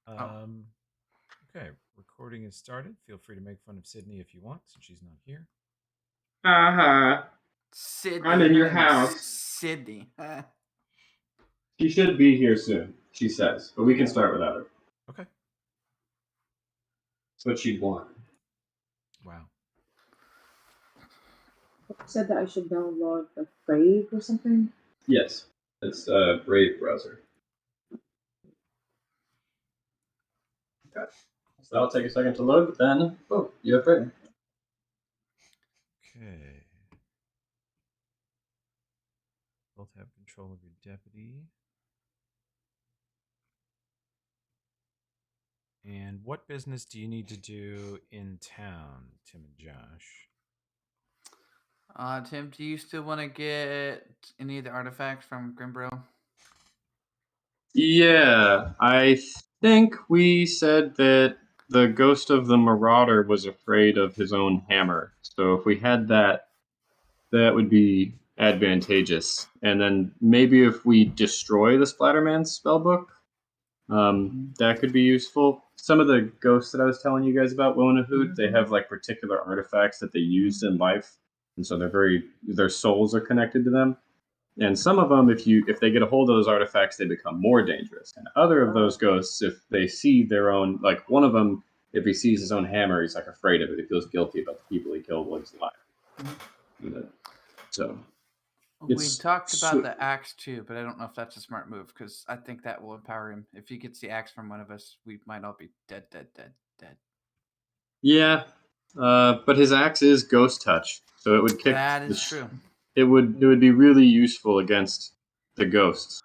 Oh. Um, okay, recording is started. Feel free to make fun of Sydney if you want, since she's not here. Uh-huh. Sydney. I'm in Her your name is house. Sydney. She should be here soon, she says, but we can start without her. Okay. That's what she'd want. Wow. Said that I should download the Brave or something. Yes, it's a Brave browser. Okay. So that'll take a second to load, but then, oh, you have Britain. Okay. Both have control of your deputy. And what business do you need to do in town, Tim and Josh? Tim, do you still want to get any of the artifacts from Grimbro? Yeah, I think we said that the ghost of the Marauder was afraid of his own hammer. So if we had that, that would be advantageous. And then maybe if we destroy the Splatterman spellbook, that could be useful. Some of the ghosts that I was telling you guys about, Wonahood, they have like particular artifacts that they used in life, and so their souls are connected to them. And some of them, if they get a hold of those artifacts, they become more dangerous. And other of those ghosts, if they see their own, like one of them, if he sees his own hammer, he's like afraid of it. He feels guilty about the people he killed while he's alive. So We talked about the axe too, but I don't know if that's a smart move because I think that will empower him. If he gets the axe from one of us, we might all be dead. Yeah, but his axe is ghost touch, so it would kick. That is true. It would be really useful against the ghosts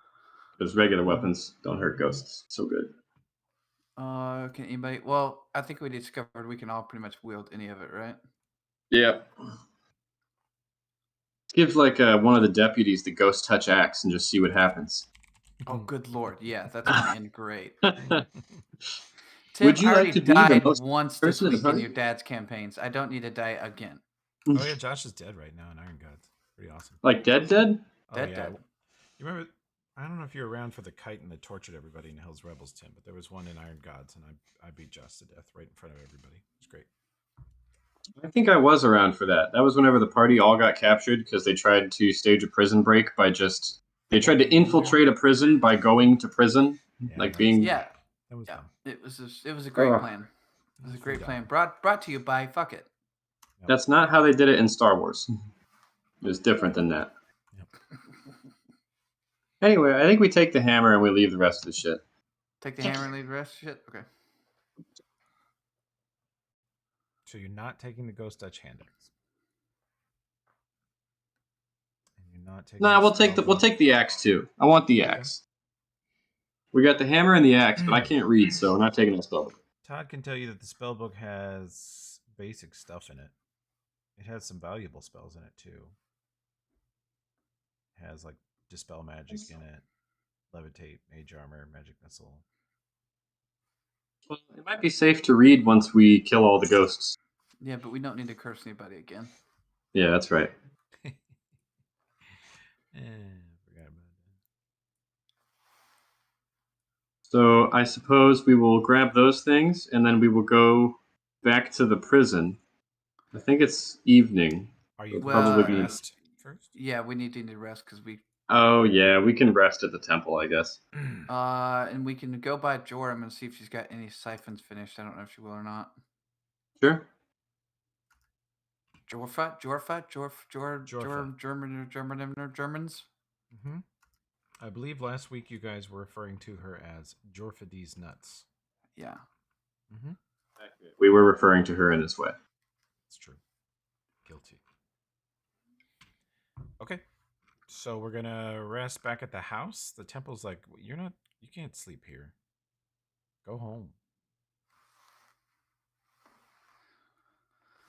because regular weapons don't hurt ghosts so good. Can anybody? Well, I think we discovered we can all pretty much wield any of it, right? Yeah. Give like one of the deputies the ghost touch axe and just see what happens. Oh, good lord! Yeah, that's gonna end great. Tim, Would you I like to be the died most once this person in the week in party? your dad's campaigns. I don't need to die again. Oh yeah, Josh is dead right now in Iron Gods. Pretty awesome. Like dead? Oh yeah. Dead. You remember? I don't know if you were around for the chitin that tortured everybody in Hell's Rebels, Tim, but there was one in Iron Gods, and I beat Josh to death right in front of everybody. It was great. I think I was around for that. That was whenever the party all got captured because they tried to stage a prison break by they tried to infiltrate a prison by going to prison, That was fun. It was a great plan. It was a great plan. Brought to you by Fuck It. Yep. That's not how they did it in Star Wars. It was different than that. Yep. Anyway, I think we take the hammer and we leave the rest of the shit. Take the hammer and leave the rest of the shit? Okay. So you're not taking the ghost touch hand axe. And you're not taking we'll take the axe too. I want the axe. We got the hammer and the axe, but I can't read, so we're not taking the spellbook. Todd can tell you that the spellbook has basic stuff in it. It has some valuable spells in it too. It has like dispel magic in it, levitate, mage armor, magic missile. Well, it might be safe to read once we kill all the ghosts. Yeah, but we don't need to curse anybody again. Yeah, that's right. Forgot about that. So I suppose we will grab those things and then we will go back to the prison. I think it's evening. Are you probably going to rest first? Yeah, we need to rest because we. Oh yeah, we can rest at the temple, I guess. And we can go by Joram and see if she's got any siphons finished. I don't know if she will or not. Sure. Jorfa, Germans. Mm-hmm. I believe last week you guys were referring to her as Jorfad's nuts. Yeah. Mm-hmm. We were referring to her in this way. It's true. Guilty. Okay. So we're gonna rest back at the house. The temple's like, you can't sleep here. Go home.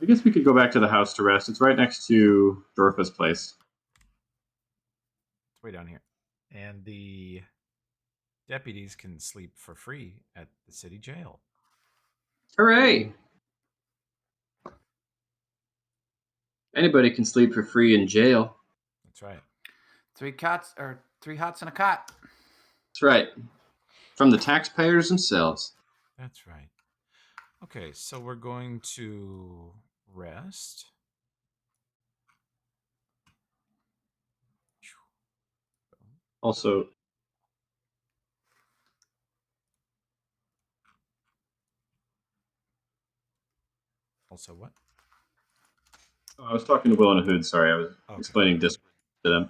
I guess we could go back to the house to rest. It's right next to Dorfa's place. It's way down here. And the deputies can sleep for free at the city jail. Hooray! Anybody can sleep for free in jail. That's right. 3 hots and a cot. That's right. From the taxpayers themselves. That's right. Okay, so we're going to rest. Also, Also, what? I was talking to Will and Hood. Sorry, I was explaining Discord to them.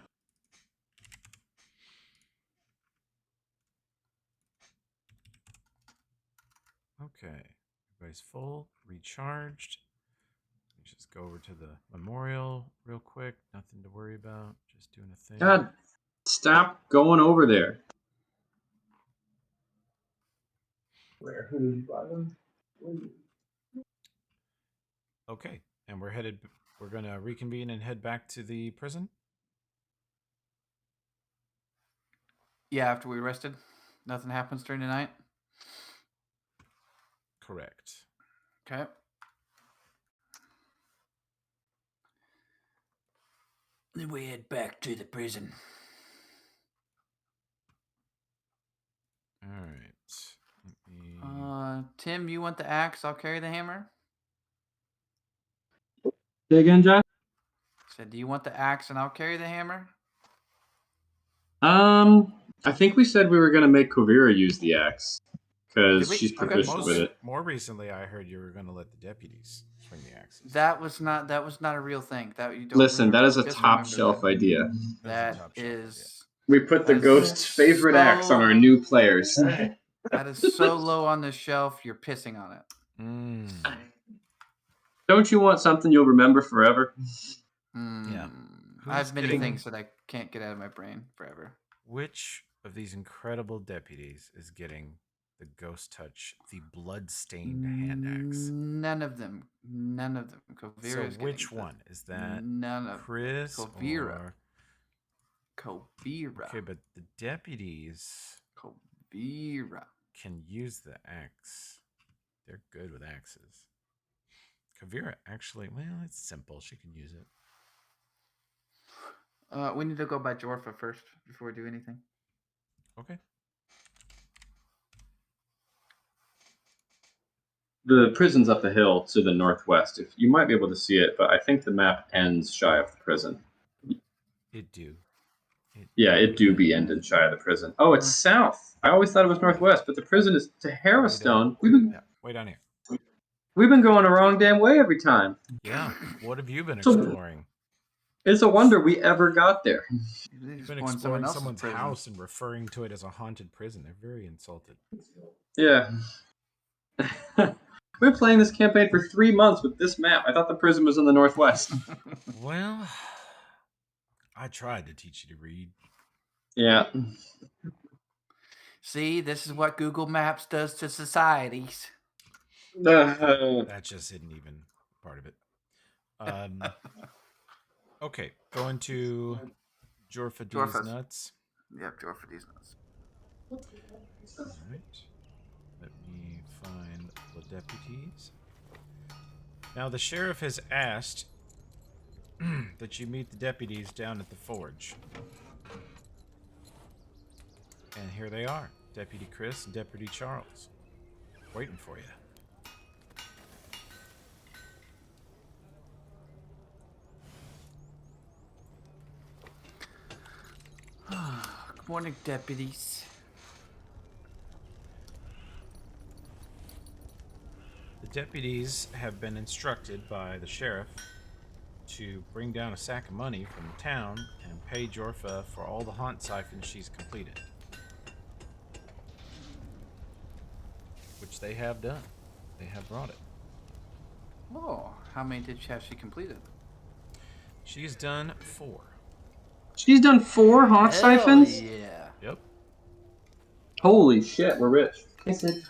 Okay, everybody's full, recharged. Let's just go over to the memorial real quick. Nothing to worry about. Just doing a thing. God, stop going over there. Where? Who brought them? Okay, and we're headed. We're gonna reconvene and head back to the prison. Yeah, after we rested, nothing happens during the night. Correct. Okay. Then we head back to the prison. All right. Tim, you want the axe? I'll carry the hammer. Say again, Josh? Said, do you want the axe and I'll carry the hammer? I think we said we were going to make Kovira use the axe because Did we? she's Okay. proficient with it. More recently, I heard you were going to let the deputies swing the axes. That was not a real thing. That you don't Listen, that is a just top remember shelf that. idea. That is. We put the that is ghost's favorite axe on our new players. That is so low on the shelf, you're pissing on it. Don't you want something you'll remember forever? Yeah. I have many things that I can't get out of my brain forever. Which of these incredible deputies is getting the ghost touch, the blood-stained hand axe? None of them. Kovira So which one is that? None of Chris Kovira. or... Kovira. Okay, but the deputies Kovira can use the axe. They're good with axes. Kovira actually, well, it's simple. She can use it. We need to go by Jorfa first before we do anything. Okay. The prison's up the hill to the northwest. If you might be able to see it, but I think the map ends shy of the prison. It do. It do be ending shy of the prison. Oh, it's south. I always thought it was northwest, but the prison is to Harrowstone. Way down here. We've been going the wrong damn way every time. Yeah. What have you been exploring? It's a wonder we ever got there. You've been exploring someone's house and referring to it as a haunted prison. They're very insulted. Yeah. We've been playing this campaign for 3 months with this map. I thought the prison was in the northwest. Well, I tried to teach you to read. Yeah. See, this is what Google Maps does to societies. That just isn't even part of it. Okay, going to Jorfa D's nuts. Yep, Jorfa D's nuts. All right. Let me find the deputies. Now, the sheriff has asked that you meet the deputies down at the forge. And here they are. Deputy Chris and Deputy Charles. Waiting for you. Good morning, deputies. The deputies have been instructed by the sheriff to bring down a sack of money from the town and pay Jorfa for all the haunt siphons she's completed. Which they have done. They have brought it. Oh, how many did she completed? She's done 4. She's done 4 haunt siphons? Yeah. Yep. Holy shit, we're rich. I said,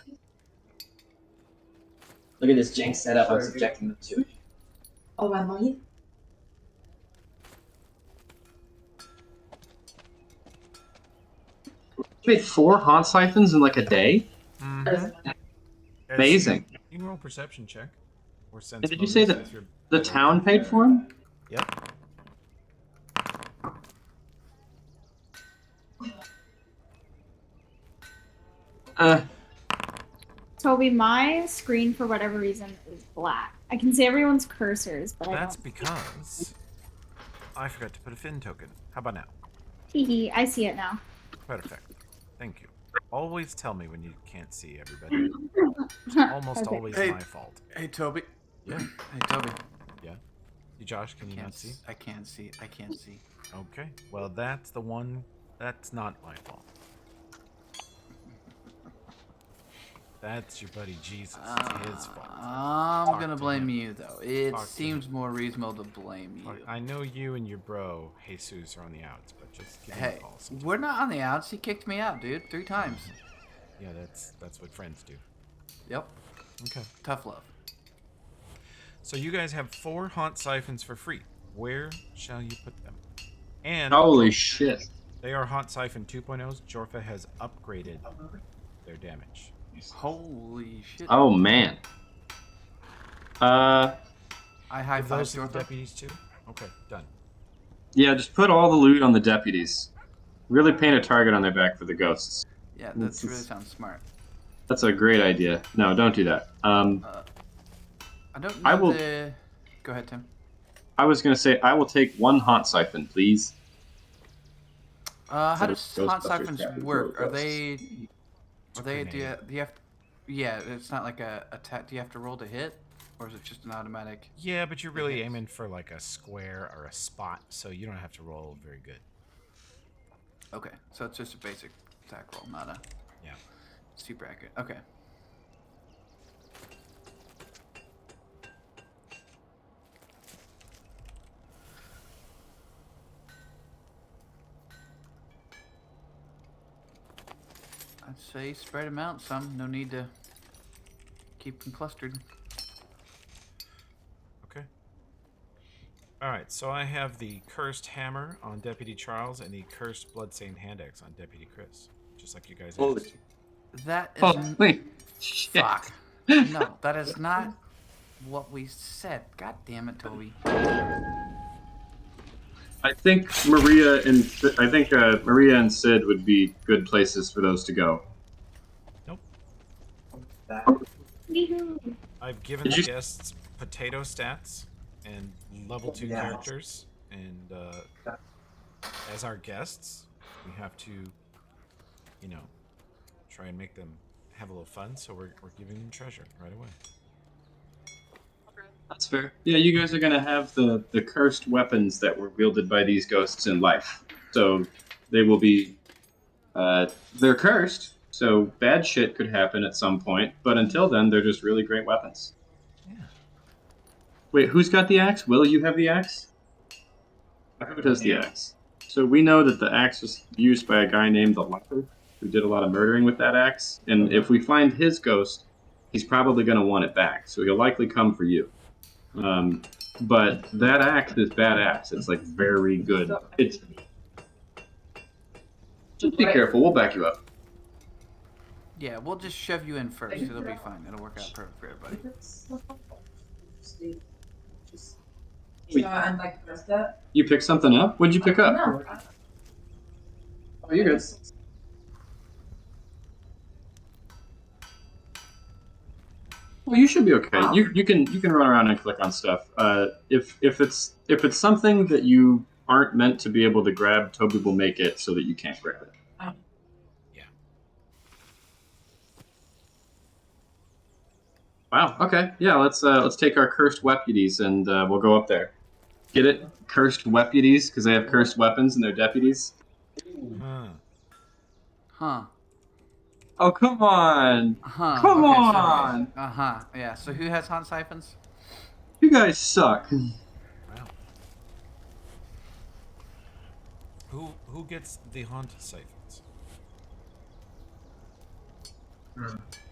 look at this jank setup I'm subjecting them to. Oh, my money? You made 4 haunt siphons in like a day? Mm-hmm. Amazing. You can roll a perception check. Or sense. And did you say that the town paid for him? Yep. Toby, my screen for whatever reason is black. I can see everyone's cursors, but I That's don't. because I forgot to put a fin token. How about now? Hee I see it now. Perfect. Thank you. Always tell me when you can't see everybody. It's almost Okay. always Hey. my fault. Hey, Toby. Yeah. Hey, Toby. Yeah. Hey, Josh, can you not see? I can't see. I can't see. Okay. Well, that's the one. That's not my fault. That's your buddy Jesus. It's his fault. I'm Talk gonna to blame him. you though. It Talk to seems him. more reasonable to blame you. I know you and your bro Jesus are on the outs, but just give me a Hey, call sometime. we're not on the outs. He kicked me out, dude, 3 times. Yeah, that's what friends do. Yep. Okay. Tough love. So you guys have 4 haunt siphons for free. Where shall you put them? And Holy shit. they are haunt siphon 2.0s. Jorfa has upgraded their damage. Holy shit. Oh man. I high Give five those to the Jorfa. deputies too. Okay, done. Yeah, just put all the loot on the deputies. Really paint a target on their back for the ghosts. Yeah, that really sounds smart. That's a great idea. No, don't do that. I don't I know will. the. Go ahead, Tim. I was gonna say I will take 1 haunt siphon, please. How Instead of does haunt Ghostbusters siphons trapping work? little Are ghosts. they? It's a Do grenade. you have? Yeah, it's not like a attack. Do you have to roll to hit, or is it just an automatic? Yeah, but you're really hits? aiming for like a square or a spot, so you don't have to roll very good. Okay, so it's just a basic attack roll, not a Yeah. super accurate. Okay. I'd say spread them out some. No need to keep them clustered. Okay. All right, so I have the cursed hammer on Deputy Charles and the cursed bloodstained hand axe on Deputy Chris, just like you guys Holy, asked. That is holy shit. fuck. No, that is not what we said. God damn it, Toby. I think Maria and Sid would be good places for those to go. Nope. Wee-hoo. I've given Did the you- guests potato stats and level 2 Yeah. characters, and as our guests, we have to, you know, try and make them have a little fun. So we're giving them treasure right away. That's fair. Yeah, you guys are gonna have the cursed weapons that were wielded by these ghosts in life. So they will be they're cursed, so bad shit could happen at some point, but until then they're just really great weapons. Yeah. Wait, who's got the axe? Will, you have the axe? Who does the axe? So we know that the axe was used by a guy named the Leper, who did a lot of murdering with that axe, and if we find his ghost, he's probably gonna want it back, so he'll likely come for you. But that axe is badass. It's like very good. It's just be careful. We'll back you up. Yeah, we'll just shove you in first. It'll be fine. It'll work out perfect for everybody. You picked something up? What'd you pick up? No. Oh, you're good. Well, you should be okay. You can run around and click on stuff. If it's something that you aren't meant to be able to grab, Toby will make it so that you can't grab it. Yeah. Wow. Okay. Yeah. Let's take our cursed deputies and we'll go up there. Get it? Cursed deputies because they have cursed weapons and they're deputies. Huh. Huh. Oh, come on. Huh. Come Okay, on. so yeah. So who has haunt siphons? You guys suck. Wow. Who gets the haunt siphons?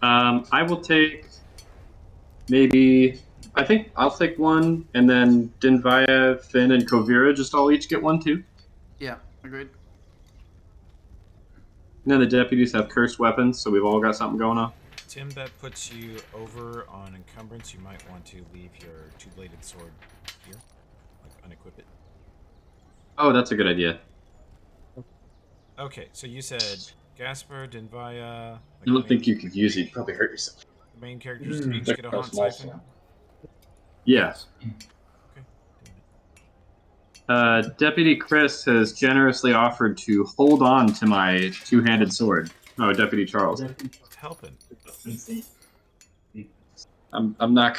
I will take maybe. I think I'll take one, and then Dinvaya, Finn, and Kovira just all each get one too. Yeah, agreed. And then the deputies have cursed weapons, so we've all got something going on. Tim, that puts you over on encumbrance. You might want to leave your two-bladed sword here, like unequip it. Oh, that's a good idea. Okay, so you said Gasper, Dinvaya. I don't think you could use it. You'd probably hurt yourself. main characters to each get a haunt siphon? Yeah. Okay, doing it. Deputy Chris has generously offered to hold on to my two-handed sword. Oh, Deputy Charles. Helping. I'm not.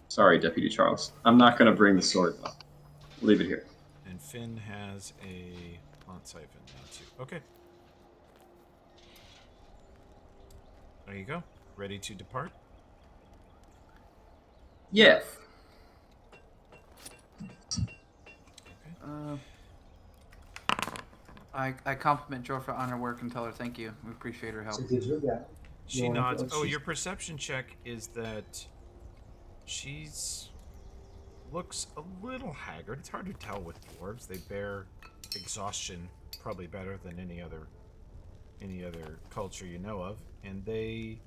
Sorry, Deputy Charles. I'm not going to bring the sword, though. Leave it here. And Finn has a haunt siphon now, too. Okay. There you go. Ready to depart? Yeah. Okay. I compliment Jorfa on her work and tell her thank you. We appreciate her help. She nods. Oh, your perception check is that she's looks a little haggard. It's hard to tell with dwarves. They bear exhaustion probably better than any other culture you know of, and they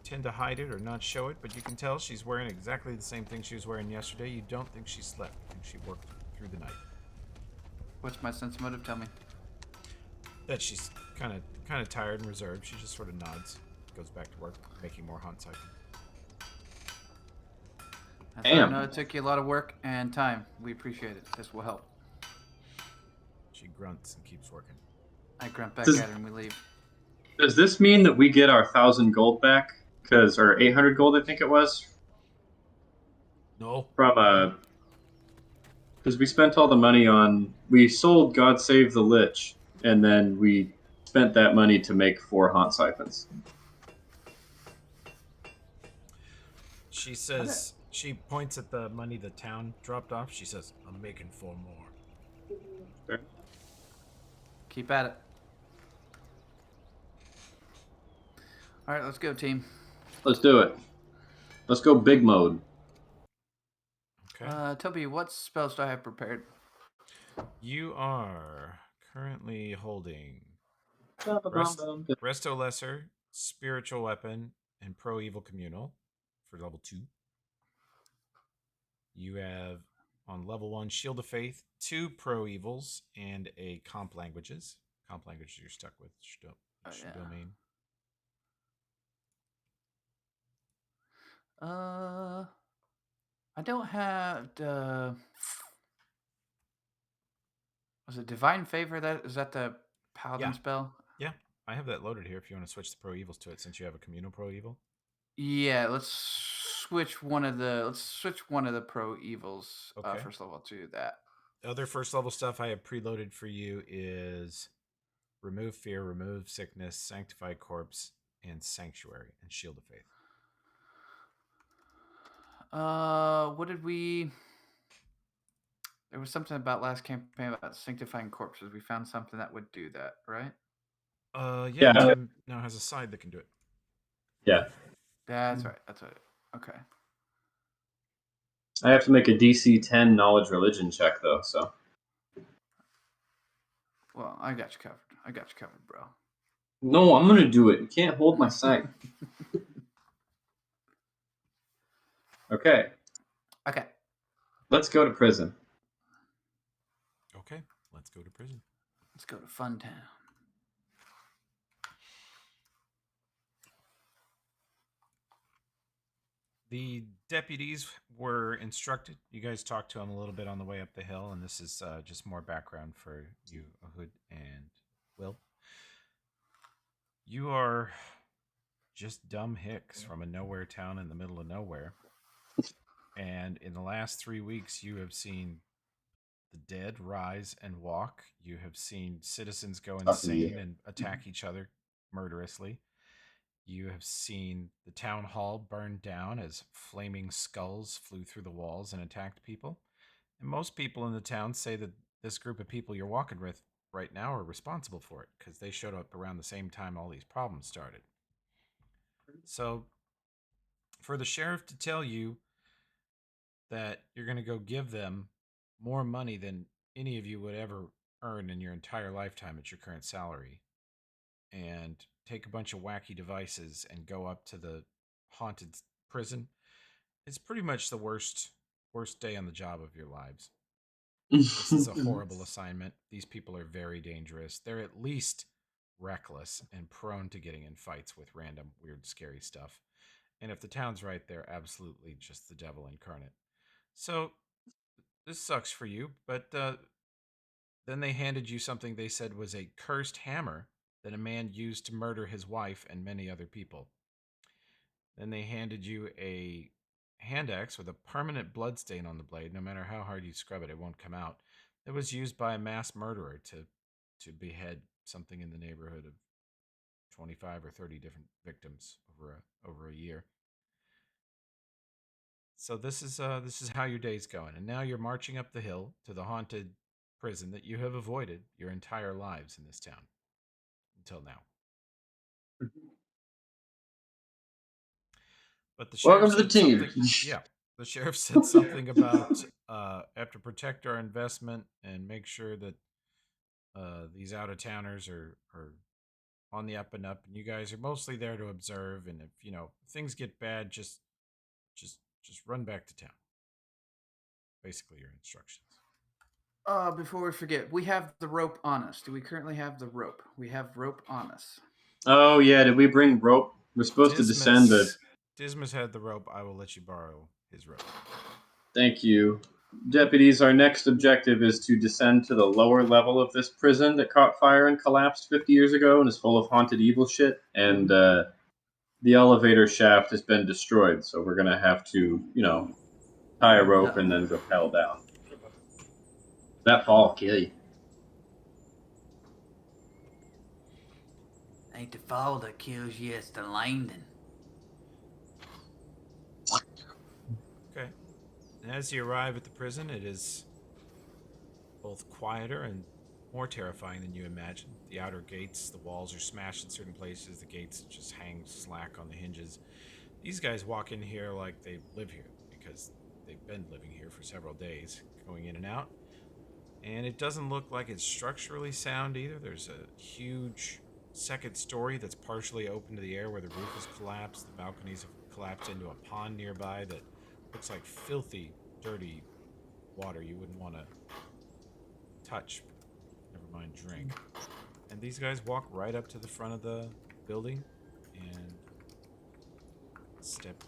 tend to hide it or not show it, but you can tell she's wearing exactly the same thing she was wearing yesterday. You don't think she slept. You think she worked through the night. What's my sense motive? Tell me. That she's kind of tired and reserved. She just sort of nods, goes back to work, making more haunt siphon. I know it took you a lot of work and time. We appreciate it. This will help. She grunts and keeps working. I grunt back at her and we leave. Does this mean that we get our 1,000 gold back? Or 800 gold, I think it was? No. From because we spent all the money on. We sold God Save the Lich, and then we spent that money to make 4 haunt siphons. She says, she points at the money the town dropped off. She says, I'm making 4 more. Okay. Keep at it. All right, let's go, team. Let's do it. Let's go big mode. Okay. Toby, what spells do I have prepared? You are currently holding Resto Lesser, Spiritual Weapon, and Pro Evil Communal for level 2. You have on level 1 Shield of Faith, 2 Pro Evils, and a Comp Languages. Comp Languages you're stuck with. Domain. I don't have was it Divine Favor? Is that the Paladin spell? Yeah, I have that loaded here if you want to switch the Pro Evils to it since you have a Communal Pro Evil. Yeah, let's switch one of the Pro Evils first level to that. Other first level stuff I have preloaded for you is Remove Fear, Remove Sickness, Sanctify Corpse, and Sanctuary, and Shield of Faith. What did we... There was something about last campaign about sanctifying corpses. We found something that would do that, right? Yeah. Tim now has a side that can do it. Yeah. That's right. Okay. I have to make a DC 10 knowledge religion check, though, so. Well, I got you covered, bro. No, I'm going to do it. You can't hold my sight. Okay. Let's go to prison. Okay, let's go to prison. Let's go to Fun Town. The deputies were instructed. You guys talked to them a little bit on the way up the hill, and this is just more background for you, Ahud and Will. You are just dumb hicks from a nowhere town in the middle of nowhere. And in the last 3 weeks, you have seen the dead rise and walk. You have seen citizens go insane and attack each other murderously. You have seen the town hall burned down as flaming skulls flew through the walls and attacked people. And most people in the town say that this group of people you're walking with right now are responsible for it because they showed up around the same time all these problems started. So, for the sheriff to tell you that you're going to go give them more money than any of you would ever earn in your entire lifetime at your current salary, and take a bunch of wacky devices and go up to the haunted prison, it's pretty much the worst day on the job of your lives. This is a horrible assignment. These people are very dangerous. They're at least reckless and prone to getting in fights with random, weird, scary stuff. And if the town's right, they're absolutely just the devil incarnate. So this sucks for you, but then they handed you something they said was a cursed hammer that a man used to murder his wife and many other people. Then they handed you a hand axe with a permanent blood stain on the blade. No matter how hard you scrub it, it won't come out. That was used by a mass murderer to behead something in the neighborhood of 25 or 30 different victims over a year. So this is how your day's going, and now you're marching up the hill to the haunted prison that you have avoided your entire lives in this town until now. But the sheriff Welcome to the said team. something. Yeah, the sheriff said something about have to protect our investment and make sure that these out of towners are on the up and up, and you guys are mostly there to observe. And if things get bad, just run back to town. Basically, your instructions. Before we forget, we have the rope on us. Do we currently have the rope? We have rope on us. Oh yeah, did we bring rope? We're supposed to descend the. Dismas had the rope. I will let you borrow his rope. Thank you. Deputies, our next objective is to descend to the lower level of this prison that caught fire and collapsed 50 years ago and is full of haunted evil shit. And the elevator shaft has been destroyed, so we're going to have to, tie a rope and then rappel down. That fall will kill you. Ain't the fall that kills you, it's the landing. Okay. And as you arrive at the prison, it is both quieter and more terrifying than you imagined. The outer gates, the walls are smashed in certain places, the gates just hang slack on the hinges. These guys walk in here like they live here because they've been living here for several days, going in and out. And it doesn't look like it's structurally sound either. There's a huge second story that's partially open to the air where the roof has collapsed. The balconies have collapsed into a pond nearby that looks like filthy, dirty water you wouldn't want to touch, never mind drink. And these guys walk right up to the front of the building and step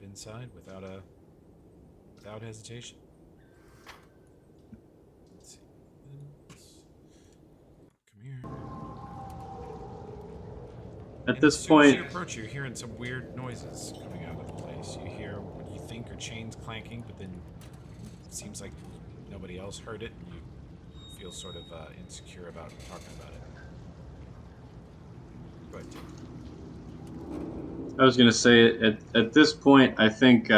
inside without hesitation. Let's see. Come here. At And this as soon point, as you approach, you're hearing some weird noises coming out of the place. You hear what you think are chains clanking, but then it seems like nobody else heard it, and you feel sort of insecure about talking about it. Go ahead, Tim. I was going to say, at this point, I think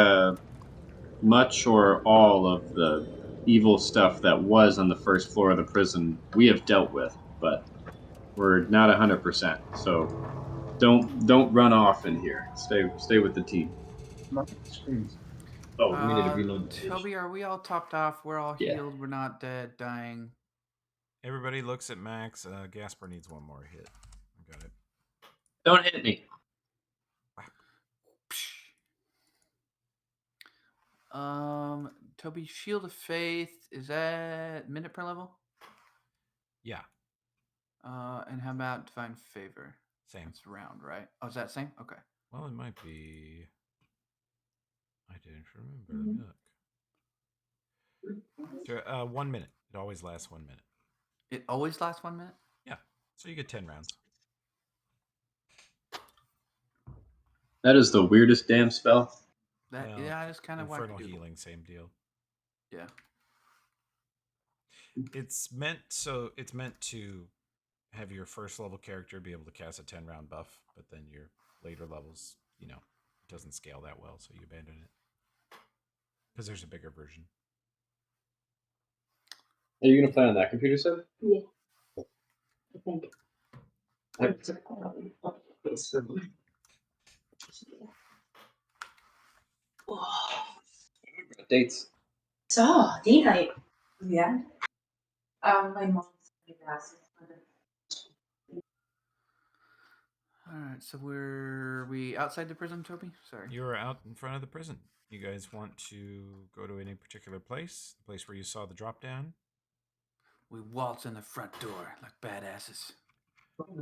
much or all of the evil stuff that was on the first floor of the prison we have dealt with, but we're not 100%. So don't run off in here. Stay with the team. Oh, we need to reload the page. Toby, are we all topped off? We're all Yeah. healed. We're not dead, dying. Everybody looks at Max. Gasper needs one more hit. I got it. Don't hit me. Toby, Shield of Faith, is that minute per level? Yeah, And how about Divine Favor? same. It's round, right? Oh, is that same? Okay. Well, it might be. I didn't remember. Let me look. So, 1 minute. It always lasts 1 minute. It always lasts 1 minute? Yeah. So you get 10 rounds. That is the weirdest damn spell. That Well, yeah, it's kind of Infernal wacky. Healing, same deal. Yeah. It's meant to have your first level character be able to cast a 10 round buff, but then your later levels, it doesn't scale that well, so you abandon it. Because there's a bigger version. Are you gonna play on that computer set? Yeah. I think. Dates. So, date night. Yeah. My mom's glasses. All right, so we outside the prison, Toby? Sorry. You're out in front of the prison. You guys want to go to any particular place? The place where you saw the drop down? We waltz in the front door like badasses.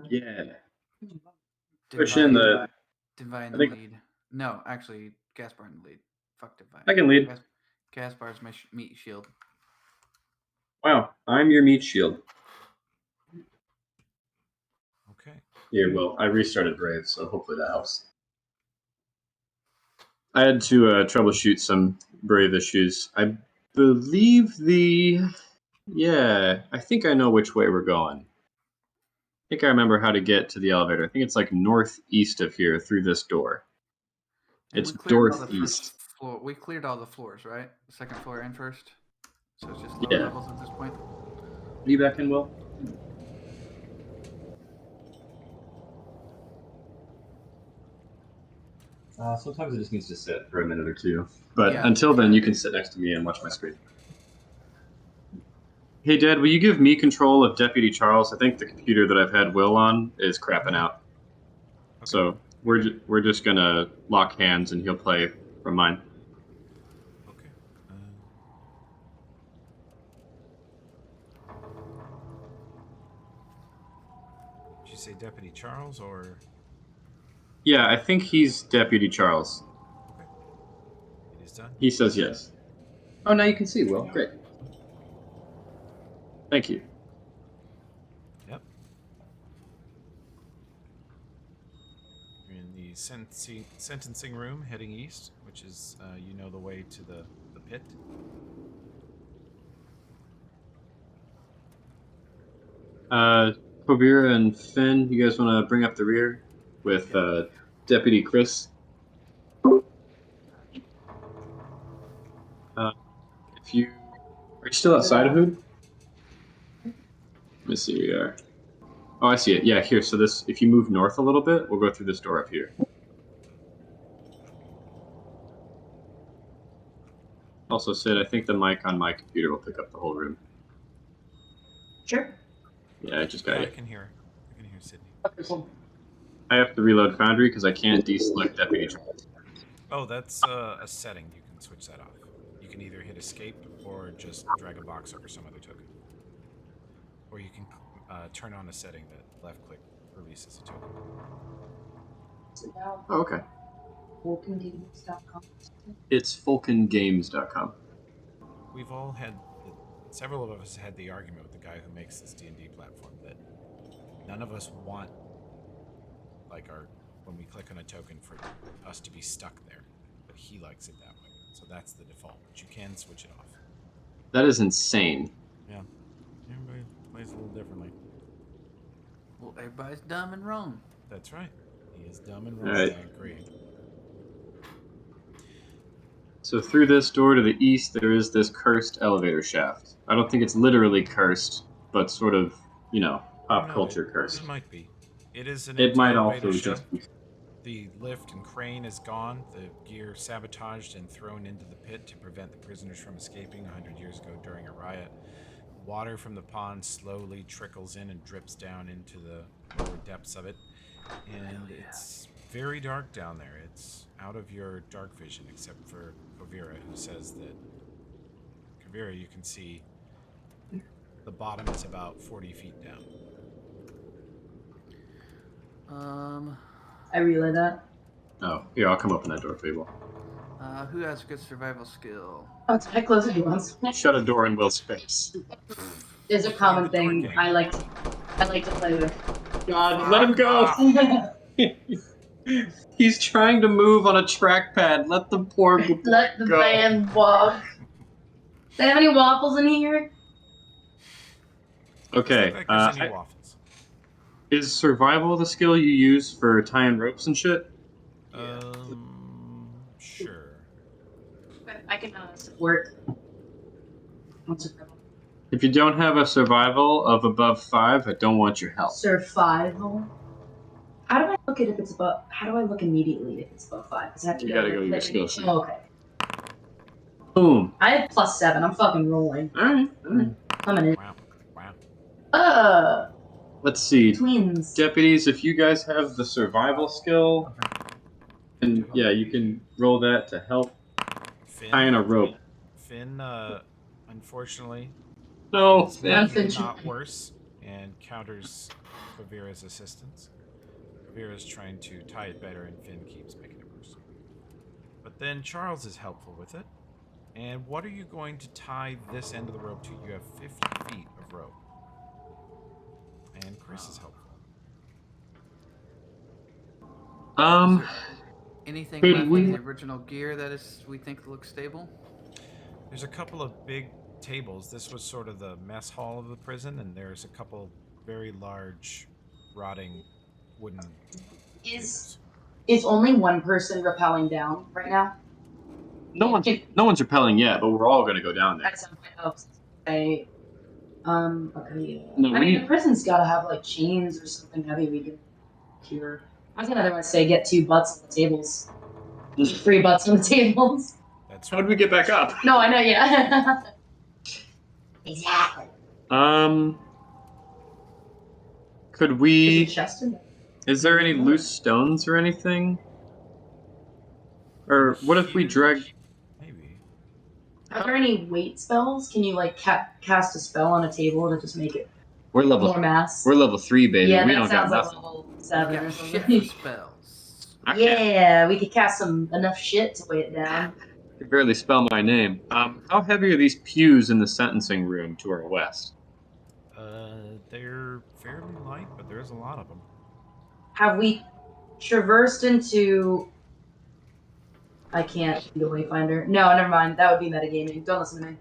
Yeah. Push in the. Divine I think lead. No, actually, Gaspar in the lead. Fuck Divine. I can lead. Gaspar's my meat shield. Wow, I'm your meat shield. Okay. Here, well, I restarted Brave, so hopefully that helps. I had to troubleshoot some Brave issues. I believe Yeah, I think I know which way we're going. I think I remember how to get to the elevator. I think it's like northeast of here through this door. And It's we cleared all the northeast. first floor. We cleared all the floors, right? The second floor and first. So it's just lower Yeah. levels at this point. Are you back in, Will? Sometimes it just needs to sit for a minute or two. But Yeah. until then, you can sit next to me and watch my screen. Hey, Dad, will you give me control of Deputy Charles? I think the computer that I've had Will on is crapping out. Okay. So we're just gonna lock hands and he'll play from mine. Okay. Did you say Deputy Charles or? Yeah, I think he's Deputy Charles. Okay. It is done. He says yes. Oh, now you can see, Will. Great. Thank you. Yep. You're in the sentencing room heading east, which is, you know, the way to the pit. Kobira and Finn, you guys want to bring up the rear with Deputy Chris? If you are you still outside of Hood? Let me see. We are. Oh, I see it. Yeah, here. So this, if you move north a little bit, we'll go through this door up here. Also, Sid, I think the mic on my computer will pick up the whole room. Sure. Yeah, I just got Yeah, I it. can hear. I can hear Sydney. Okay, cool. I have to reload Foundry because I can't deselect Deputy Charles. Oh, that's a setting. You can switch that off. You can either hit escape or just drag a box over some other token. Or you can turn on a setting that left click releases a token. It's about Oh, okay. WalkingGames.com. It's FulcanGames.com. We've all had, several of us had the argument with the guy who makes this D&D platform that none of us want, like, when we click on a token, for us to be stuck there. But he likes it that way. So that's the default. But you can switch it off. That is insane. Yeah. Everybody plays a little differently. Well, everybody's dumb and wrong. That's right. He is dumb and wrong. All right. I agree. So through this door to the east, there is this cursed elevator shaft. I don't think it's literally cursed, but sort of, you know, pop culture cursed. It might be. It is an It empty might elevator also shaft. just be. The lift and crane is gone, the gear sabotaged and thrown into the pit to prevent the prisoners from escaping 100 years ago during a riot. Water from the pond slowly trickles in and drips down into the lower depths of it. And it's very dark down there. It's out of your dark vision, except for Kavira, who says that... Kavira, you can see the bottom is about 40 feet down. I relay that. Oh, here, I'll come open that door for you. Who has a good survival skill? Oh, it's I close it once. Shut a door in Will's face. It's a common thing. I like to play with. God, let him go! He's trying to move on a trackpad. Let the poor boy Let the go. man walk. Do they have any waffles in here? Okay, Doesn't look like there's any waffles. Is survival the skill you use for tying ropes and shit? Sure. I can support. If you don't have a survival of above 5, I don't want your help. Survival. How do I look at if it's above? How do I look immediately if it's above 5? Because I have to You gotta go to your skill sheet. Oh, okay. Boom. I have +7. I'm fucking rolling. Alright. I'm in it. Wow. Let's see. Twins. Deputies, if you guys have the survival skill, and yeah, you can roll that to help tying a rope. Finn, unfortunately, No, is making it not worse, and counters Favira's assistance. Favira's trying to tie it better, and Finn keeps making it worse. But then Charles is helpful with it. And what are you going to tie this end of the rope to? You have 50 feet of rope. And Chris is helpful. Anything Could left we- in the original gear that is we think looks stable? There's a couple of big tables. This was sort of the mess hall of the prison, and there's a couple very large, rotting wooden tables. Is only one person rappelling down right now? No one's repelling yet, but we're all going to go down there. At some point, okay. Okay. No, I mean, the prison's got to have like chains or something heavy we can cure. I was gonna otherwise say get 2 butts on the tables. 3 butts on the tables. That's How did we get back up? No, I know, yeah. Exactly. Could Is we? it chest in there? Is there any loose stones or anything? Or what if we drag? Maybe. Are there any weight spells? Can you like cast a spell on a table to just make it We're level. more mass? We're level 3, baby. Yeah, we that don't got sounds like nothing. level We 7 or got something. shit for spells. I can't- Yeah, we could cast enough shit to weigh it down. I can barely spell my name. How heavy are these pews in the sentencing room to our west? They're fairly light, but there's a lot of them. Have we traversed into? I can't be the Wayfinder. No, never mind. That would be metagaming. Don't listen to me.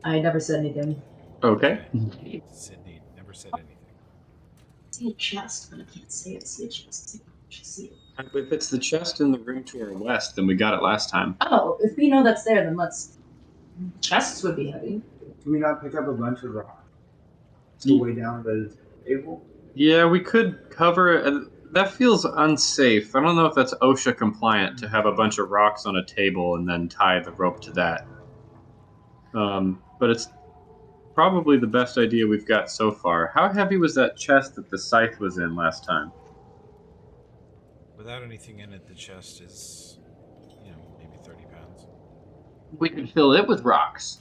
I never said anything. Okay. Sydney never said anything. I see a chest, but I can't say it. I see a chest. I should see it. If it's the chest in the room to our west, then we got it last time. Oh, if we know that's there, then let's. Chests would be heavy. Can we not pick up a bunch of rocks to weigh down the table? Yeah, we could cover it. That feels unsafe. I don't know if that's OSHA compliant to have a bunch of rocks on a table and then tie the rope to that. But it's probably the best idea we've got so far. How heavy was that chest that the scythe was in last time? Without anything in it, the chest is, maybe 30 pounds. We could fill it with rocks.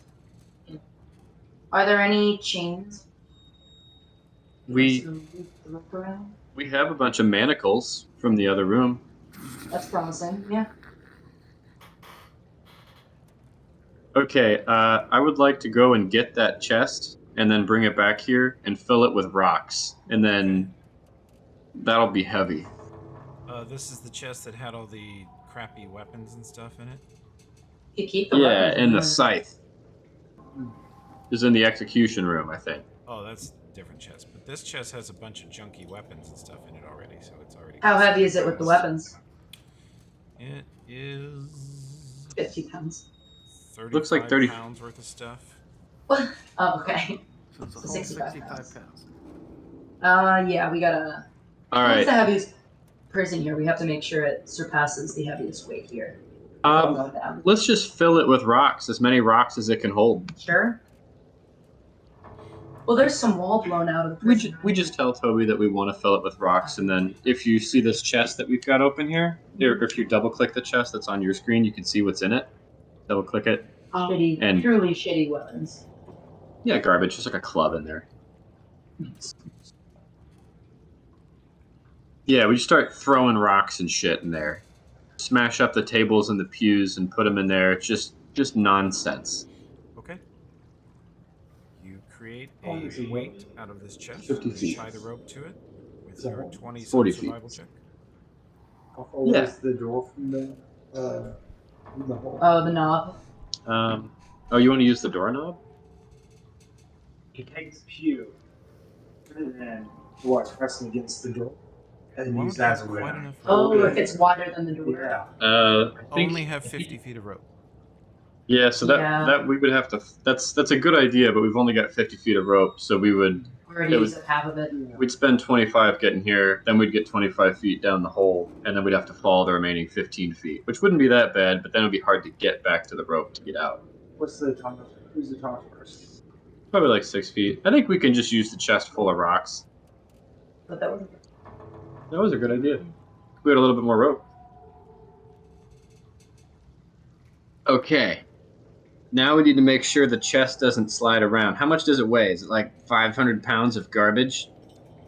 Are there any chains? We To loop the rope around? we have a bunch of manacles from the other room. That's promising. Yeah. Okay, I would like to go and get that chest and then bring it back here and fill it with rocks, and then that'll be heavy. This is the chest that had all the crappy weapons and stuff in it. You keep the Yeah, weapons and the in scythe is in the execution room, I think. Oh, that's a different chest. But this chest has a bunch of junky weapons and stuff in it already, so it's already. How heavy is it with the weapons? It is 50 pounds. 35 Looks like 30 pounds worth of stuff. Oh, okay. So it's a So whole 65 65 pounds. Yeah, we gotta. All What's right. the heaviest prison here? We have to make sure it surpasses the heaviest weight here. Let's just fill it with rocks, as many rocks as it can hold. Sure. Well, there's some wall blown out of the prison. We just tell Toby that we want to fill it with rocks, and then if you see this chest that we've got open here, or if you double click the chest that's on your screen, you can see what's in it. Double click it. Shitty, And- truly shitty weapons. Yeah, garbage, just like a club in there. Yeah, we just start throwing rocks and shit in there. Smash up the tables and the pews and put them in there. It's just nonsense. Okay. You create Oh, a there's a weight out of this chest. 50 You feet. tie the rope to it with So, your 20 40 feet. survival check. How far Yeah. is the door from the hole? Oh, the knob. Oh, you want to use the doorknob? He takes the pew and then what's pressing against the door, and Why use don't you that have as a way. quite enough Oh, rope? if it's wider than the door. Yeah. I think. Only have 50 feet of rope. Yeah, so that Yeah. that we would have to. That's a good idea, but we've only got 50 feet of rope, so we would Already It used was- up half of it. we'd spend 25 getting here, then we'd get 25 feet down the hole, and then we'd have to follow the remaining 15 feet, which wouldn't be that bad, but then it'd be hard to get back to the rope to get out. What's the tallest? Who's the tallest person? Probably like 6 feet. I think we can just use the chest full of rocks. But that wasn't. That was a good idea. We had a little bit more rope. Okay. Now we need to make sure the chest doesn't slide around. How much does it weigh? Is it like 500 pounds of garbage?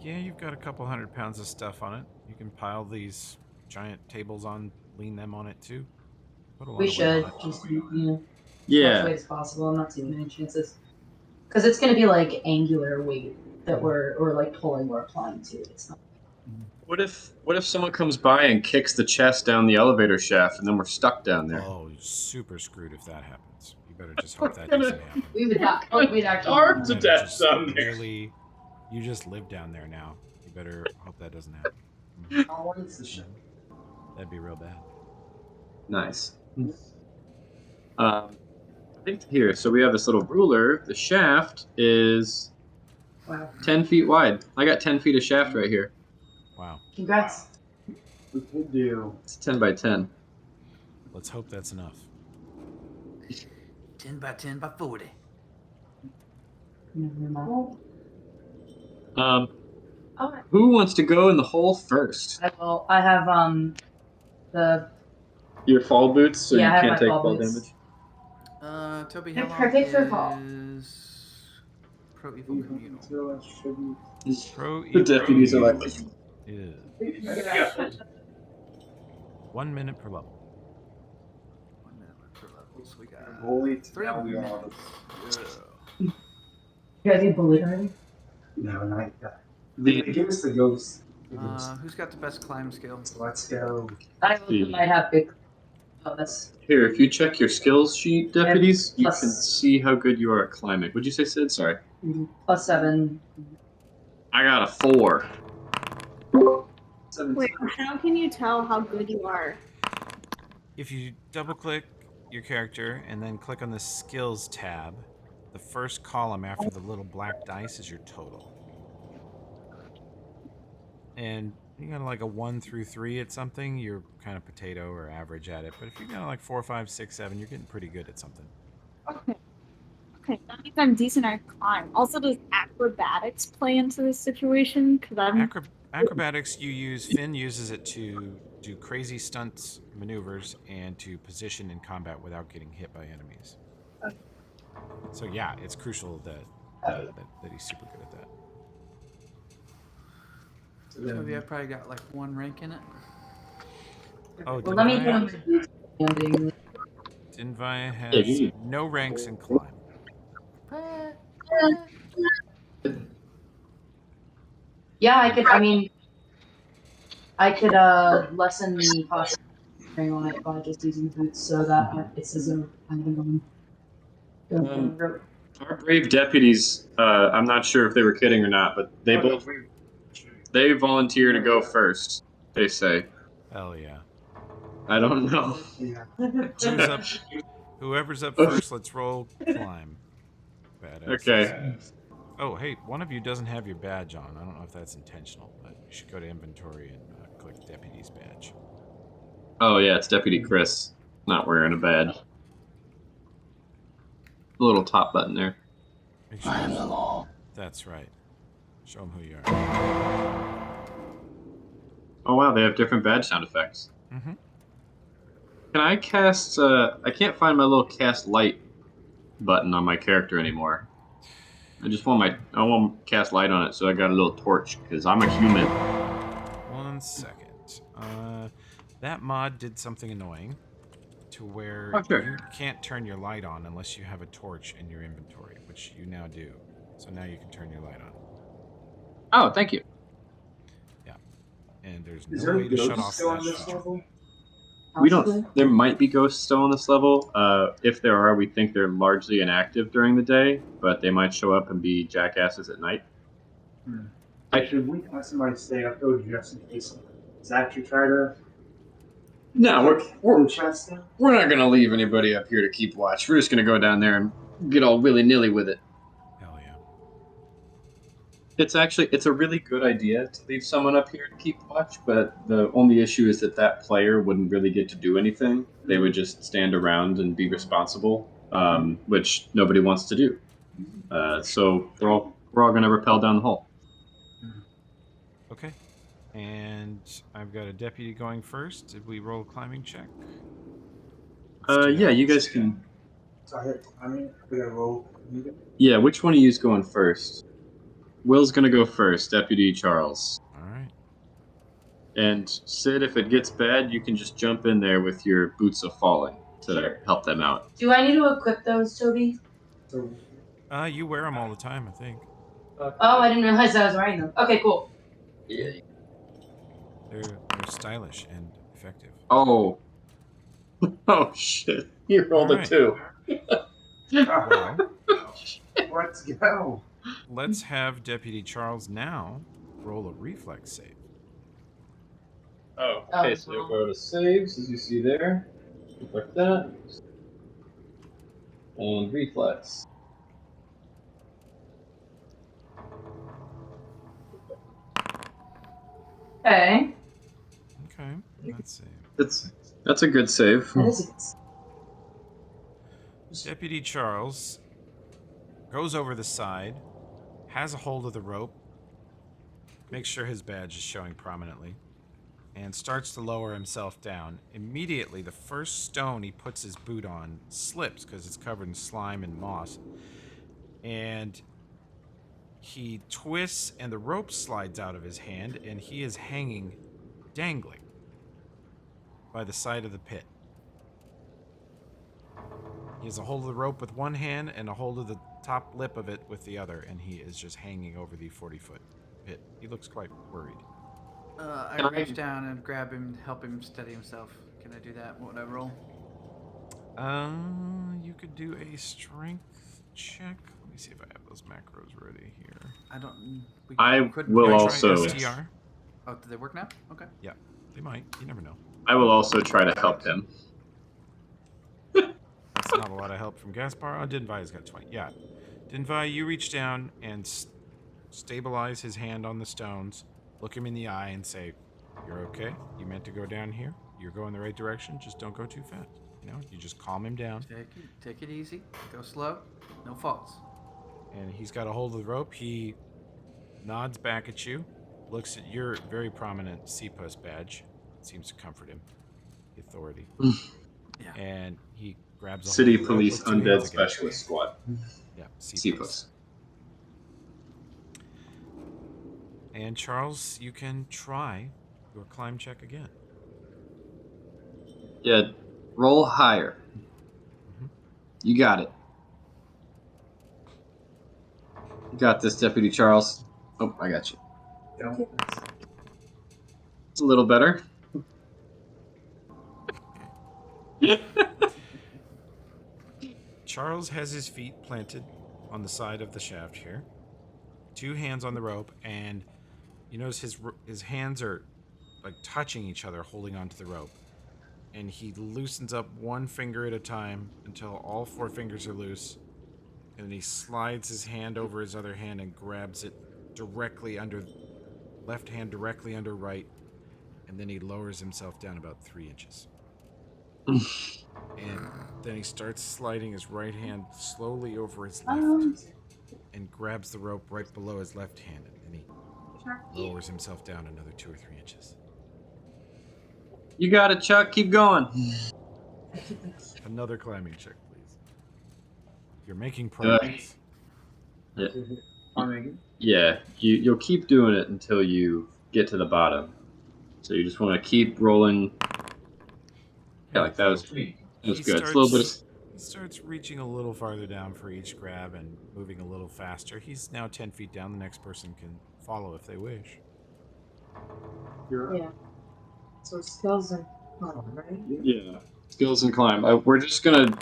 Yeah, you've got a couple 100 pounds of stuff on it. You can pile these giant tables on, lean them on it too. Put a lot We of weight on should it. just as much Yeah. weight as possible. I'm not taking any chances. Because it's going to be like angular weight that we're like pulling or applying to. It's not. What if someone comes by and kicks the chest down the elevator shaft and then we're stuck down there? Oh, you're super screwed if that happens. You better just hope that doesn't happen. We would not. Oh, we'd actually. Starve to You better death just down there. really, you just live down there now. You better hope that doesn't happen. How long is the show? That'd be real bad. Nice. I think here, so we have this little ruler. The shaft is Wow. 10 feet wide. I got 10 feet of shaft right here. Wow. Congrats. We could do. It's 10 by 10. Let's hope that's enough. 10 by 10 by 40. Never mind. Okay. Who wants to go in the hole first? I will. I have the. Your fall boots, so Yeah, I you have can't my take fall fall boots. damage. Toby, They're how long perfect for fall. is Pro Evil Communal? Pro The deputies are like, is 1 minute per level. 1 minute per level, so we got Bully. 3 Now we are. minutes. You guys get bullied already? No, not yet. They give us the ghost. Who's got the best climb skill? So let's go. I might have big. Oh, that's. here, if you check your skills sheet, deputies, you plus- can see how good you are at climbing. What'd you say, Sid? Sorry. +7. I got a 4. Wait, how can you tell how good you are? If you double click your character and then click on the skills tab, the first column after the little black dice is your total. And you got like a 1 through 3 at something, you're kind of potato or average at it. But if you got like 4, 5, 6, 7, you're getting pretty good at something. Okay. Okay, that means I'm decent at climb. Also, does acrobatics play into this situation? Because I'm. Acrobatics, Finn uses it to do crazy stunts, maneuvers, and to position in combat without getting hit by enemies. So yeah, it's crucial that he's super good at that. Toby, I probably got like 1 rank in it. Oh, Well, let me get on my boots. Ending. Dinvi has no ranks in climb. Yeah, I could. I mean, I could lessen the cost on it by just using boots, so that it's as though I'm going. Our brave deputies, I'm not sure if they were kidding or not, but they volunteer to go first, they say. Hell yeah. I don't know. Whoever's up first, let's roll climb. Badass. Okay. Oh, hey, one of you doesn't have your badge on. I don't know if that's intentional, but you should go to inventory and click deputy's badge. Oh, yeah, it's Deputy Chris. Not wearing a badge. The little top button there. Make sure that's right. Show them who you are. Oh, wow, they have different badge sound effects. Mm-hmm. Can I cast... I can't find my little cast light button on my character anymore. I want to cast light on it, so I got a little torch, because I'm a human. 1 second. That mod did something annoying to where you can't turn your light on unless you have a torch in your inventory, which you now do. So now you can turn your light on. Oh, thank you. Yeah. And there's no way to shut off that feature. We don't... There might be ghosts still on this level. If there are, we think they're largely inactive during the day, but they might show up and be jackasses at night. Should we have somebody stay up though just in case Zach you try to? No, we're chest down? not going to leave anybody up here to keep watch. We're just going to go down there and get all willy-nilly with it. Hell yeah. It's a really good idea to leave someone up here to keep watch, but the only issue is that player wouldn't really get to do anything. They would just stand around and be responsible, which nobody wants to do. So we're all going to rappel down the hole. Okay. And I've got a deputy going first. Did we roll a climbing check? Yeah, you guys can So I hit climbing. We gotta roll. Yeah, which one of you's going first? Will's gonna go first, Deputy Charles. All right. And Sid, if it gets bad, you can just jump in there with your boots of falling to help them out. Do I need to equip those, Toby? So You wear them all the time, I think. Oh, I didn't realize I was wearing them. Okay, cool. Yeah. They're stylish and effective. Oh. Oh shit! You rolled All a right. 2. Well, let's go. let's have Deputy Charles now roll a reflex save. Oh, okay. So you'll go to saves, as you see there, like that, and reflex. Okay. Okay, let's see. That's a good save. That is a good Deputy Charles goes over the side, has a hold of the rope, makes sure his badge is showing prominently, and starts to lower himself down. Immediately, the first stone he puts his boot on slips because it's covered in slime and moss. And he twists, and the rope slides out of his hand, and he is hanging, dangling, by the side of the pit. He has a hold of the rope with one hand and a hold of the top lip of it with the other, and he is just hanging over the 40-foot pit. He looks quite worried. I reach down and grab him, help him steady himself. Can I do that? What would I roll? You could do a strength check. Let me see if I have those macros ready here. I don't. I couldn't will try also- STR. Oh, do they work now? Okay. Yeah, they might. You never know. I will also try to help him. That's not a lot of help from Gaspar. Oh, Dinvai's got 20. Yeah. Dinvai, you reach down and stabilize his hand on the stones, look him in the eye, and say, "You're okay. You meant to go down here. You're going the right direction. Just don't go too fast. You know, you just calm him down." Take it easy. Go slow. No faults. And he's got a hold of the rope. He nods back at you, looks at your very prominent CPUS badge. Seems to comfort him. The authority. Yeah. And he grabs a City hold of the rope Police with 2 hands Undead again. Specialist Squad. Yeah, CPUS. And Charles, you can try your climb check again. Yeah, roll higher. Mhm. You got it. You got this, Deputy Charles. Oh, I got you. It's a little better. Charles has his feet planted on the side of the shaft here, 2 hands on the rope, and you notice his hands are like touching each other, holding onto the rope. And he loosens up 1 finger at a time until all 4 fingers are loose. And then he slides his hand over his other hand and grabs it directly under, left hand directly under right. And then he lowers himself down about 3 inches. And then he starts sliding his right hand slowly over his left and grabs the rope right below his left hand. And then he lowers himself down another 2 or 3 inches. You got it, Chuck. Keep going. Another climbing check, please. You're making progress. Yeah. Yeah, you'll keep doing it until you get to the bottom. So you just want to keep rolling. Yeah, like that was good. It's a little bit. He starts reaching a little farther down for each grab and moving a little faster. He's now 10 feet down. The next person can follow if they wish. Yeah. So skills and right? Yeah, skills and climb. We're just gonna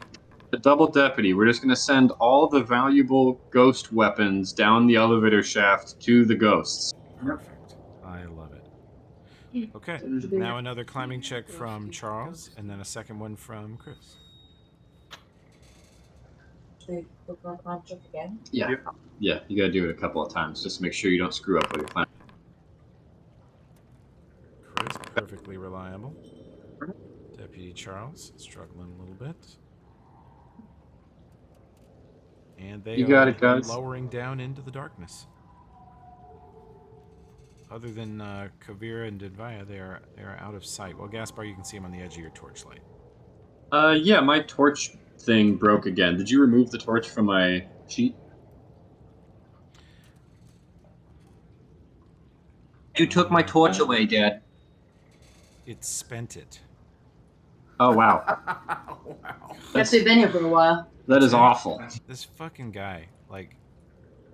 a double deputy. We're just gonna send all the valuable ghost weapons down the elevator shaft to the ghosts. Perfect. I love it. Okay, now another climbing check from Charles, and then a second one from Chris. Should I look my climb check again? Yeah, yeah. You gotta do it a couple of times just to make sure you don't screw up with your climb. Chris, perfectly reliable. Deputy Charles, struggling a little bit. And they You are got it, guys. lowering down into the darkness. Other than Kavira and Dinvaya, they are out of sight. Well, Gaspar, you can see them on the edge of your torchlight. Yeah, my torch thing broke again. Did you remove the torch from my sheet? You took my torch away, Dad. It spent it. Oh, wow. Wow. Guess we've been here for a while. That is awful. This fucking guy, like,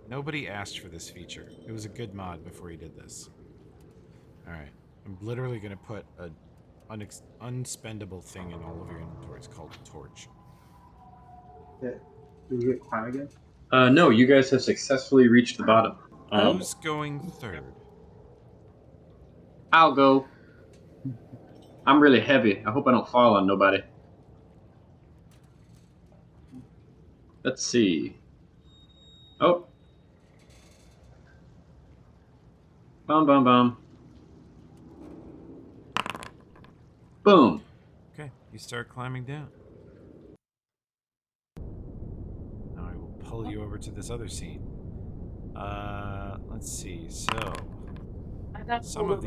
nobody asked for this feature. It was a good mod before he did this. Alright. I'm literally going to put a unspendable thing in all of your inventories called torch. Do we get climb again? No, you guys have successfully reached the bottom. Who's going third? I'll go. I'm really heavy. I hope I don't fall on nobody. Let's see. Oh. Bum, bum, bum. Boom. Okay, you start climbing down. Now I will pull you over to this other scene. Let's see. So, I got some of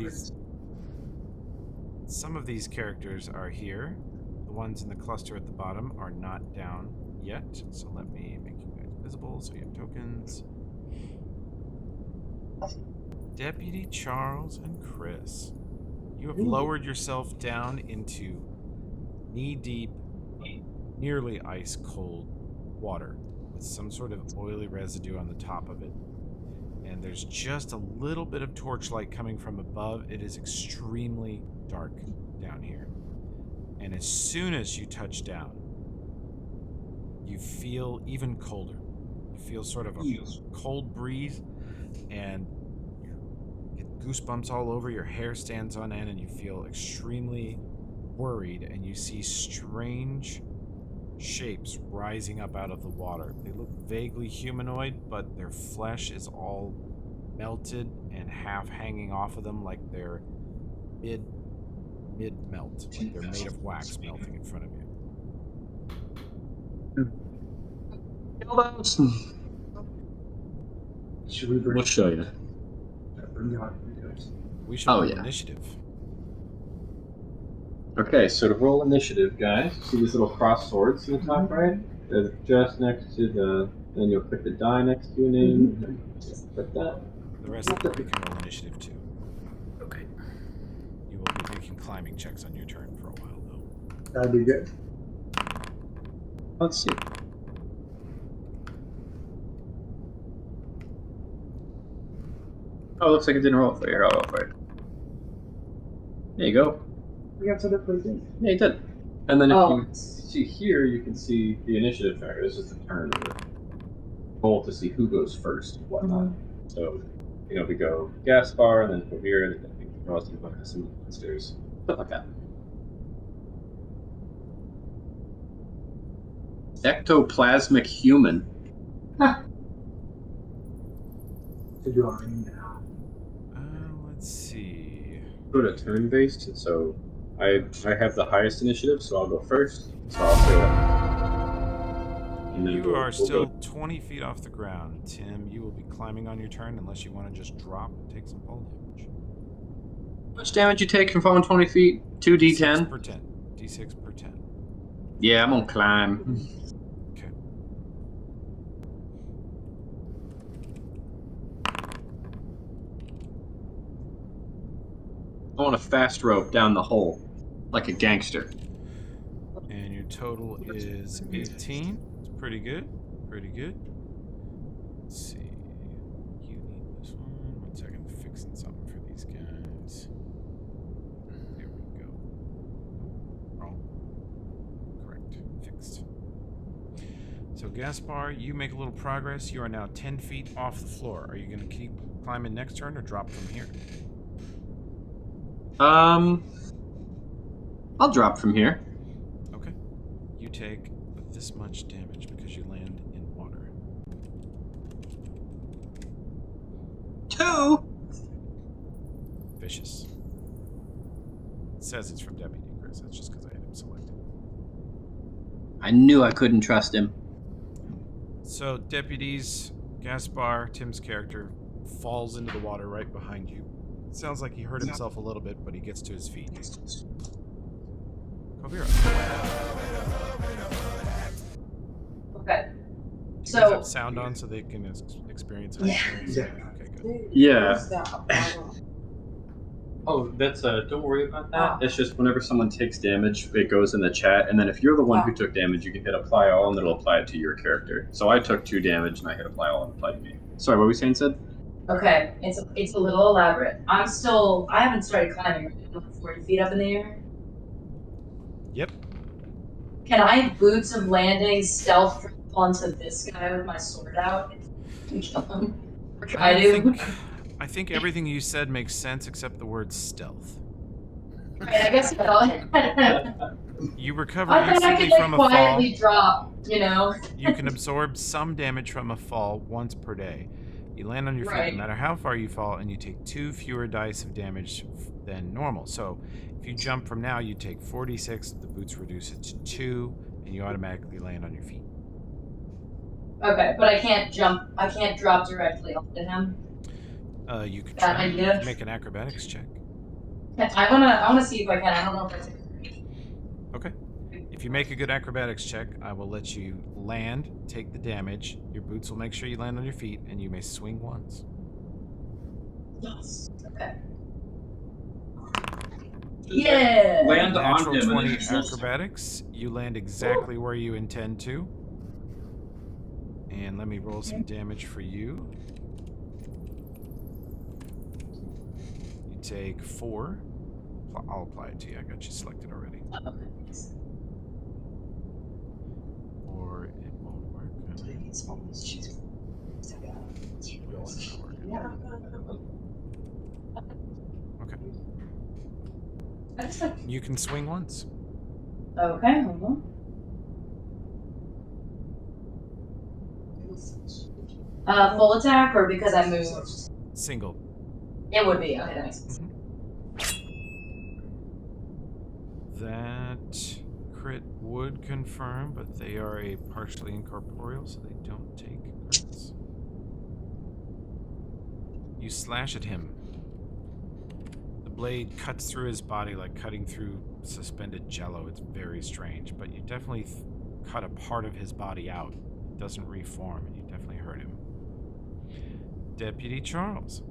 these characters are here. The ones in the cluster at the bottom are not down yet. So let me make you guys visible so you have tokens. Deputy Charles and Chris. You have lowered yourself down into knee-deep, nearly ice-cold water with some sort of oily residue on the top of it. And there's just a little bit of torchlight coming from above. It is extremely dark down here. And as soon as you touch down, you feel even colder. You feel sort of a cold breeze, and you get goosebumps all over. Your hair stands on end, and you feel extremely worried, and you see strange shapes rising up out of the water. They look vaguely humanoid, but their flesh is all melted and half hanging off of them like they're mid melt, like they're made of wax melting in front of you. Should we bring We'll show you. We should Oh, roll yeah. initiative. Okay, so to roll initiative, guys, see these little cross swords in the top right? They're just next to the. Then you'll click the die next to your name. And then just click that. The rest of the party can roll initiative too. Okay. You will be making climbing checks on your turn for a while, though. That'd be good. Let's see. Oh, looks like it didn't roll for you. I'll roll for you. There you go. We got something pretty good. Yeah, you did. And then if Oh. you see here, you can see the initiative tracker. This is the turn of the goal to see who goes first and whatnot. So, you know, we go Gaspar, and then Kavir, and then we can draw some monsters. Stuff like that. Ectoplasmic human. To do our own now. Let's see. Go to turn based, so I have the highest initiative, so I'll go first. So I'll say that. And then You are we'll still go. 20 feet off the ground. Tim, you will be climbing on your turn unless you want to just drop and take some fall damage. How much damage you take from falling 20 feet? 2d10? 6 per 10. D6 per 10. Yeah, I'm gonna climb. Okay. I want a fast rope down the hole, like a gangster. And your total is 18. It's pretty good. Pretty good. Let's see. You need this one. 1 second. Fixing something for these guys. There we go. Wrong. Correct. Fixed. So, Gaspar, you make a little progress. You are now 10 feet off the floor. Are you going to keep climbing next turn or drop from here? I'll drop from here. Okay. You take this much damage because you land in water. 2. Vicious. It says it's from Deputy Chris. That's just because I had him selected. I knew I couldn't trust him. So, deputies, Gaspar, Tim's character, falls into the water right behind you. Sounds like he hurt himself a little bit, but he gets to his feet. Kavira. So is it sound on so they can experience how you feel? Yeah. Okay, good. Yeah. Oh, that's don't worry about that. It's just whenever someone takes damage, it goes in the chat, and then if you're the one who took damage, you can hit apply all, and it'll apply it to your character. So I took 2 damage, and I hit apply all, and apply to me. Sorry, what were we saying, Sid? okay, it's a little elaborate. I haven't started climbing. I'm 40 feet up in the air. Yep. Can I boots of landing stealth drop onto this guy with my sword out and kill him? Or try to? I think everything you said makes sense except the word stealth. Right, I guess You recover I think I instantly could from a fall. quietly drop, you know? You can absorb some damage from a fall once per day. You land on your feet no matter how far you fall, and you take 2 fewer dice of damage than normal. So if you jump from now, you take 46, the boots reduce it to 2, and you automatically land on your feet. Okay, but I can't drop directly onto him. You could Bad try. idea. Make an acrobatics check. I wanna see if I can. I don't know if I can. Okay. If you make a good acrobatics check, I will let you land, take the damage. Your boots will make sure you land on your feet, and you may swing once. Yes. Okay. Yeah. Land Natural on him. 20 And then acrobatics. You land exactly where you intend to. And let me roll some damage for you. You take 4. I'll apply it to you. I got you selected already. Or it won't work. Okay. You can swing once. Okay, hold on. Full attack or because I moved? Single. It would be. Okay, that makes sense. That crit would confirm, but they are a partially incorporeal, so they don't take crits. You slash at him. The blade cuts through his body like cutting through suspended jello. It's very strange, but you definitely cut a part of his body out. It doesn't reform, and you definitely hurt him. Deputy Charles.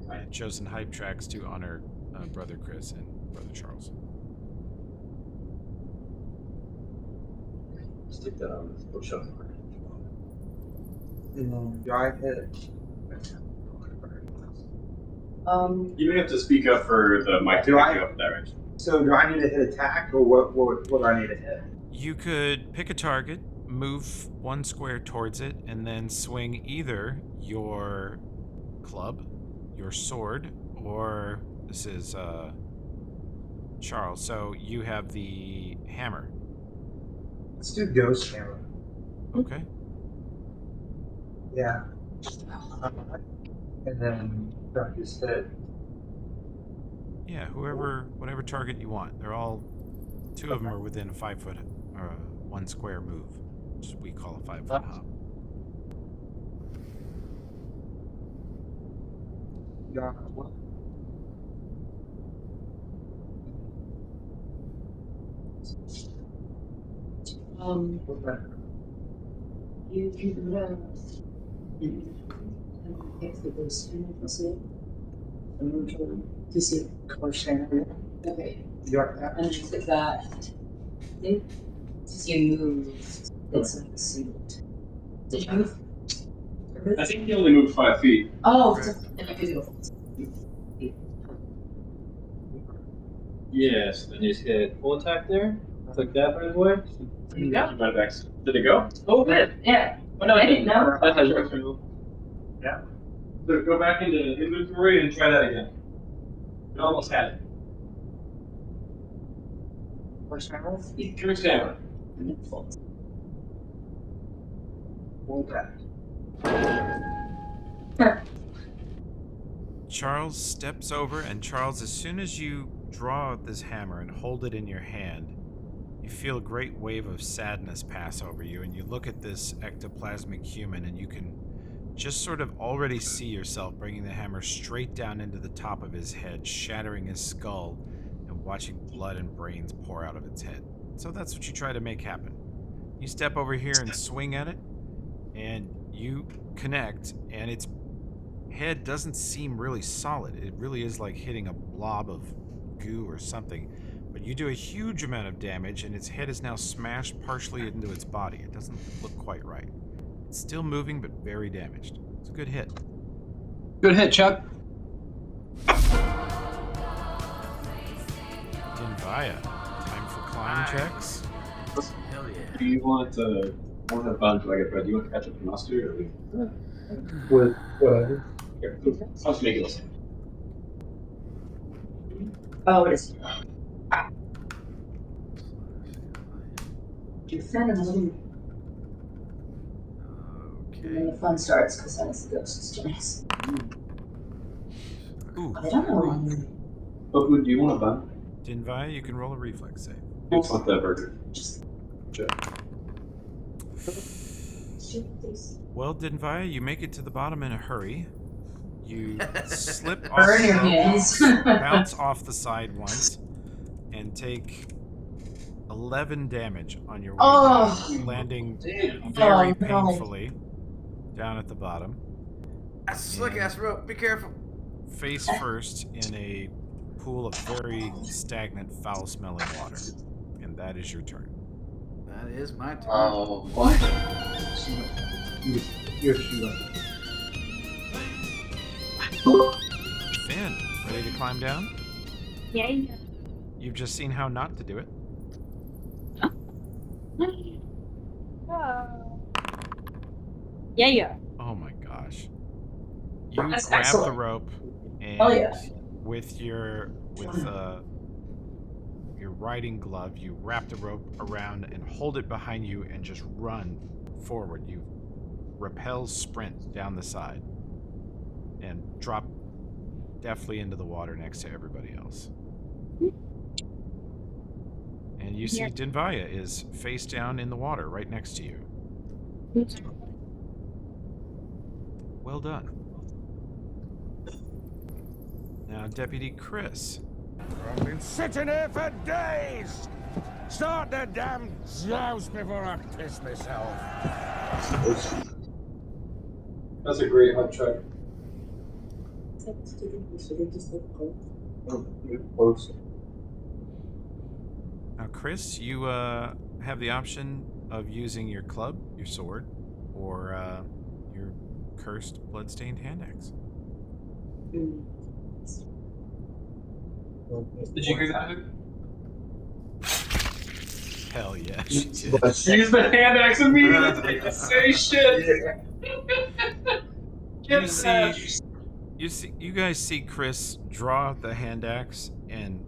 I've chosen hype tracks to honor Brother Chris and Brother Charles. stick that on this bookshelf. Do I hit? You may have to speak up for the mic to pick you up in that range. So do I need to hit attack, or what do I need to hit? You could pick a target, move 1 square towards it, and then swing either your club, your sword, or this is Charles. So you have the hammer. Let's do ghost hammer. Okay. Yeah. And then just hit. Yeah, whatever target you want. They're all, 2 of them are within a 5 foot, or 1 square move, which we call a 5 foot hop. Yeah. What? You can if the ghost hammer, see it? You see it? Ghost hammer. Okay. You got that? And then with that, since you move, it's like sealed. Did you move? I think he only moved 5 feet. Oh, Right. then you could go. Yes, then you just hit full attack there. Click that, by the way. Yeah. You might have accident. Did it go? Oh, good. Yeah. Oh, no, I didn't know. That's how you move. Yeah. So go back into inventory and try that again. You almost had it. Ghost hammer. Ghost hammer. Full attack. Charles steps over, and Charles, as soon as you draw out this hammer and hold it in your hand, you feel a great wave of sadness pass over you, and you look at this ectoplasmic human, and you can just sort of already see yourself bringing the hammer straight down into the top of his head, shattering his skull, and watching blood and brains pour out of its head. So that's what you try to make happen. You step over here and swing at it, and you connect, and its head doesn't seem really solid. It really is like hitting a blob of goo or something. But you do a huge amount of damage, and its head is now smashed partially into its body. It doesn't look quite right. It's still moving, but very damaged. It's a good hit. Good hit, Chuck. Invia, time for climb checks. Hell yeah. Do you want to? I want to have fun until I get ready. Do you want to catch up to mustard or leave? With whatever. Here, I'll just make it listen. Oh, it is. Your friend in the loop. And then Okay. the fun starts because then it's the ghosts joins. Ooh, I don't know. Oh, who do you want a bun? Dinvaya, you can roll a reflex save. It's not that burger. Well, Dinvaya, you make it to the bottom in a hurry. You slip off Burn the your rope, hands. bounce off the side once, and take 11 damage on your way Oh. down, landing Damn. very Oh, no. painfully down at the bottom, That's a slick ass rope. Be careful. face first in a pool of very stagnant, foul-smelling water. And that is your turn. That is my turn. Oh, what? Your shoe. Finn, ready to climb down? Yeah. You've just seen how not to do it. Yeah. Oh my gosh. You That's grab the excellent. rope and Oh, yeah. with your riding glove, you wrap the rope around and hold it behind you and just run forward. You rappel sprint down the side and drop deftly into the water next to everybody else. And you see Yeah. Dinvaya is face down in the water right next to you. Well done. Now, Deputy Chris. I've been sitting here for days! Start the damn joust before I piss myself. That's a great hot truck. Now, Chris, you have the option of using your club, your sword, or your cursed bloodstained hand axe. Did you hear that? Hell yeah, she did. Use the hand axe immediately. Say shit. You guys see Chris draw the hand axe and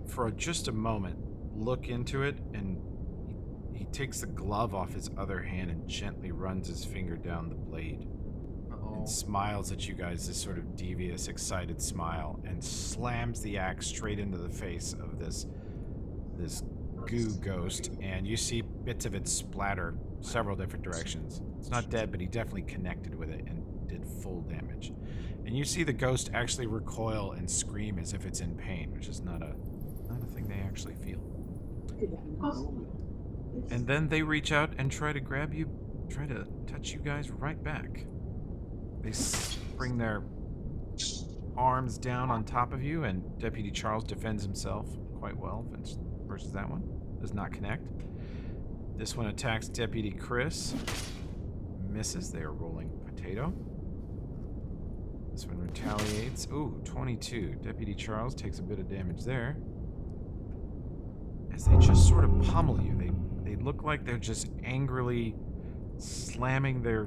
for just a moment look into it, and he takes the glove off his other hand and gently runs his finger down the blade and smiles at you guys, this sort of devious, excited smile, and slams the axe straight into the face of this goo ghost, and you see bits of it splatter several different directions. It's not dead, but he definitely connected with it and did full damage. And you see the ghost actually recoil and scream as if it's in pain, which is not a thing they actually feel. And then they reach out and try to grab you, try to touch you guys right back. They bring their arms down on top of you, and Deputy Charles defends himself quite well versus that one. Does not connect. This one attacks Deputy Chris. Misses. They are rolling potato. This one retaliates. Ooh, 22. Deputy Charles takes a bit of damage there. As they just sort of pummel you. They look like they're just angrily slamming their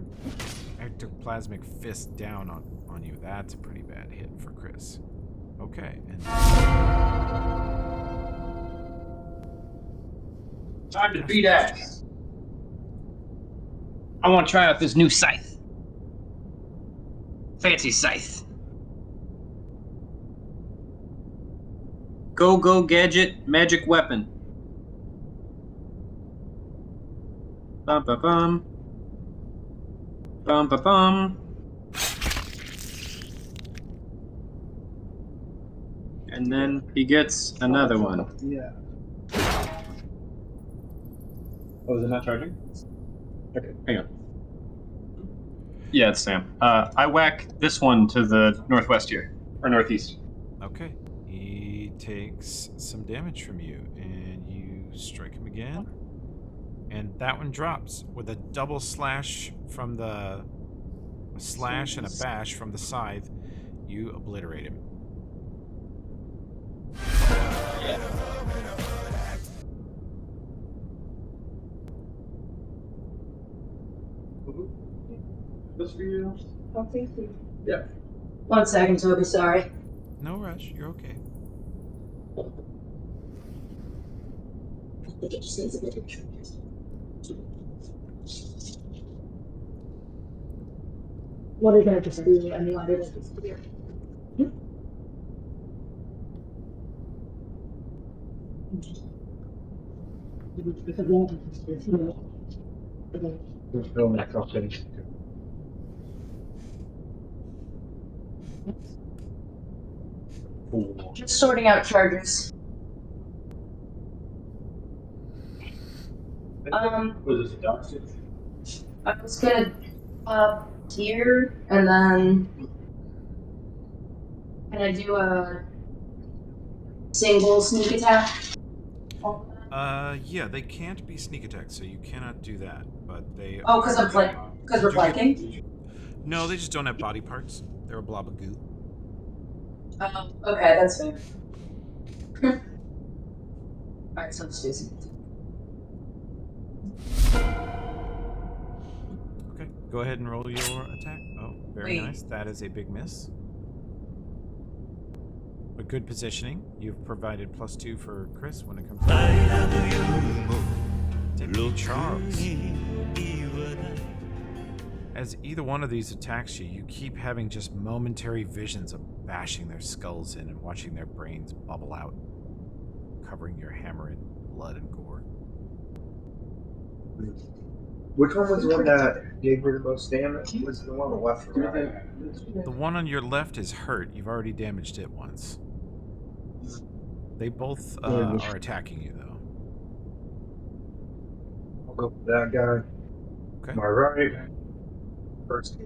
ectoplasmic fist down on you. That's a pretty bad hit for Chris. Okay. And Time to beat axe. I want to try out this new scythe. Fancy scythe. Go gadget magic weapon. Bum ba bum. Bum ba bum. and then he gets another one. Yeah. Oh, is it not charging? Okay. Hang on. Yeah, it's Sam. I whack this one to the northwest here, or northeast. Okay. He takes some damage from you, and you strike him again. And that one drops with a double slash from a slash and a bash from the scythe. You obliterate him. This for you? Oh, thank you. Yeah. 1 second, Toby, sorry. No rush. You're okay. I think it just needs a bit of What did I just do? I mean, why did I just do it? Just sorting out charges. Was this a dog suit? I was gonna here and then can I do a single sneak attack? Yeah, they can't be sneak attacks, so you cannot do that. But they. Oh, because we're flanking? No, they just don't have body parts. They're a blob of goo. Oh, okay, that's fair. Alright, so let's do some. Okay, go ahead and roll your attack. Oh, very nice. That is a big miss. But good positioning. You've provided +2 for Chris when it comes to Deputy Charles. As either one of these attacks you, you keep having just momentary visions of bashing their skulls in and watching their brains bubble out, covering your hammer in blood and gore. Which one was the one that gave her the most damage? Was the one on the left or right? The one on your left is hurt. You've already damaged it once. They both are attacking you, though. I'll go for that guy. Okay. My right. First.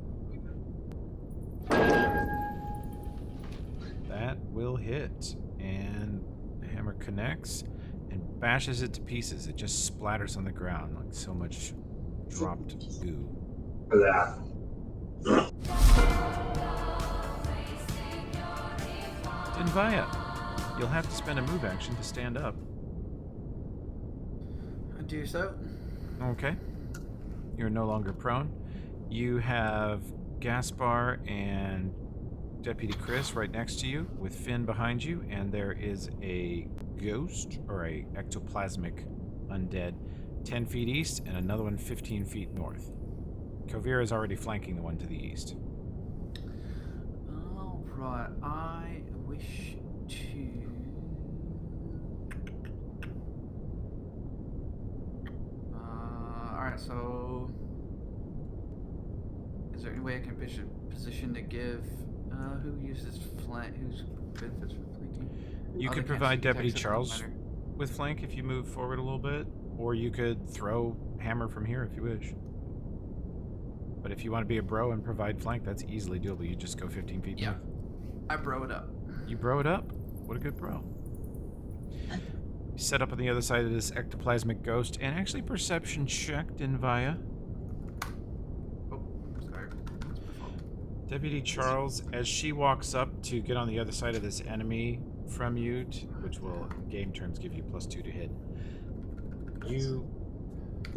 That will hit. And the hammer connects and bashes it to pieces. It just splatters on the ground like so much dropped goo. For that. Dinvaya, you'll have to spend a move action to stand up. I do so. Okay. You're no longer prone. You have Gaspar and Deputy Chris right next to you with Finn behind you, and there is a ghost or a ectoplasmic undead 10 feet east and another one 15 feet north. Kovir is already flanking the one to the east. Alright, I wish to... Alright, so... Is there any way I can position to give... who uses flank... Who's benefits from flanking? You could provide Deputy Charles with flank if you move forward a little bit, or you could throw hammer from here if you wish. But if you want to be a bro and provide flank, that's easily doable. You just go 15 feet north. I bro it up. You bro it up? What a good bro. You set up on the other side of this ectoplasmic ghost, and actually perception checked in Vaya. Oh, sorry. Deputy Charles, as she walks up to get on the other side of this enemy from you, which will, in game terms, give you +2 to hit. You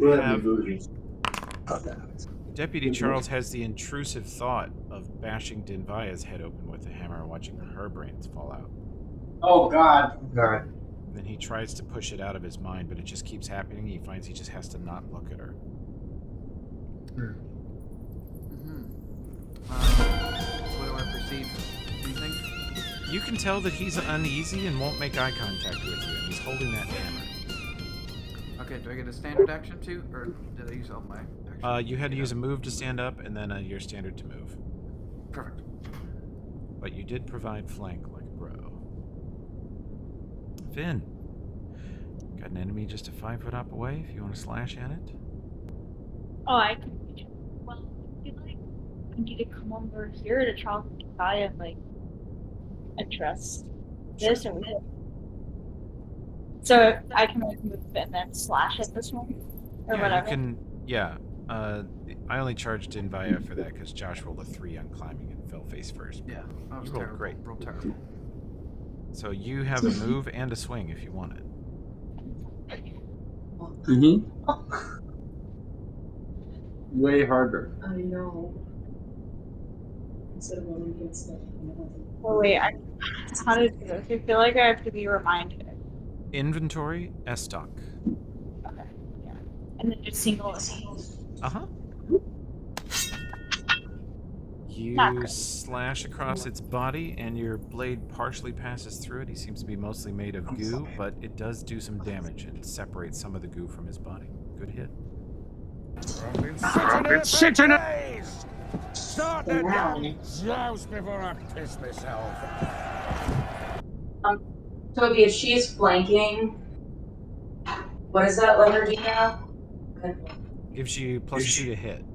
have... Deputy Charles has the intrusive thought of bashing Dinvaya's head open with a hammer and watching her brains fall out. Oh, God. God. Then he tries to push it out of his mind, but it just keeps happening. He finds he just has to not look at her. What do I perceive? Anything? You can tell that he's uneasy and won't make eye contact with you, and he's holding that hammer. Okay, do I get a standard action too, or did I use all my actions? You had to use a move to stand up, and then your standard to move. Perfect. But you did provide flank like a bro. Finn. Got an enemy just a 5 foot up away if you want to slash at it. Oh, I can reach it. Well, I feel like I need to come over here to try and like address this or so I can like move and then slash at this one or Yeah, whatever. you can. Yeah. I only charged Invia for that because Josh rolled a 3 on climbing and fell face first. Yeah, that was You rolled terrible. great. Real terrible. So you have a move and a swing if you want it. Mm-hmm. Way harder. I know. Instead of rolling against stuff. Oh wait, how to do this? I feel like I have to be reminded. Inventory, S-Stock. Okay, yeah. And then just single it. Uh-huh. You Not good. slash across its body, and your blade partially passes through it. He seems to be mostly made of goo, but it does do some damage and separates some of the goo from his body. Good hit. I've been sitting here. Start the damn joust before I piss myself. Toby, if she's flanking, what does that let her do now? Okay. Gives you +2 to hit.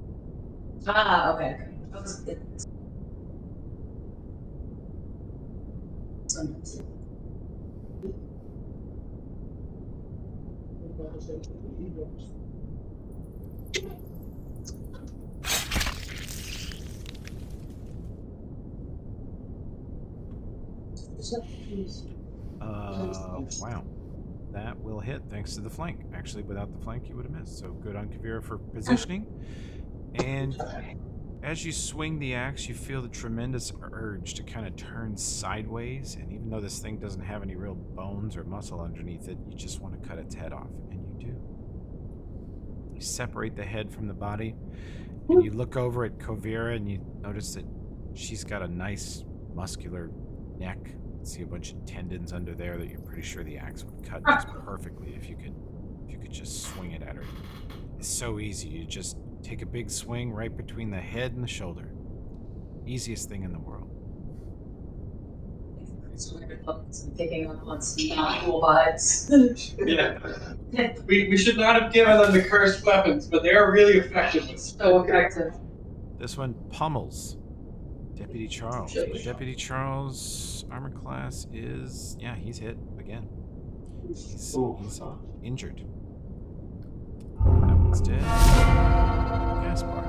Ah, okay. That was it. Wow. That will hit thanks to the flank. Actually, without the flank, you would have missed. So good on Kavira for positioning. And as you swing the axe, you feel the tremendous urge to kind of turn sideways. And even though this thing doesn't have any real bones or muscle underneath it, you just want to cut its head off. And you do. You separate the head from the body. And you look over at Kavira and you notice that she's got a nice muscular neck. See a bunch of tendons under there that you're pretty sure the axe would cut just perfectly if you could just swing it at her. It's so easy. You just take a big swing right between the head and the shoulder. Easiest thing in the world. Picking up on some cool vibes. Yeah. We should not have given them the cursed weapons, but they are really effective. So effective. This one pummels Deputy Charles. But Deputy Charles' armor class is... yeah, he's hit again. He's injured. That one's dead. Gaspar.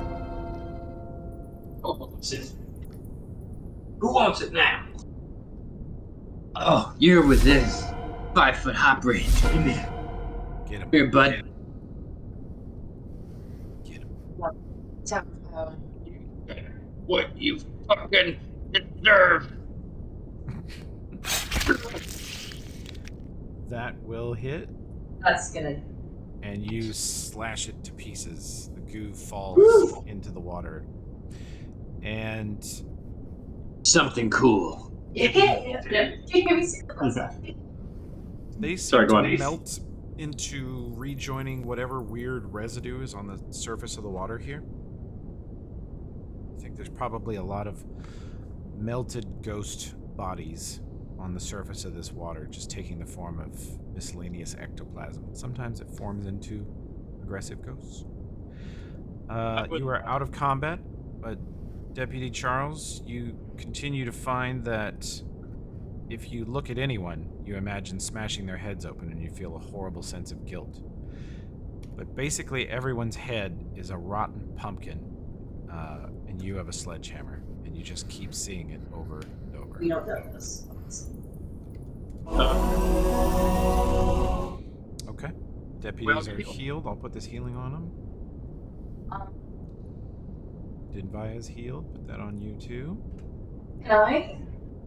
Oh, who wants it now? Oh, you're with this 5 foot hop range. Come here. Get him. Here, bud. Get him. What you fucking deserve. That will hit. That's gonna. And you slash it to pieces. The goo falls into the water. And something cool. they seem to melt into rejoining whatever weird residue is on the surface of the water here. I think there's probably a lot of melted ghost bodies on the surface of this water, just taking the form of miscellaneous ectoplasm. Sometimes it forms into aggressive ghosts. You are out of combat, but Deputy Charles, you continue to find that if you look at anyone, you imagine smashing their heads open and you feel a horrible sense of guilt. But basically everyone's head is a rotten pumpkin, and you have a sledgehammer, and you just keep seeing it over and over. We don't know this. Okay. Deputies are healed. I'll put this healing on them. Dinvaya's healed. Put that on you too. Can I?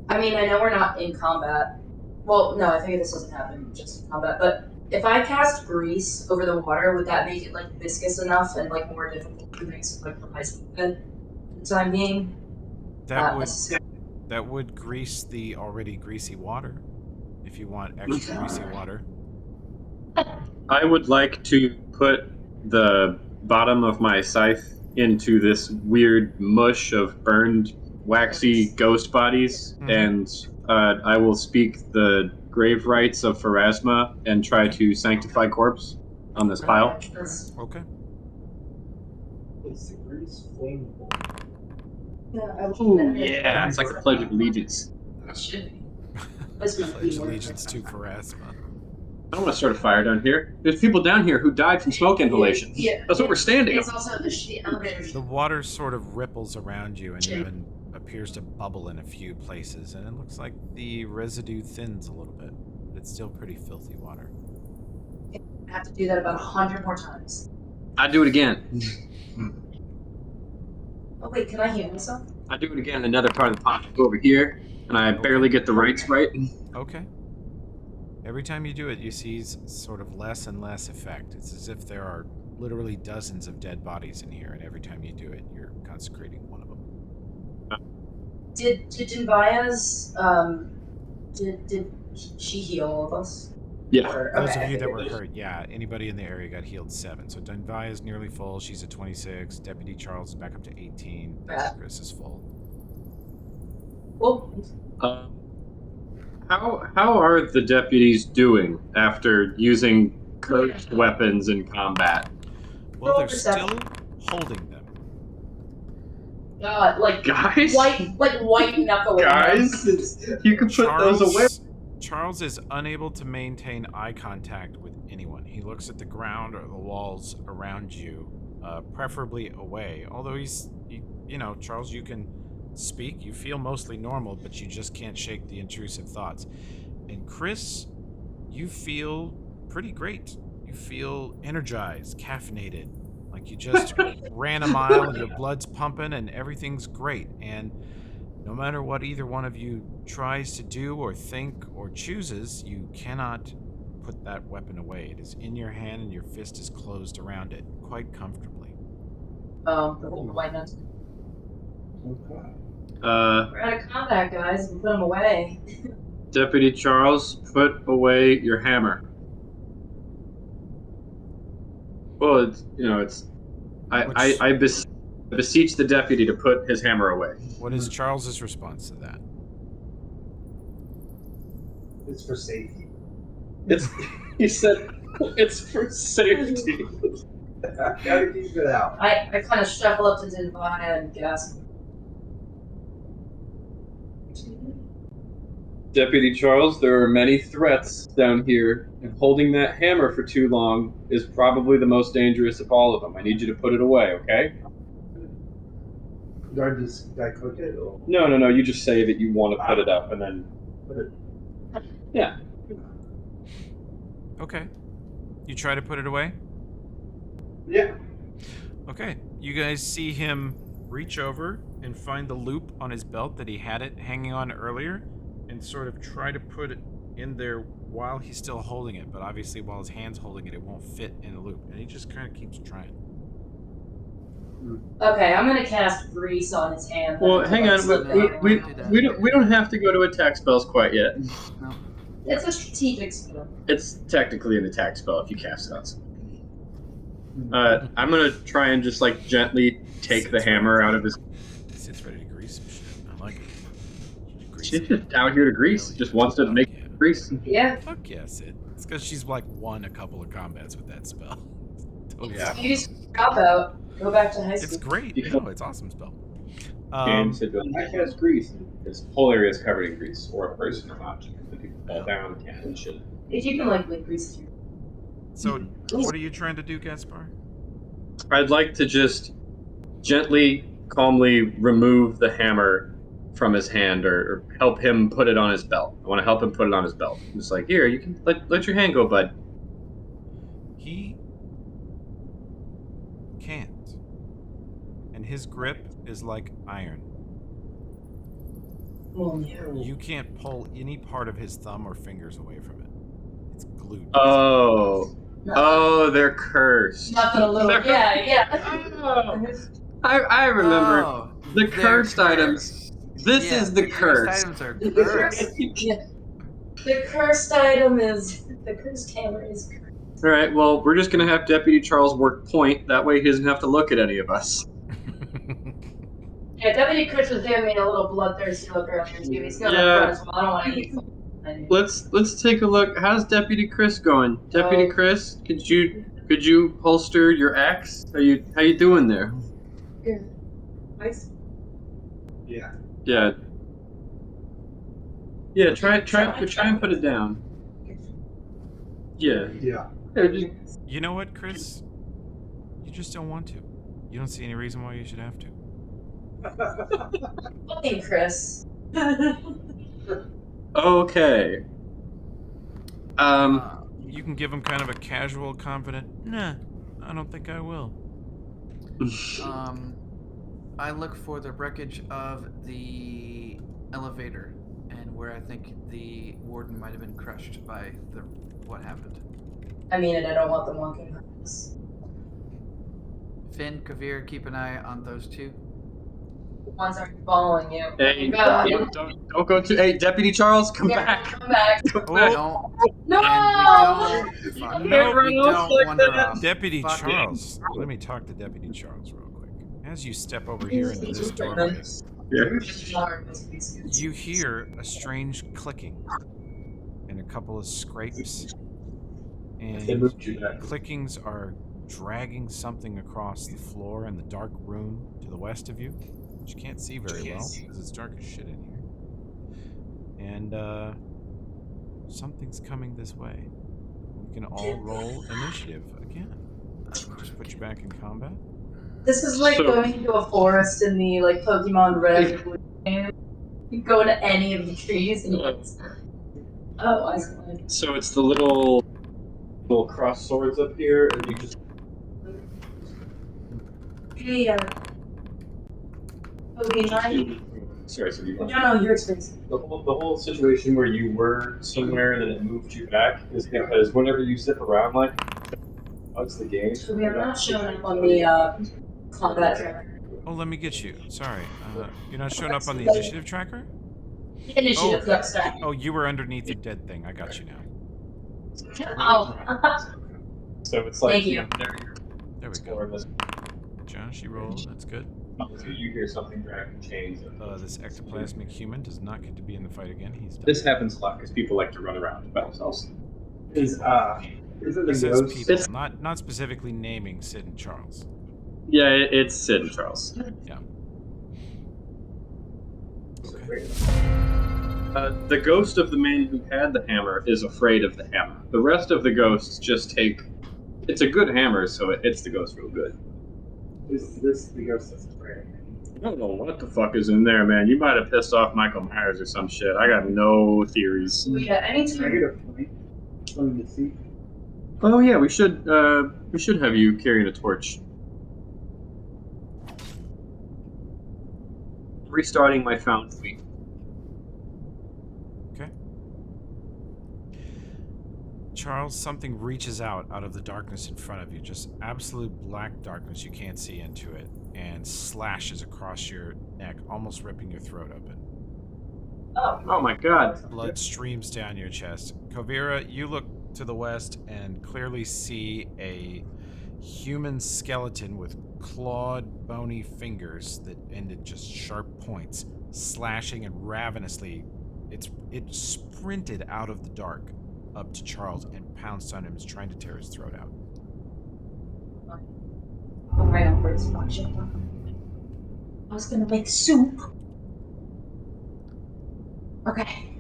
I mean, I know we're not in combat. Well, no, I think this doesn't happen just in combat. But if I cast grease over the water, would that make it like viscous enough and like more difficult to mix like the ice for the time being? That would grease the already greasy water. If you want extra greasy water. I would like to put the bottom of my scythe into this weird mush of burned, waxy ghost bodies, and I will speak the grave rites of Pharasma and try to sanctify corpse on this pile. Okay. Is the grease flammable? Ooh, yeah, it's like the Pledge of Allegiance. Pledge allegiance to Pharasma. I don't want to start a fire down here. There's people down here who died from smoke inhalation. Yeah. That's what we're standing It's on. also the elevator. The water sort of ripples around you and even appears to bubble in a few places, and it looks like the residue thins a little bit. But it's still pretty filthy water. I have to do that about 100 more times. I'd do it again. Oh wait, can I heal myself? I'd do it again in another part of the pot. Go over here, and I barely get the rites right. Okay. Every time you do it, you see sort of less and less effect. It's as if there are literally dozens of dead bodies in here, and every time you do it, you're consecrating one of them. Did Jinvaya's did she heal all of us? Yeah. Or, Those okay. of you that were hurt, yeah, anybody in the area got healed 7. So Dunvaya is nearly full. She's at 26. Deputy Charles is back up to 18. Yeah. Chris is full. Well, How are the deputies doing after using cursed weapons in combat? Well, Roll they're still perception. holding them. like Guys? white knuckling. Guys, you can put those away. Charles is unable to maintain eye contact with anyone. He looks at the ground or the walls around you, preferably away. Although Charles, you can speak. You feel mostly normal, but you just can't shake the intrusive thoughts. And Chris, you feel pretty great. You feel energized, caffeinated, like you just ran a mile and your blood's pumping and everything's great. And no matter what either one of you tries to do or think or chooses, you cannot put that weapon away. It is in your hand and your fist is closed around it, quite comfortably. Oh, the white nuts. Okay. We're out of combat, guys. We put them away. Deputy Charles, put away your hammer. Well, I beseech the deputy to put his hammer away. What is Charles's response to that? It's for safety. He said, it's for safety. Gotta keep it out. I kind of shuffle up to Jinvaya and gasp. Deputy Charles, there are many threats down here, and holding that hammer for too long is probably the most dangerous of all of them. I need you to put it away, okay? Do I cook it? Or? No. You just say that you want to put it up, and then... Put it. Yeah. Okay. You try to put it away? Yeah. Okay. You guys see him reach over and find the loop on his belt that he had it hanging on earlier, and sort of try to put it in there while he's still holding it, but obviously while his hand's holding it, it won't fit in the loop, and he just kind of keeps trying. Okay, I'm gonna cast grease on his hand. Well, hang on. We don't have to go to attack spells quite yet. No. It's a strategic spell. It's technically an attack spell if you cast it on something. I'm gonna try and just gently take the hammer out of his... Sit's ready to grease some shit. I like it. She's just out here to grease. Just wants to make grease. Yeah. Fuck yeah, Sid. It's because she's won a couple of combats with that spell. Totally. Yeah. You just drop out. Go back to high school. It's great. No, it's awesome spell. And Sid goes, I cast grease. This whole area is covered in grease, or a person or object. The people fall down, and shit. If you can lick grease. So, what are you trying to do, Gaspar? I'd like to just gently, calmly remove the hammer from his hand, or help him put it on his belt. I want to help him put it on his belt. It's like, here, you can let your hand go, bud. He can't. And his grip is like iron. Oh, yeah. You can't pull any part of his thumb or fingers away from it. It's glued. Oh, they're cursed. Nothing a little. Yeah. Oh, I remember the cursed items. This is the curse. Cursed items are cursed. The cursed item is the cursed hammer is cursed. All right. Well, we're just gonna have Deputy Charles work point. That way, he doesn't have to look at any of us. Yeah, Deputy Chris was giving me a little bloodthirsty look earlier too. He's gonna Yeah. run his I don't want to eat. let's take a look. How's Deputy Chris going? Deputy Chris, could you holster your axe? How you doing there? Good. Nice. Yeah. Yeah. Yeah, try and put it down. Yeah. Yeah. You know what, Chris? You just don't want to. You don't see any reason why you should have to. Fucking Chris. Okay. You can give him kind of a casual, confident, nah, I don't think I will. I look for the wreckage of the elevator and where I think the warden might have been crushed by what happened. I mean, and I don't want them walking behind us. Finn, Kavir, keep an eye on those two. The ones that are following you. Hey, God. don't go to. Hey, Deputy Charles, come back. Come back. Don't. No! And we don't. No, we don't wander off. Deputy Fuck Charles. Let me talk to Deputy Charles real quick. As you step over here into this doorway, you hear a strange clicking and a couple of scrapes. And clickings are dragging something across the floor in the dark room to the west of you, which you can't see very well because it's dark as shit in here. And something's coming this way. We can all roll initiative again. Just put you back in combat. This is like going into a forest in the like Pokemon Red game. You go into any of the trees and it's So it's the little cross swords up here, and you just. Hey, okay, Sorry, so you. no, you're expensive. The whole situation where you were somewhere and then it moved you back is because whenever you zip around like that's the game. We are not showing up on the combat tracker. Oh, let me get you. Sorry. You're not showing up on the initiative tracker? Initiative, yes, sir. Oh, you were underneath the dead thing. I got you now. Oh. So it's like Thank you. There we go. Josh, you roll. That's good. You hear something dragging chains. This ectoplasmic human does not get to be in the fight again. He's done. This happens a lot because people like to run around by themselves. Is it the Says ghost? people, not specifically naming Sid and Charles. Yeah, it's Sid and Charles. Yeah. Okay. The ghost of the man who had the hammer is afraid of the hammer. The rest of the ghosts just take. It's a good hammer, so it hits the ghost real good. Is this the ghost that's afraid? I don't know what the fuck is in there, man. You might have pissed off Michael Myers or some shit. I got no theories. Yeah, anytime. Can I get a point from the seat? Oh yeah, we should have you carrying a torch. Restarting my found fleet. Okay. Charles, something reaches out of the darkness in front of you, just absolute black darkness, you can't see into it, and slashes across your neck, almost ripping your throat open. Oh my god. Blood streams down your chest. Kovira, you look to the west and clearly see a human skeleton with clawed, bony fingers that ended just sharp points, slashing and ravenously. It sprinted out of the dark up to Charles and pounced on him, trying to tear his throat out. Right on for his function. I was gonna make soup. Okay.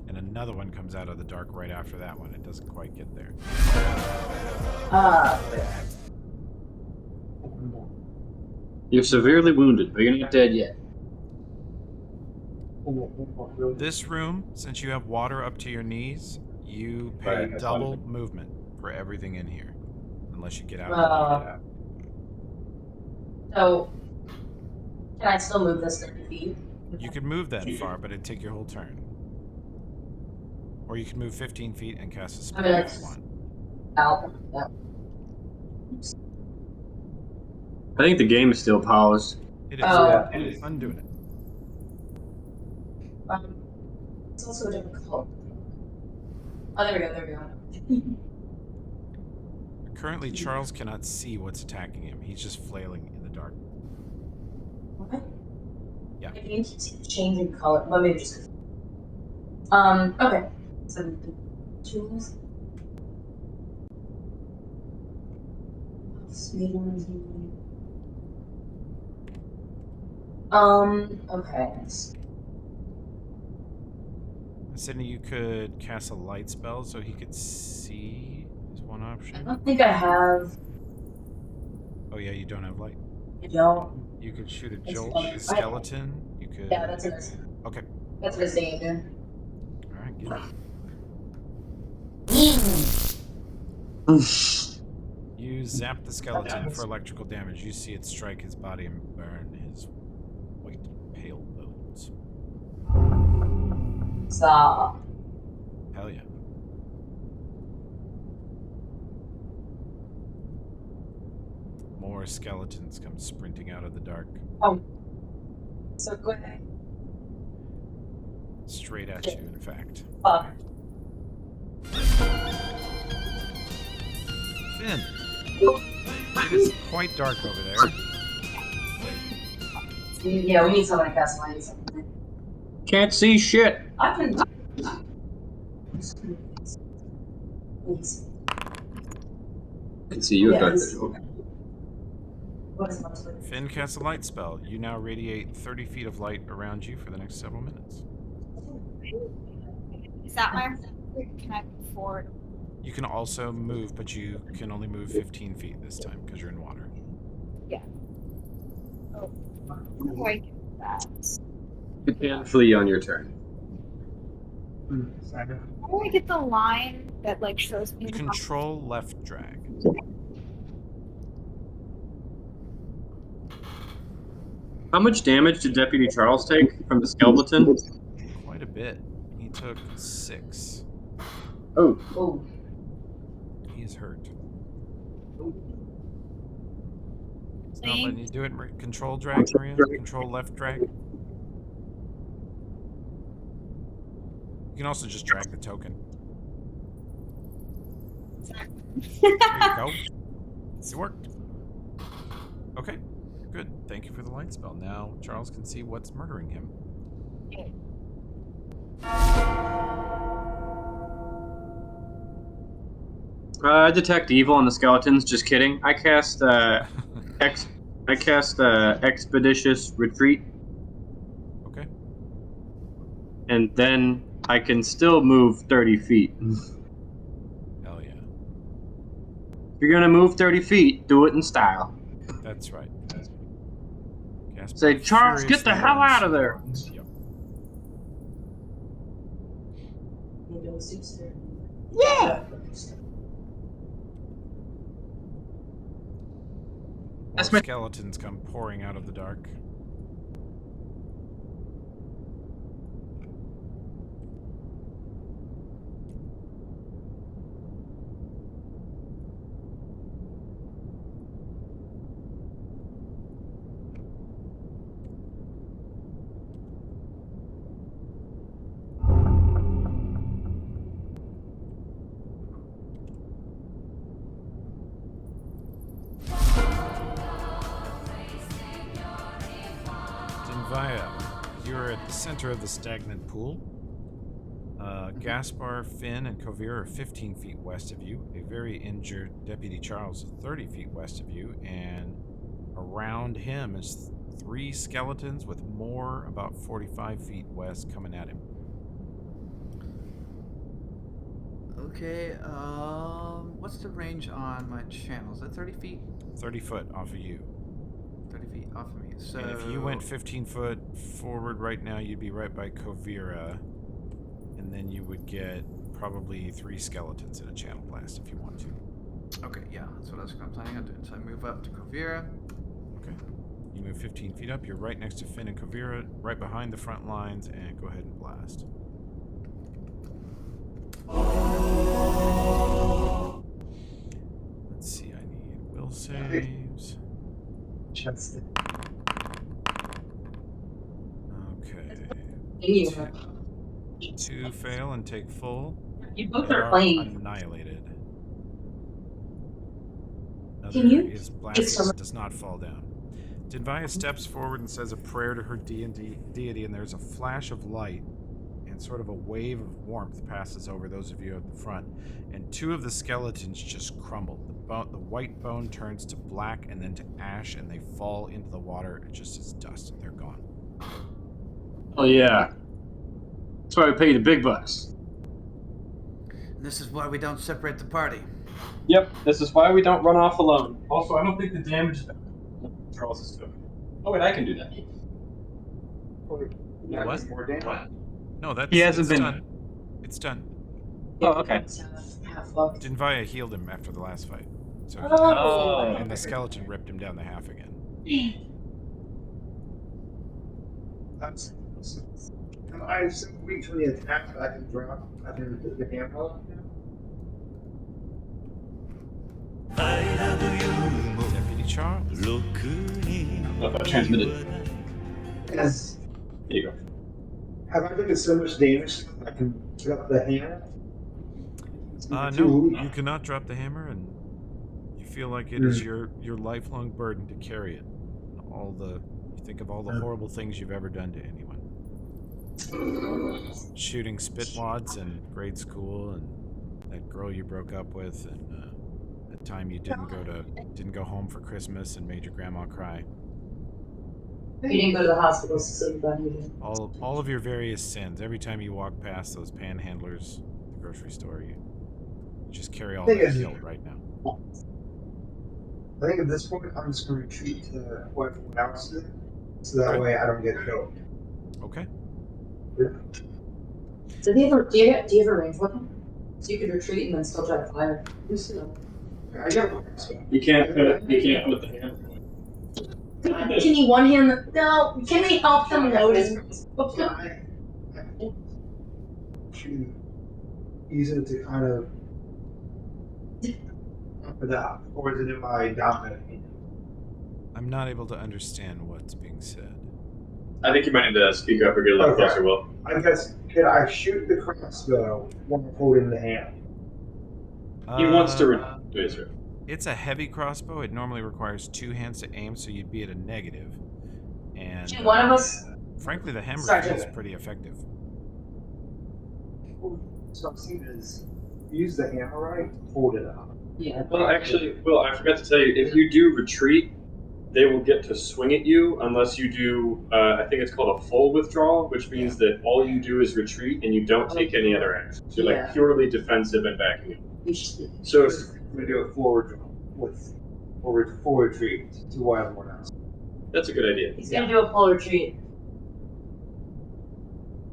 And another one comes out of the dark right after that one. It doesn't quite get there. You're severely wounded, but you're not dead yet. This room, since you have water up to your knees, you pay double movement for everything in here. Unless you get out. So, can I still move this 30 feet? You could move that far, but it'd take your whole turn. Or you could move 15 feet and cast a spell if you want. I think the game is still paused. It is. Undoing it. It's also a different color. Oh, there we go. Currently, Charles cannot see what's attacking him. He's just flailing in the dark. What? Yeah. It keeps changing color. Let me just. Okay. Tools. Okay. Sydney, you could cast a light spell so he could see is one I option. don't think I have. Oh yeah, you don't have light. I don't. You could shoot a It's jolt fun. at the skeleton. You could. Yeah, that's what I was, Okay. that's what I was thinking. All right. Get it. You zap the skeleton for electrical damage. You see it strike his body and burn his white, pale bones. Stop. Hell yeah. More skeletons come sprinting out of the dark. Oh. So go ahead. Straight at you, in fact. Fuck. Finn! It is quite dark over there. Yeah, we need someone to cast light or something. Can't see shit. I can. Can see you Yeah, dark he's- visual. What is my spell? Finn casts a light spell. You now radiate 30 feet of light around you for the next several minutes. Is that my? Can I move forward? You can also move, but you can only move 15 feet this time because you're in water. How do I do that? You can flee on your turn. How do I get the line that like shows me? You the control left drag. How much damage did Deputy Charles take from the skeleton? Quite a bit. He took 6. Oh. Oh. He is hurt. It's not letting you do it. Control drag, Maria. Control left drag. You can also just drag the token. There you go. It worked. Okay, good. Thank you for the light spell. Now Charles can see what's murdering him. I detect evil on the skeletons. Just kidding. I cast expeditious retreat, Okay. and then I can still move 30 feet. Hell yeah. If you're gonna move 30 feet, do it in style. That's right. Cast Say, by Charles, Furious get the hell Lords. out of there. Yep. Yeah. More skeletons come pouring out of the dark. You're at the center of the stagnant pool. Gaspar, Finn, and Kovir are 15 feet west of you. A very injured Deputy Charles is 30 feet west of you, and around him is 3 skeletons with more about 45 feet west coming at him. Okay, what's the range on my channel? Is that 30 feet? 30 foot off of you. 30 feet off of me. So And if you went 15 foot forward right now, you'd be right by Kovira. And then you would get probably 3 skeletons in a channel blast if you want to. Okay, yeah, that's what I was planning on doing. So I move up to Kovira. Okay. You move 15 feet up. You're right next to Finn and Kovira, right behind the front lines, and go ahead and blast. Let's see, I need will saves. Just Okay. Yeah. 2 fail and take full. You both They are playing. annihilated. Can you His get blast some- does not fall down. Dinvaya steps forward and says a prayer to her deity, and there's a flash of light, and sort of a wave of warmth passes over those of you at the front, and two of the skeletons just crumble. The white bone turns to black and then to ash, and they fall into the water just as dust. They're gone. Oh yeah. That's why we pay you the big bucks. And this is why we don't separate the party. Yep, this is why we don't run off alone. Also, I don't think the damage is Charles is doing. Oh wait, I can do that. What? More damage. No, that's He hasn't it's been- done. It's done. Oh, okay. It's half fucked. Dinvaya healed him after the last fight. So Oh. and the skeleton ripped him down the half again. That's. I have some weak from the attack that I can drop. I can put the hammer on. Deputy Charles. I don't know if I transmitted. As There you go. have I taken so much damage that I can drop the hammer? No, you cannot drop the hammer, and you feel like it is your lifelong burden to carry it. You think of all the horrible things you've ever done to anyone. Shooting spitwads in grade school, and that girl you broke up with, and that time you didn't go home for Christmas and made your grandma cry. You didn't go to the hospital to see about you. All of your various sins. Every time you walk past those panhandlers at the grocery store, you just carry all that guilt right now. I think at this point I'm just going to retreat to what else is, so that way I don't get killed. Okay. So do you have a range weapon? So you could retreat and then still try to fire. I got one. So. You can't put the hammer. Can you one hand? No. Can we help them notice? I to use it to kind of up it up, or is it in my dominant hand? I'm not able to understand what's being said. I think you might need to speak up or get a little Okay. closer, Will. I guess, could I shoot the crossbow when I'm holding the hand? He wants to Israel. It's a heavy crossbow. It normally requires two hands to aim, so you'd be at a negative. And Can one of us? frankly, the hammer Sorry, feels Joseph. pretty effective. So I'm seeing is use the hammer right, hold it up. Yeah. Well, actually, Will, I forgot to tell you, if you do retreat, they will get to swing at you unless you do, I think it's called a full withdrawal, which means that all you do is retreat and you don't take any other action. So you're like purely defensive and backing up. So if I'm gonna do a forward draw with forward retreat to wild everyone else. that's a good idea. He's gonna do a full retreat.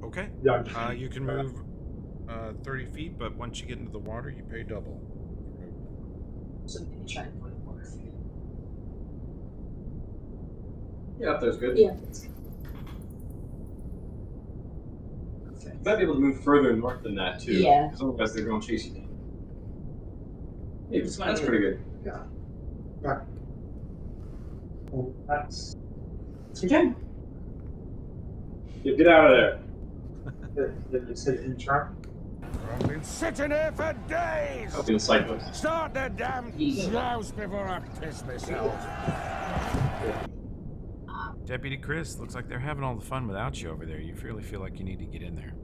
Okay. Yeah, You can move 30 feet, but once you get into the water, you pay double. So we can try and put it more. Yeah, up there's good. Yeah. You might be able to move further north than that too. Yeah. Because otherwise they're going to chase you down. Hey, Just that's wanna- pretty good. Right. Well, that's It's your turn. Yeah, get out of there. Did you say in turn? I've been sitting here for days! I'll be the cyclist. Start the damn joust before I piss myself. Deputy Chris, looks like they're having all the fun without you over there. You really feel like you need to get in there.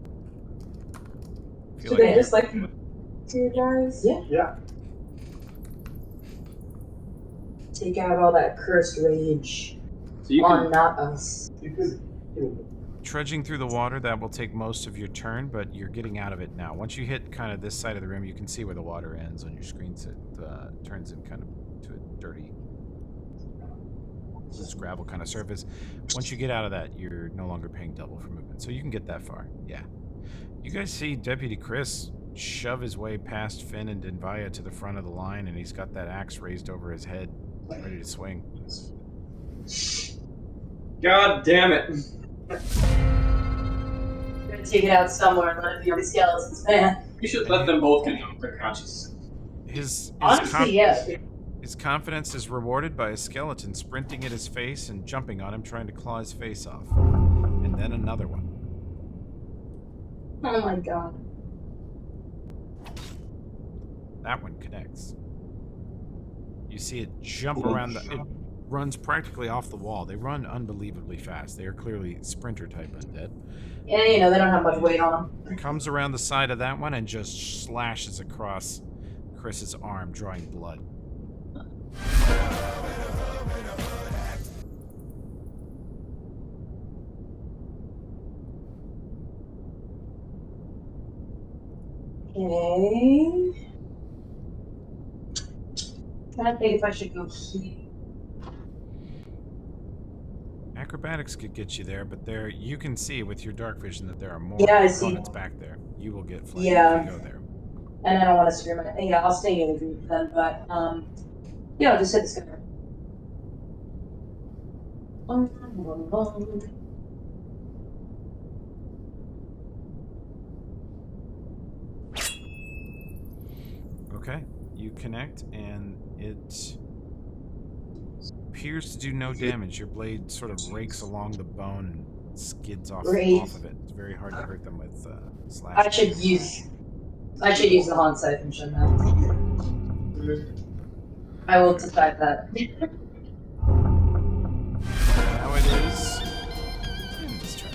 Feel Should they like just like to you guys? Yeah. Yeah. Take out all that cursed rage So you on can, not us. You could. trudging through the water, that will take most of your turn, but you're getting out of it now. Once you hit kind of this side of the room, you can see where the water ends on your screen. So it turns in kind of to a dirty, this gravel kind of surface. Once you get out of that, you're no longer paying double for movement. So you can get that far. Yeah. You guys see Deputy Chris shove his way past Finn and Dinvaya to the front of the line, and he's got that axe raised over his head, ready to swing. God damn it. We're gonna take it out somewhere and let it be on the skeletons, man. You should let them both get knocked unconscious. Honestly, yeah. His confidence is rewarded by a skeleton sprinting at his face and jumping on him, trying to claw his face off. And then another one. Oh my god. That one connects. You see it jump around runs practically off the wall. They run unbelievably fast. They are clearly sprinter type undead. Yeah, you know, they don't have much weight on them. Comes around the side of that one and just slashes across Chris's arm, drawing blood. Okay. Trying to think if I should go sleep. Acrobatics could get you there, but there you can see with your dark vision that there are more Yeah, I see. opponents back there. You will get flanked Yeah. if you go there. And I don't want to scream it. Yeah, I'll stay near the group then, but yeah, I'll just hit this guy. Okay, you connect and it appears to do no damage. Your blade sort of rakes along the bone and skids off of it. It's very hard to hurt them with slash. I should use the Han siphon now. I will decide that. Now it is Finn's turn.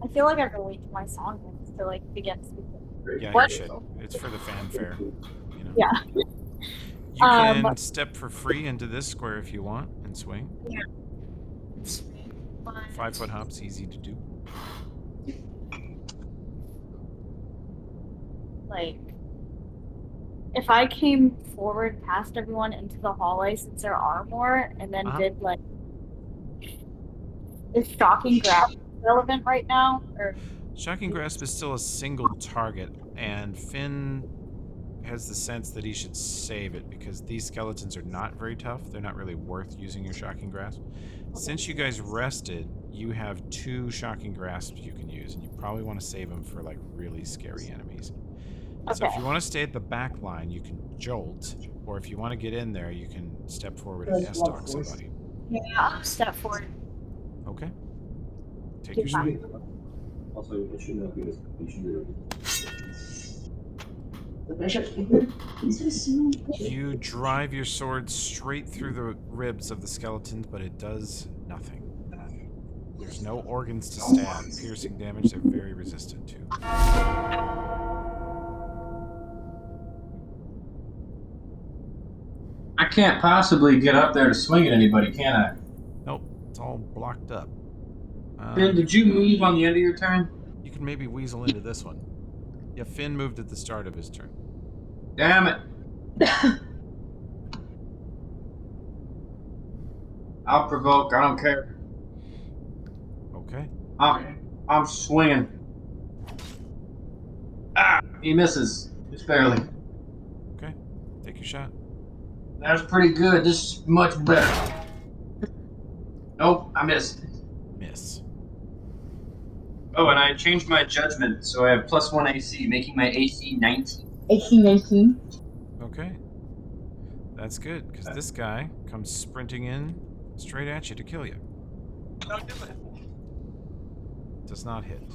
I feel like I have to wait till my song ends to like begin speaking. Yeah, What? you should. It's for the fanfare. You know. Yeah. You can step for free into this square if you want and swing. Yeah. 5-foot hops, easy to do. Like, if I came forward past everyone into the hallway, since there are more, and then did like, is shocking grasp relevant right now? Or Shocking grasp is still a single target, and Finn has the sense that he should save it because these skeletons are not very tough. They're not really worth using your shocking grasp. Since you guys rested, you have 2 shocking grasps you can use, and you probably want to save them for like really scary enemies. Okay. So if you want to stay at the back line, you can jolt, or if you want to get in there, you can step forward and S-talk somebody. yeah, I'll step forward. Okay. Take your swing. Also, it should not be this. You drive your sword straight through the ribs of the skeletons, but it does nothing. There's no organs to stab. Piercing damage, they're very resistant to. I can't possibly get up there to swing at anybody, can I? Nope, it's all blocked up. Finn, did you move on the end of your turn? You can maybe weasel into this one. Yeah, Finn moved at the start of his turn. Damn it. I'll provoke, I don't care. Okay. I'm swinging. Ah, he misses. Just barely. Okay, take your shot. That was pretty good. This is much better. Nope, I missed. Miss. Oh, and I changed my judgment, so I have +1 AC, making my AC 19. AC 19. Okay. That's good, because this guy comes sprinting in straight at you to kill you. Does not hit.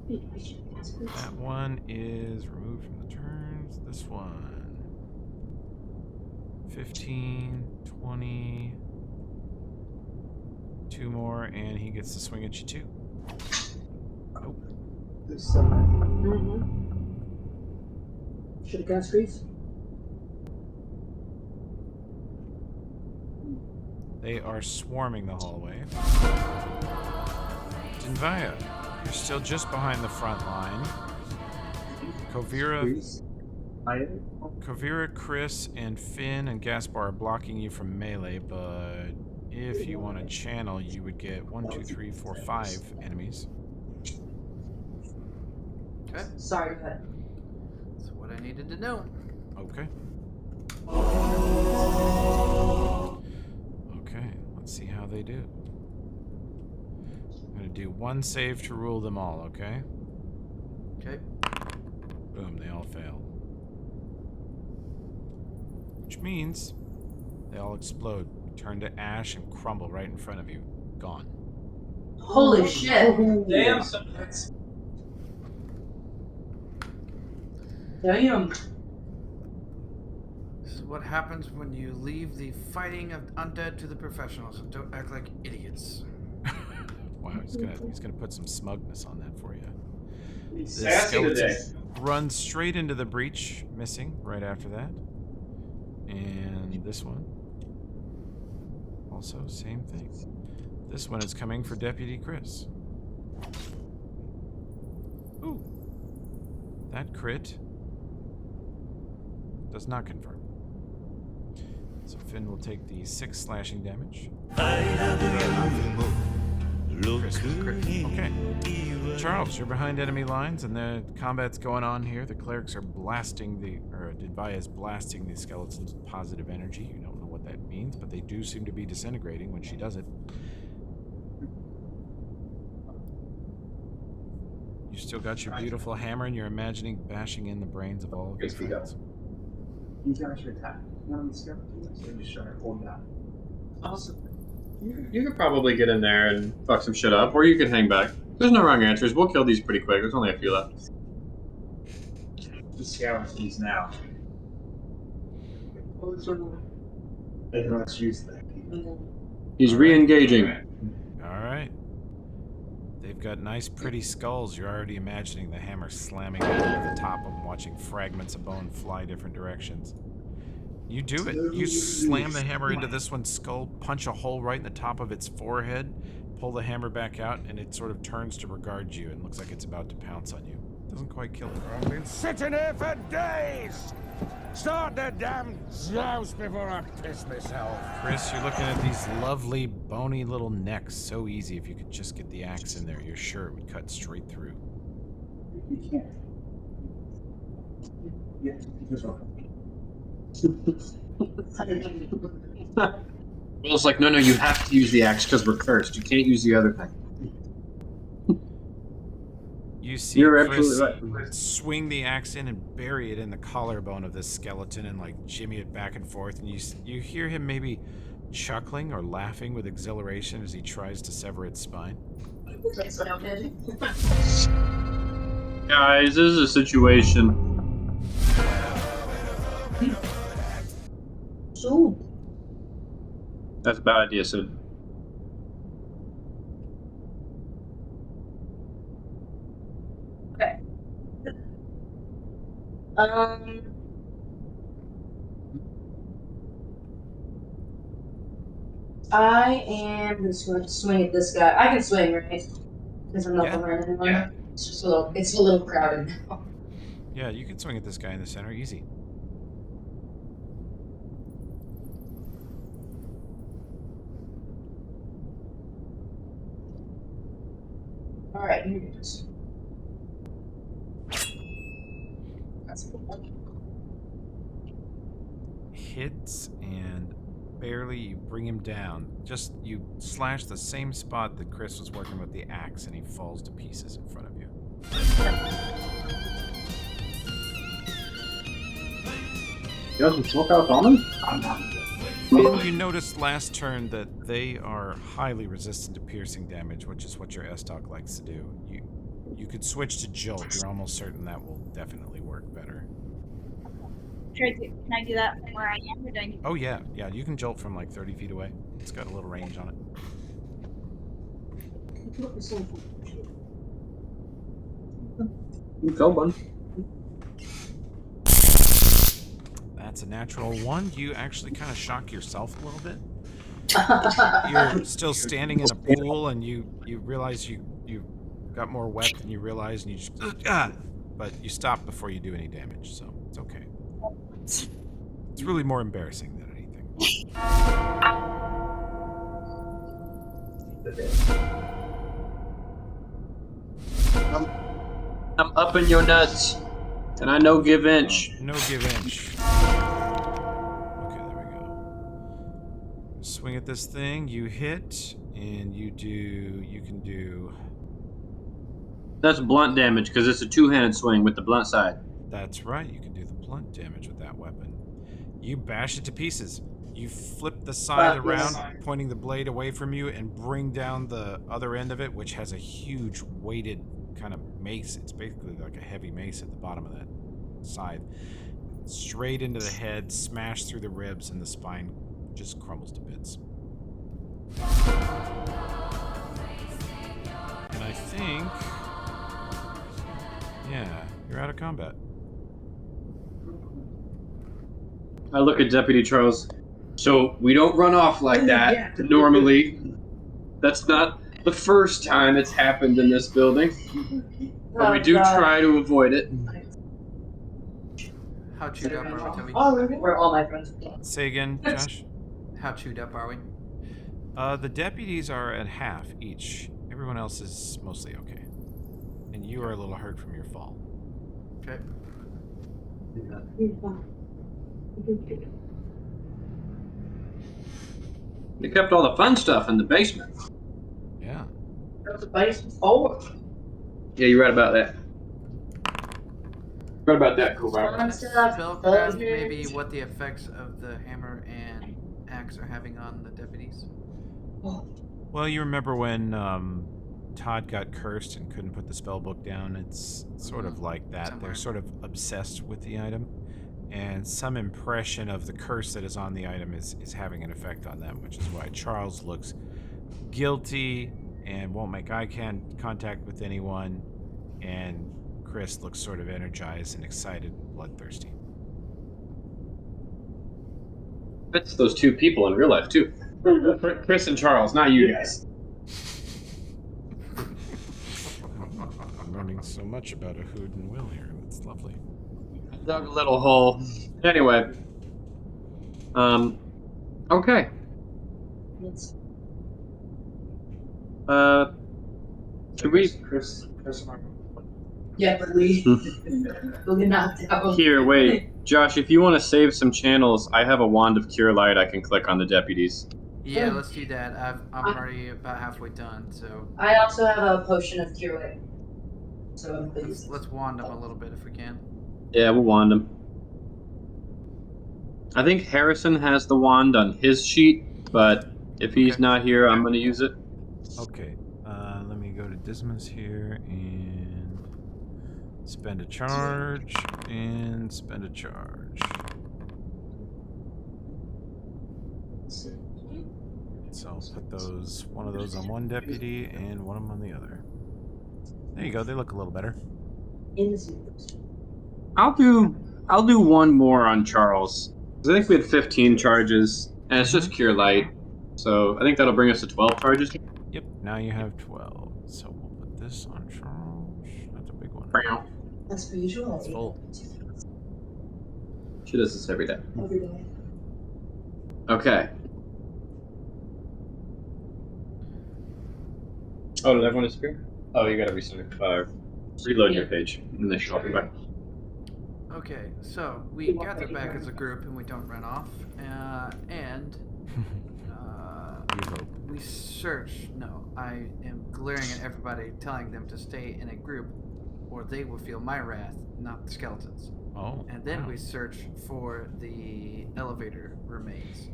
That one is removed from the turns. This one. 15, 20. 2 more, and he gets to swing at you too. Nope. This side. Should have cast Grease. They are swarming the hallway. Dinvaya, you're still just behind the front line. Kovira, Chris, and Finn and Gaspar are blocking you from melee, but if you want to channel, you would get 1, 2, 3, 4, 5 enemies. Okay. Sorry, go ahead. That's what I needed to know. Okay. Okay, let's see how they do. I'm going to do 1 save to rule them all, okay? Okay. Boom, they all fail. Which means they all explode, turn to ash, and crumble right in front of you. Gone. Holy shit. Damn, Damn. This is what happens when you leave the fighting of undead to the professionals and don't act like idiots. Wow, he's gonna put some smugness on that for you. He's This sassy skeleton today. runs straight into the breach, missing right after that. And this one. Also, same thing. This one is coming for Deputy Chris. Ooh. That crit does not confirm. So Finn will take the 6 slashing damage. Chris was crit. Okay. Charles, you're behind enemy lines and the combat's going on here. The clerics are blasting Advaya is blasting the skeletons with positive energy. You don't know what that means, but they do seem to be disintegrating when she does it. You still got your beautiful hammer and you're imagining bashing in the brains of all of your friends. You guys should attack. None of the skeletons. They're just trying to hold that. Awesome. You could probably get in there and fuck some shit up, or you could hang back. There's no wrong answers. We'll kill these pretty quick. There's only a few left. The skeletons now. And let's use that. He's re-engaging. Alright. They've got nice pretty skulls. You're already imagining the hammer slamming down at the top of them, watching fragments of bone fly different directions. You do it. You slam the hammer into this one's skull, punch a hole right in the top of its forehead, pull the hammer back out, and it sort of turns to regard you and looks like it's about to pounce on you. Doesn't quite kill it. I've been sitting here for days. Start the damn joust before I piss myself. Chris, you're looking at these lovely, bony little necks. So easy if you could just get the axe in there. You're sure it would cut straight through. You can't. Yeah, this one. Well, it's like, no, you have to use the axe because we're cursed. You can't use the other thing. You see You're Chris absolutely right. swing the axe in and bury it in the collarbone of this skeleton and like jimmy it back and forth, and you hear him maybe chuckling or laughing with exhilaration as he tries to sever its spine. Guys, this is a situation. So, That's a bad idea, Sid. okay. I am just going to swing at this guy. I can swing, right? Because I'm not Yeah. behind anyone. Yeah. It's just it's a little crowded now. Yeah, you can swing at this guy in the center, easy. Alright, here it is. That's cool. Hits and barely you bring him down. Just you slash the same spot that Chris was working with the axe and he falls to pieces in front of you. You got some smokehouse almonds? Finn, you noticed last turn that they are highly resistant to piercing damage, which is what your Estoc likes to do. You could switch to Jolt. You're almost certain that will definitely work better. Can I do that from where I am, or do I need Oh yeah, you can Jolt from like 30 feet away. It's got a little range on it. You killed one. That's a natural 1. You actually kind of shock yourself a little bit. You're still standing in a pool, and you realize you got more wet than you realized, and you just but you stop before you do any damage, so it's okay. It's really more embarrassing than anything. I'm up in your nuts, and I no give inch. No give inch. Okay, there we go. Swing at this thing, you hit, and you can do... That's blunt damage because it's a two-handed swing with the blunt side. That's right, you can do the blunt damage with that weapon. You bash it to pieces. You flip the side around, pointing the blade away from you, and bring down the other end of it, which has a huge weighted kind of mace. It's basically like a heavy mace at the bottom of that scythe. Straight into the head, smashed through the ribs, and the spine just crumbles to bits. And I think... yeah, you're out of combat. I look at Deputy Charles. So we don't run off like that normally. That's not the first time it's happened in this building. But we do try to avoid it. How chewed up are we, Toby? Where all my friends are. Say again, Josh? How chewed up are we? The deputies are at half each. Everyone else is mostly okay. And you are a little hurt from your fall. Okay. They kept all the fun stuff in the basement. Yeah. That's the basement forward. Yeah, you're right about that. Right about that, cool. Spellcraft maybe what the effects of the hammer and axe are having on the deputies. Well, you remember when Todd got cursed and couldn't put the spell book down? It's sort of like that. Somewhere. They're sort of obsessed with the item. And some impression of the curse that is on the item is having an effect on them, which is why Charles looks guilty and won't make eye contact with anyone, and Chris looks sort of energized and excited and bloodthirsty. That's those two people in real life, too. Chris and Charles, not you guys. I'm learning so much about a Hood and Will here. That's lovely. Dug a little hole. Anyway. Okay. Should we... Chris and I. Yeah, but we'll get knocked out. Here, wait. Josh, if you want to save some channels, I have a wand of cure light I can click on the deputies. Yeah, let's do that. I'm already about halfway done, so I also have a potion of cure light. So let's wand them a little bit if we can. Yeah, we'll wand him. I think Harrison has the wand on his sheet, but if he's not here, I'm going to use it. Okay, let me go to Dismas here and spend a charge and spend a charge. So I'll put one of those on one deputy and one of them on the other. There you go. They look a little better. I'll do one more on Charles. 'Cause I think we had 15 charges, and it's just cure light. So I think that'll bring us to 12 charges. Yep. Now you have 12. So we'll put this on Charles. That's a big one. As per usual. It's full. She does this every day. Every day. Okay. Oh, did everyone disappear? Oh, you gotta reload your page, and then she'll be back. Okay, so we gather back as a group and we don't run off, and we search. No, I am glaring at everybody, telling them to stay in a group, or they will feel my wrath, not the skeletons. Oh. And then wow. we search for the elevator remains.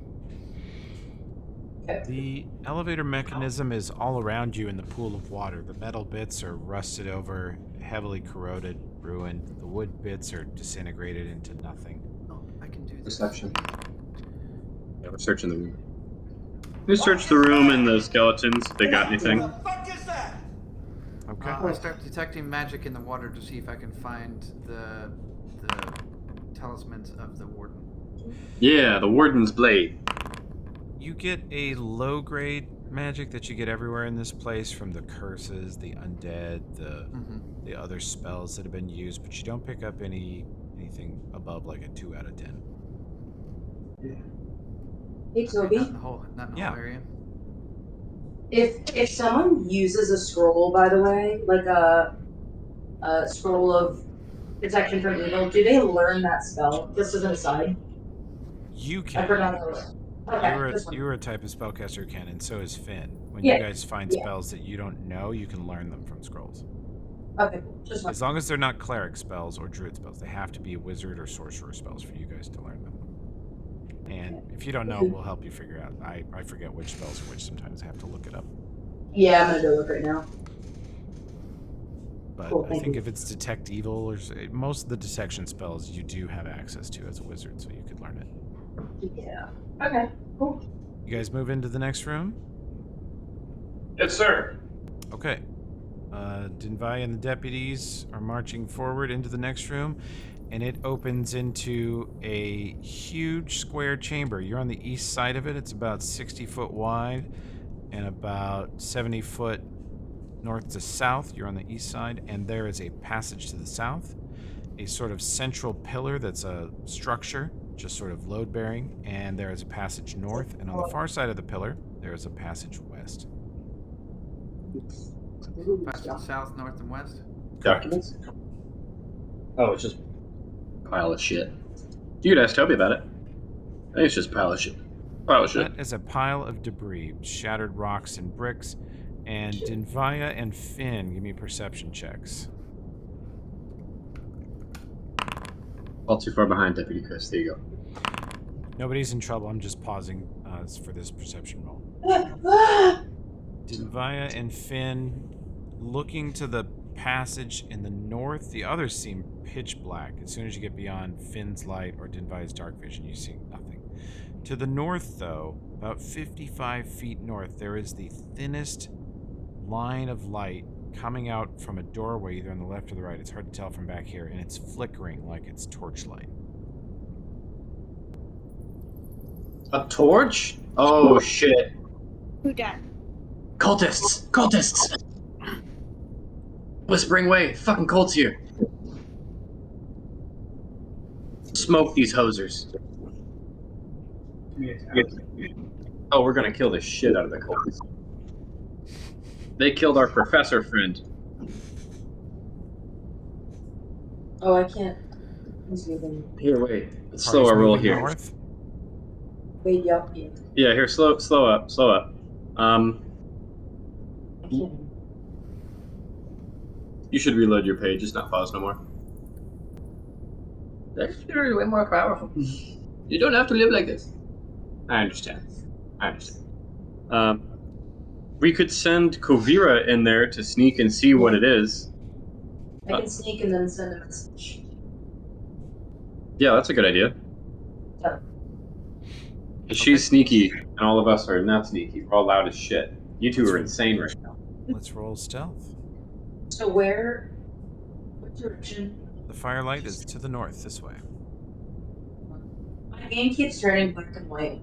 The elevator mechanism is all around you in the pool of water. The metal bits are rusted over, heavily corroded, ruined. The wood bits are disintegrated into nothing. Oh, I can do this. Perception. Yeah, we're searching the room. We search the room and the skeletons. If they got anything. What the fuck is that? Okay. I start detecting magic in the water to see if I can find the talismans of the warden. Yeah, the warden's blade. You get a low-grade magic that you get everywhere in this place from the curses, the undead, the other spells that have been used, but you don't pick up anything above like a 2 out of 10. Hey Toby, Not in the whole area. if someone uses a scroll, by the way, like a scroll of protection from evil, do they learn that spell? Just as an aside. You can. I forgot those. Okay, You're a type of spellcaster who can, and so is Finn. When Yeah, you guys find spells that you don't know, you can learn them from scrolls. Okay, just one. As long as they're not cleric spells or druid spells, they have to be wizard or sorcerer spells for you guys to learn them. And if you don't know, we'll help you figure out. I forget which spells are which. Sometimes I have to look it up. Yeah, I'm gonna go look right now. But Cool, I thank think you. if it's detect evil, or most of the detection spells you do have access to as a wizard, so you could learn it. Yeah. Okay, cool. You guys move into the next room? Yes, sir. Okay. Dinvai and the deputies are marching forward into the next room, and it opens into a huge square chamber. You're on the east side of it. It's about 60 foot wide and about 70 foot north to south. You're on the east side, and there is a passage to the south, a sort of central pillar that's a structure, just sort of load bearing, and there is a passage north, and on the far side of the pillar, there is a passage west. Passage south, north, and west. Documents? Oh, it's just a pile of shit. You could ask Toby about it. I think it's just a pile of shit. Pile of shit. That is a pile of debris, shattered rocks and bricks, and Dinvaya and Finn, give me perception checks. All too far behind, Deputy Chris. There you go. Nobody's in trouble. I'm just pausing for this perception roll. Dinvaya and Finn, looking to the passage in the north, the others seem pitch black. As soon as you get beyond Finn's light or Dinvaya's dark vision, you see nothing. To the north, though, about 55 feet north, there is the thinnest line of light coming out from a doorway either on the left or the right. It's hard to tell from back here, and it's flickering like it's torchlight. A torch? Oh, shit. Who died? Cultists! Cultists! Whispering way. Fucking cults here. Smoke these hosers. Oh, we're gonna kill the shit out of the cultists. They killed our professor friend. Oh, I can't. Here, wait. Let's Party's slow our roll moving here. north. Wait, yep, yeah. Yeah, here, slow up. I can't. You should reload your page. It's not paused no more. That's literally way more powerful. You don't have to live like this. I understand. We could send Kovira in there to sneak and see what it is. I can sneak and then send a message. Yeah, that's a good idea. Yeah. She's sneaky, and all of us are not sneaky. We're all loud as shit. You two are insane right now. Let's roll stealth. So what direction? The firelight is to the north, this way. My game keeps turning black and white.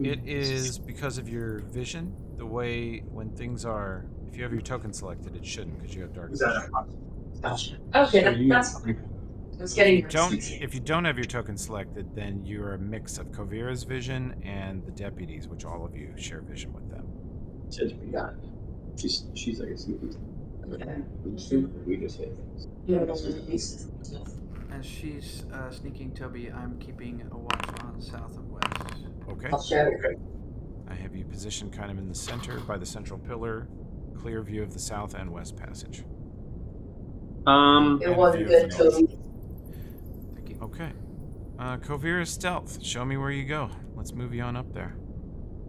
It is because of your vision. The way when things are, if you have your token selected, it shouldn't because you have dark vision. Okay, that's fine. I was getting If you don't have your token selected, then you're a mix of Kovira's vision and the deputies, which all of you share vision with them. Says we got it. She's like a sneaky. Okay. We just hit things. Yeah, As she's sneaking Toby, I'm keeping a watch on south and west. Okay. I'll share. Okay. I have you positioned kind of in the center by the central pillar. Clear view of the south and west passage. It wasn't good, Toby. Thank you. Okay. Kovira's stealth. Show me where you go. Let's move you on up there.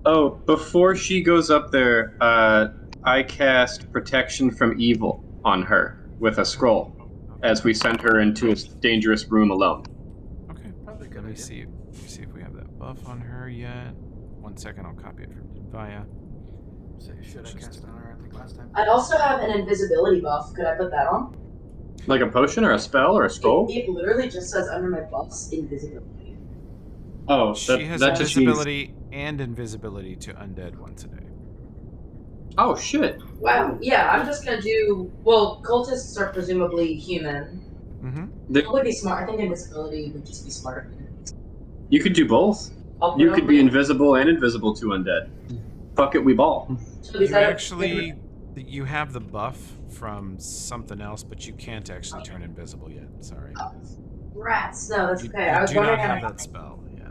Oh, before she goes up there, I cast Protection from Evil on her with a scroll as we send her into a dangerous room alone. Okay. Probably a good Let me idea. see. Let me see if we have that buff on her yet. 1 second, I'll copy it from Dinvaya. So should I cast it on her? I think last time. I also have an invisibility buff. Could I put that on? Like a potion or a spell or a scroll? It literally just says under my buffs invisibility. Oh, She has that just means... invisibility and invisibility to undead once a day. Oh, shit. Wow. Yeah, I'm just gonna do. Well, cultists are presumably human. Mm-hmm. It would be smart. I think invisibility would just be smart. You could do both. You could be invisible and invisible to undead. Fuck it, we ball. So You actually, you have the buff from something else, but you can't actually turn invisible yet. Sorry. Rats. No, that's You, okay. you I was do wondering not how have that spell. Yeah.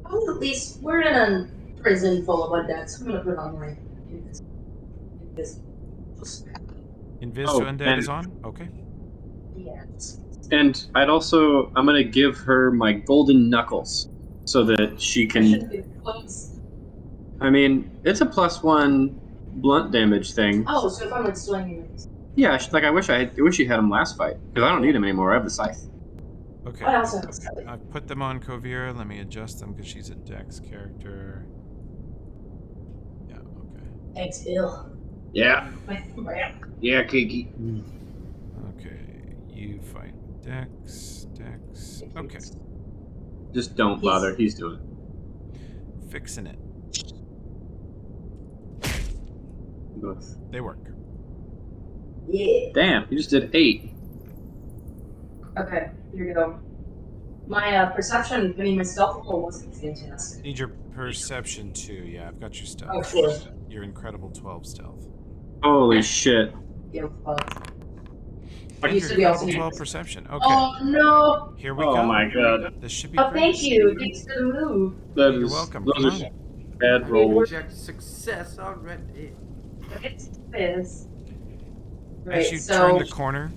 Oh, at least we're in a prison full of undead, so I'm gonna put on like Invis Oh, to undead and- is on? Okay. Yeah. And I'm gonna give her my golden knuckles so that she can. Close. I mean, it's a +1 blunt damage thing. Oh, so if I'm like swinging it. Yeah, like I wish you had him last fight because I don't need him anymore. I have the scythe. Okay. I also have a scythe. I've put them on Kovira. Let me adjust them because she's a Dex character. Yeah, okay. Thanks, Bill. Yeah. My Yeah, Kiki. Okay, you fight Dex. Okay, Just don't bother. He's doing it. fixing it. Both. They work. Yeah. Damn, you just did 8. Okay, here we go. My perception, I mean, my stealth roll wasn't fantastic. Need your perception too. Yeah, I've got your stealth. Oh, sure. Your incredible 12 stealth. Holy shit. Yeah, And you your said we also incredible need 12 perception. Okay. Oh, no. Here we Oh go. my god. This should be Oh, great. thank you. Thanks for the move. That You're is- welcome. Those Come are on. bad I rolls. project success already. It's this. As you turn the corner,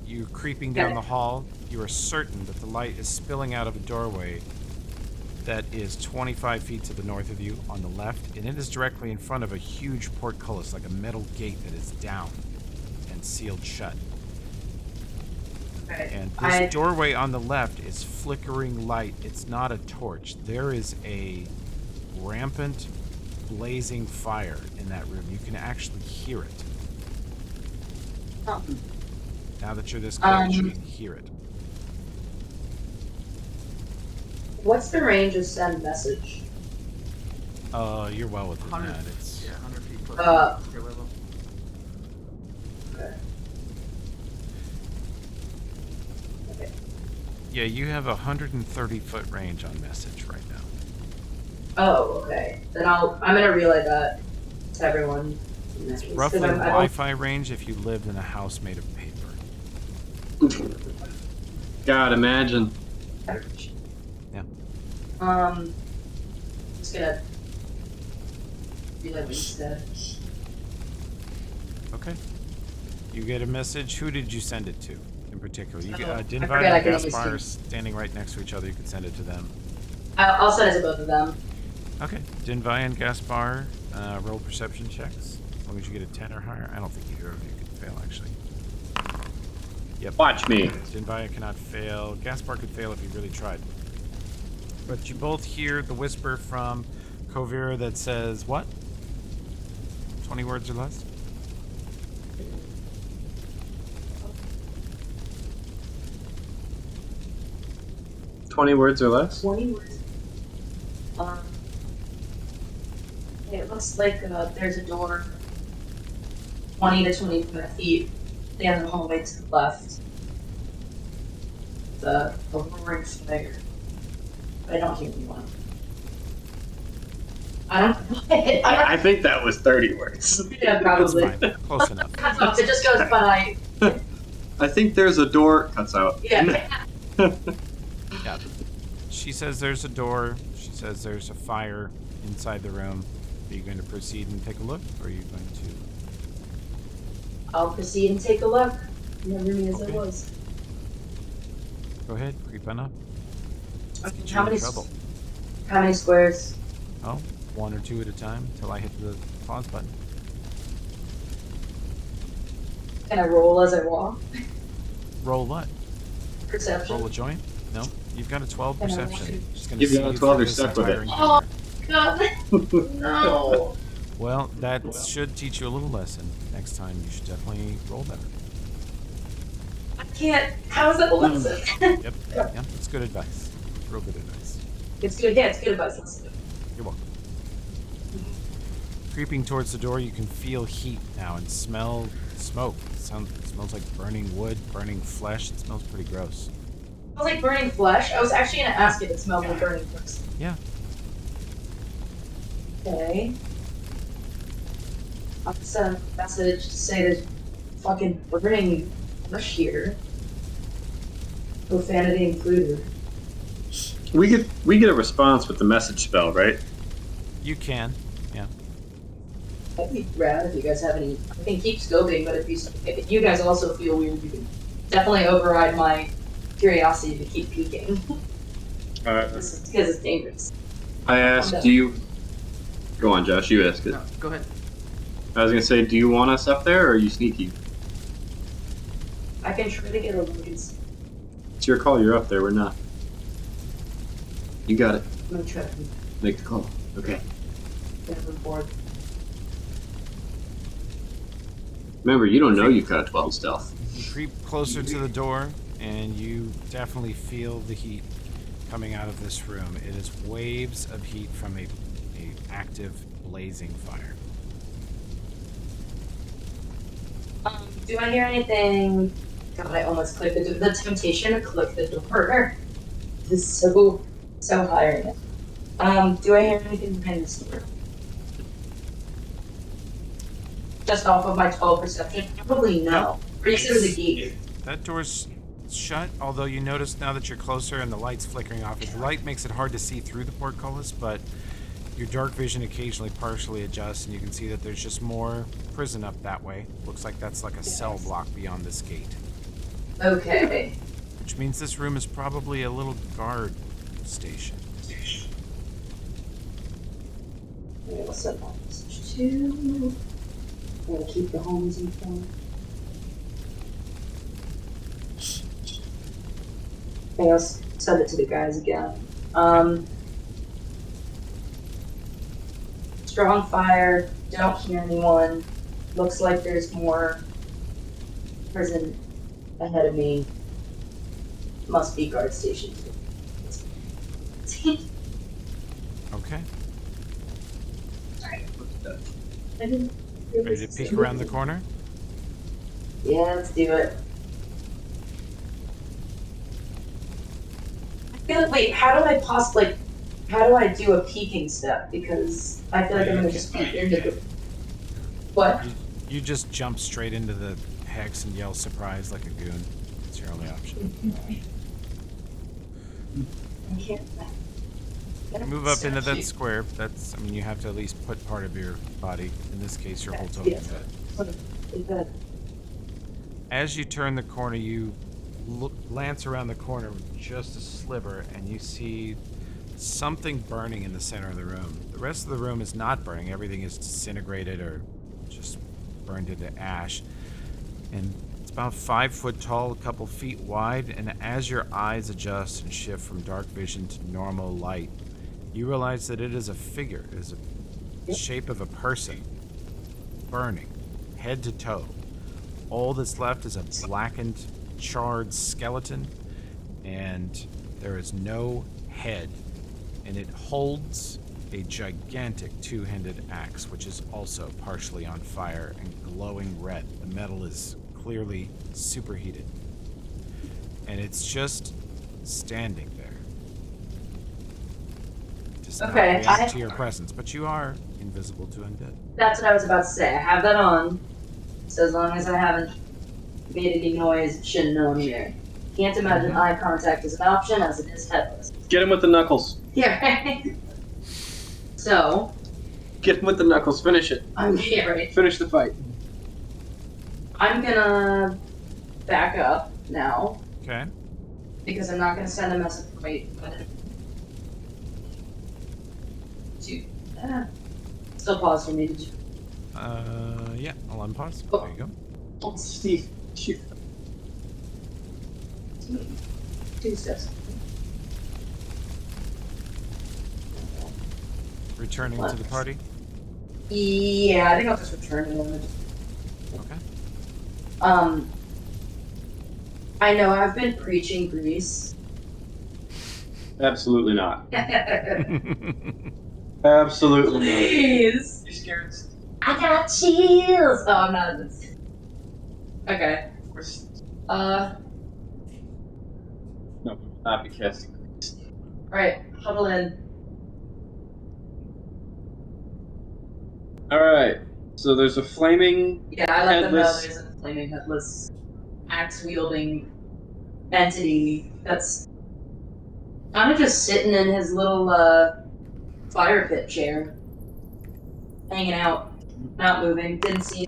you're creeping down the hall. You are certain that the light is spilling out of a doorway that is 25 feet to the north of you on the left, and it is directly in front of a huge portcullis, like a metal gate that is down and sealed shut. Okay. And this doorway on the left is flickering light. It's not a torch. There is a rampant, blazing fire in that room. You can actually hear it. Oh. Now that you're this close, you can hear it. What's the range of send message? You're well within 100, that. It's 100 feet plus your level. Okay. yeah, you have a 130-foot range on message right now. Oh, okay. Then I'm gonna relay that to everyone. In that case, Roughly 'cause I don't- Wi-Fi range if you lived in a house made of paper. God, imagine. Yeah. Just gonna relay instead. Okay. You get a message. Who did you send it to in particular? You get I Dinvai forget I and can only Gaspar are see. standing right next to each other. You can send it to them. I'll send it to both of them. Okay. Dinvai and Gaspar, roll perception checks. As long as you get a 10 or higher. I don't think either of you could fail, actually. Yep. Watch me. Dinvai cannot fail. Gaspar could fail if he really tried. But you both hear the whisper from Kovira that says, what? 20 words or less? $20 words or less? 20 words. It looks like there's a door 20 to 25 feet down the hallway to the left. The roaring fire. But I don't hear anyone. I don't. I think that was 30 words. Yeah, probably. That's fine. Close enough. It just goes by. I think there's a door. Cuts out. Yeah. Yeah. She says there's a door. She says there's a fire inside the room. Are you going to proceed and take a look, or are you going to... I'll proceed and take a look. Never knew as it Okay. was. Go ahead, creep on up. Let's get you How in many? trouble. How many squares? Oh, 1 or 2 at a time until I hit the pause button. Can I roll as I walk? Roll what? Perception. Roll a joint? No. You've got a 12 Can I perception. Just gonna You've see got a you 12, through you're this stuck with entire it. encounter. God. No. Well, that should teach you a little lesson. Next time, you should definitely roll better. I can't. How is that a lesson? Yep. Yep. It's good advice. Real good advice. It's good. Yeah, it's good advice. Listen. You're welcome. Creeping towards the door, you can feel heat now and smell smoke. It smells like burning wood, burning flesh. It smells pretty gross. It smells like burning flesh. I was actually gonna ask if it smells like burning flesh. Yeah. Okay. I'll send a message to say there's fucking burning flesh here. Profanity included. We get a response with the message spell, right? You can. Yeah. That'd be rad if you guys have any. I can keep scoping, but if you guys also feel weird, you can definitely override my curiosity to keep peeking. Because it's dangerous. I asked you. Go on, Josh. You ask it. No, go ahead. I was gonna say, do you want us up there, or are you sneaky? I can try to get a look. It's It's your call. You're up there. We're not. You got it. I'm gonna try to Make the call. Okay. get on board. Remember, you don't know you've got a 12 stealth. You creep closer to the door, and you definitely feel the heat coming out of this room. It is waves of heat from a active blazing fire. Do I hear anything? God, I almost clicked the door. The temptation to click the door is so high right now. Do I hear anything behind this door? Just off of my 12 perception? Probably no. Or you said it was a gate. That door's shut, although you notice now that you're closer and the light's flickering off. The light makes it hard to see through the portcullis, but your dark vision occasionally partially adjusts, and you can see that there's just more prison up that way. Looks like that's like a cell block beyond this gate. Okay. Which means this room is probably a little guard station. Okay, what's up? Message 2. I'm gonna keep the homes informed. Okay, I'll send it to the guys again. Strong fire, don't hear anyone. Looks like there's more prison ahead of me. Must be guard station 2. Okay. I didn't Ready to peek around the corner? Yeah, let's do it. I feel like, wait, how do I do a peeking step? Because I feel like I'm gonna just peek into the... What? You just jump straight into the hex and yell surprise like a goon. It's your only option. I can't... Move up into that square. That's, I mean, you have to at least put part of your body, in this case your whole token. But as you turn the corner, you glance around the corner with just a sliver, and you see something burning in the center of the room. The rest of the room is not burning. Everything is disintegrated or just burned into ash. And it's about 5 foot tall, a couple feet wide, and as your eyes adjust and shift from dark vision to normal light, you realize that it is a figure. It is the shape of a person, burning, head to toe. All that's left is a blackened, charred skeleton, and there is no head. And it holds a gigantic two-handed axe, which is also partially on fire and glowing red. The metal is clearly superheated. And it's just standing there. Does not Okay, react to your presence, but you are invisible to undead. that's what I was about to say. I have that on. So as long as I haven't made any noise, it shouldn't know I'm here. Can't imagine eye contact is an option as it is headless. Get him with the knuckles. Yeah, right? So, Get him with the knuckles. Finish it. yeah, right. Finish the fight. I'm gonna back up now Okay. because I'm not gonna send a message. Wait, still pause for me. Did you? Yeah, I'll unpause. Oh. There you go. Oh, Steve. Shoot. 2 steps. Returning to the party. Yeah, I think I'll just return to them. Okay. I know I've been preaching Greece. Absolutely not. Please. Absolutely not. You scared? I got chills. Oh, I'm not. Okay. No, not be casting. Alright, huddle in. Alright, so there's a flaming Yeah, I let them know headless- there's a flaming headless, axe-wielding entity that's kind of just sitting in his little, fire pit chair. Hanging out. Not moving. Didn't see.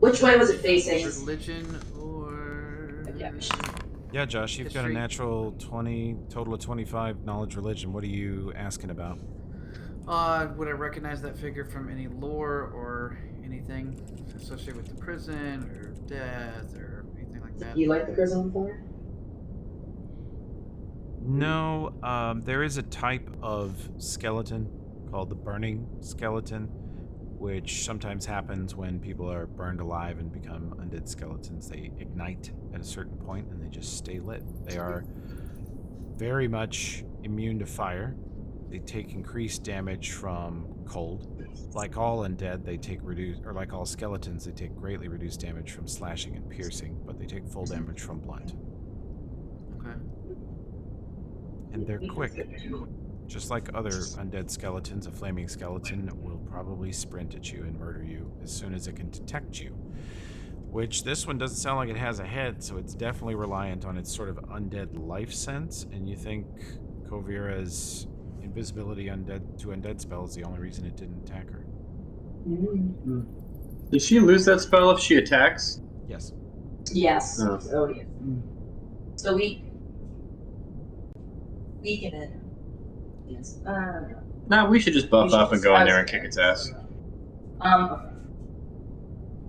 Which way was it facing? Religion or... Yeah. Yeah, Josh, you've got a History. natural 20, total of 25 knowledge religion. What are you asking about? Would I recognize that figure from any lore or anything associated with the prison or death or anything like that? You like the prison on fire? No, there is a type of skeleton called the burning skeleton, which sometimes happens when people are burned alive and become undead skeletons. They ignite at a certain point and they just stay lit. They are very much immune to fire. They take increased damage from cold. Like all undead, they take like all skeletons, they take greatly reduced damage from slashing and piercing, but they take full damage from blunt. Okay. And they're quick. Just like other undead skeletons, a flaming skeleton will probably sprint at you and murder you as soon as it can detect you. Which this one doesn't sound like it has a head, so it's definitely reliant on its sort of undead life sense. And you think Kovira's invisibility to undead spell is the only reason it didn't attack her? Does she lose that spell if she attacks? Yes. Yes. Oh. Oh yeah. So weaken it. Yes. Nah, we should just buff We should up and just go in there have- and kick its ass. Okay.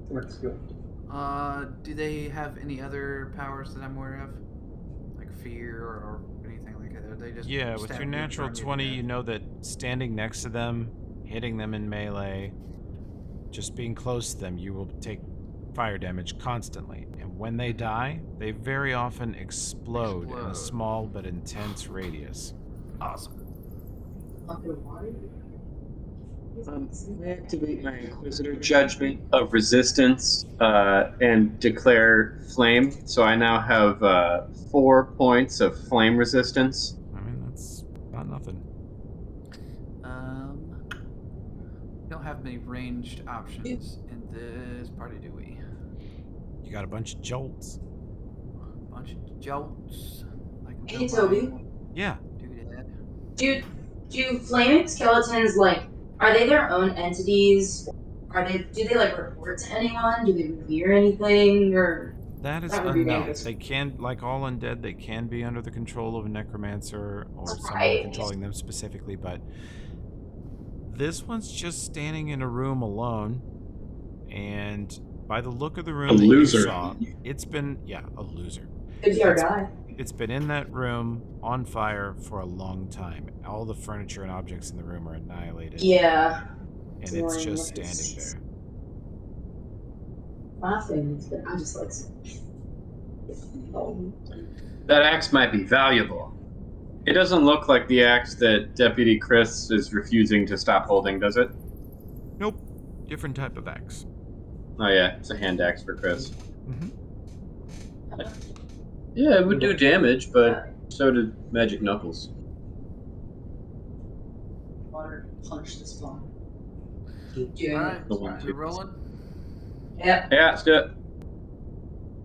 Let's go. Do they have any other powers that I'm aware of? Like fear or anything like that? Or they just Yeah, with stab your you natural and burn 20, to you death? know that standing next to them, hitting them in melee, just being close to them, you will take fire damage constantly. And when they die, they very often explode in a small but intense radius. Awesome. I activate my Inquisitor judgment of resistance and declare flame. So I now have 4 points of flame resistance. I mean, that's not nothing. We don't have many ranged options in this party, do we? You got a bunch of jolts. Bunch of jolts. Like Hey Toby, Yeah. Do that. do flaming skeletons are they their own entities? Do they report to anyone? Do they revere anything or? That is That would be unknown. dangerous. They can, like all undead, they can be under the control of a necromancer or someone Right. controlling them specifically, but this one's just standing in a room alone, and by the look of the room A that loser. you saw, it's been, a loser. Could be our guy. It's been in that room on fire for a long time. All the furniture and objects in the room are annihilated. Yeah. And it's just standing there. My thing is that I just like. That axe might be valuable. It doesn't look like the axe that Deputy Chris is refusing to stop holding, does it? Nope. Different type of axe. Oh yeah, it's a hand axe for Chris. Mm-hmm. Yeah, it would do damage, but so did Magic Knuckles. Water punch this one. Alright, The one, we're two. rolling. Yep. Yeah, let's do it.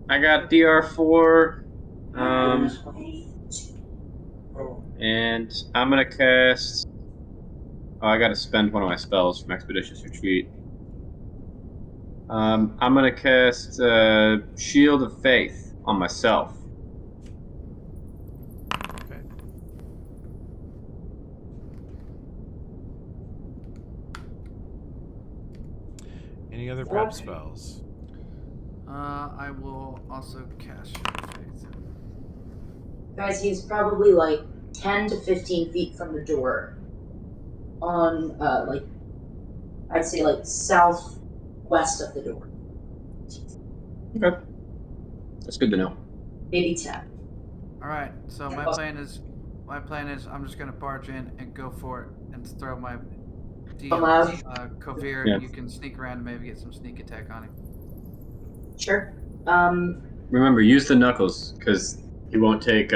I got DR4, and I'm gonna cast. Oh, I gotta spend one of my spells from Expeditious Retreat. I'm gonna cast Shield of Faith on myself. Okay. Any other prep spells? I will also cast Shield of Faith. Guys, he's probably 10 to 15 feet from the door. On I'd say southwest of the door. Okay. That's good to know. Maybe 10. Alright, so my plan is I'm just gonna barge in and go for it and throw my Allowed. Kovir, Yeah. you can sneak around and maybe get some sneak attack on him. Sure. Remember, use the knuckles, because he won't take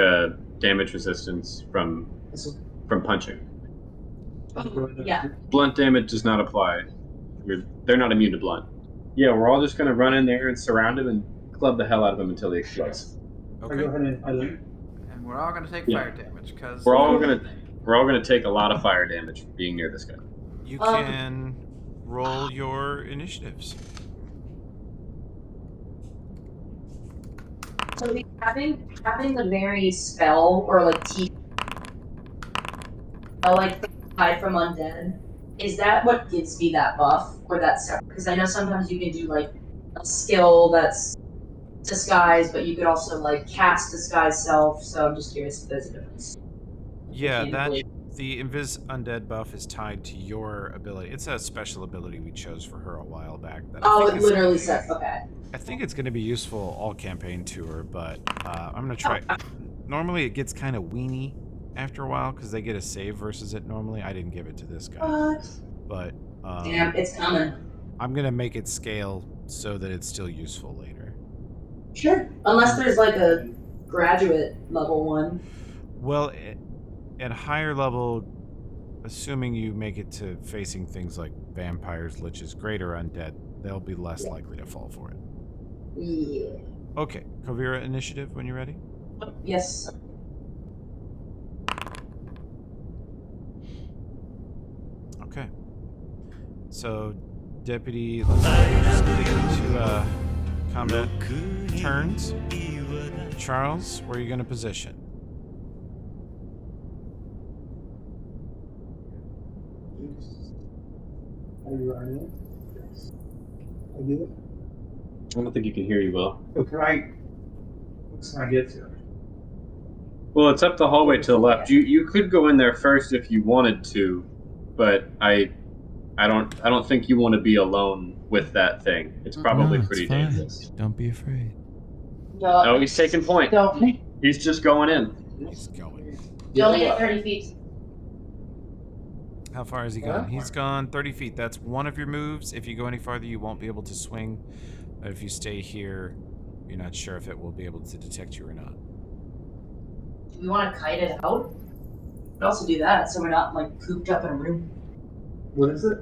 damage resistance from punching. Yeah. Blunt damage does not apply. They're not immune to blunt. Yeah, we're all just gonna run in there and surround him and club the hell out of him until he explodes. Okay. Go ahead and And we're all gonna take Yeah. fire damage because We're all gonna take a lot of fire damage from being near this guy. You can roll your initiatives. So having the very spell or teeth. hide from undead. Is that what gives me that buff, or that's separate? Because I know sometimes you can do like a skill that's disguise, but you could also like cast disguise self. So I'm just curious if there's a difference. Yeah, mechanically. the Invis Undead buff is tied to your ability. It's a special ability we chose for her a while back. That I Oh, think it is, literally says okay. I think it's going to be useful all campaign to her, but I'm going to try. Normally it gets kind of weenie after a while because they get a save versus it normally. I didn't give it to this guy. What? But Damn, it's coming. I'm going to make it scale so that it's still useful later. Sure. Unless there's like a graduate level one. Well, at higher level, assuming you make it to facing things like vampires, liches, greater undead, they'll be less likely to fall for it. Yeah. Okay, Kovira initiative when you're ready. Yes. Okay. So, Deputy, let's split into combat turns. Charles, where are you going to position? Are you running? Yes. I do it. I don't think you can hear you well. So can I? What can I get to? Well, it's up the hallway to the left. You could go in there first if you wanted to, but I don't think you want to be alone with that thing. It's probably pretty dangerous. Don't be afraid. Oh, he's taking point. Don't. He's just going in. He's going. You only get 30 feet. How far has he gone? He's gone 30 feet. That's one of your moves. If you go any farther, you won't be able to swing. But if you stay here, you're not sure if it will be able to detect you or not. Do we want to kite it out? We could also do that, so we're not like cooped up in a room. What is it?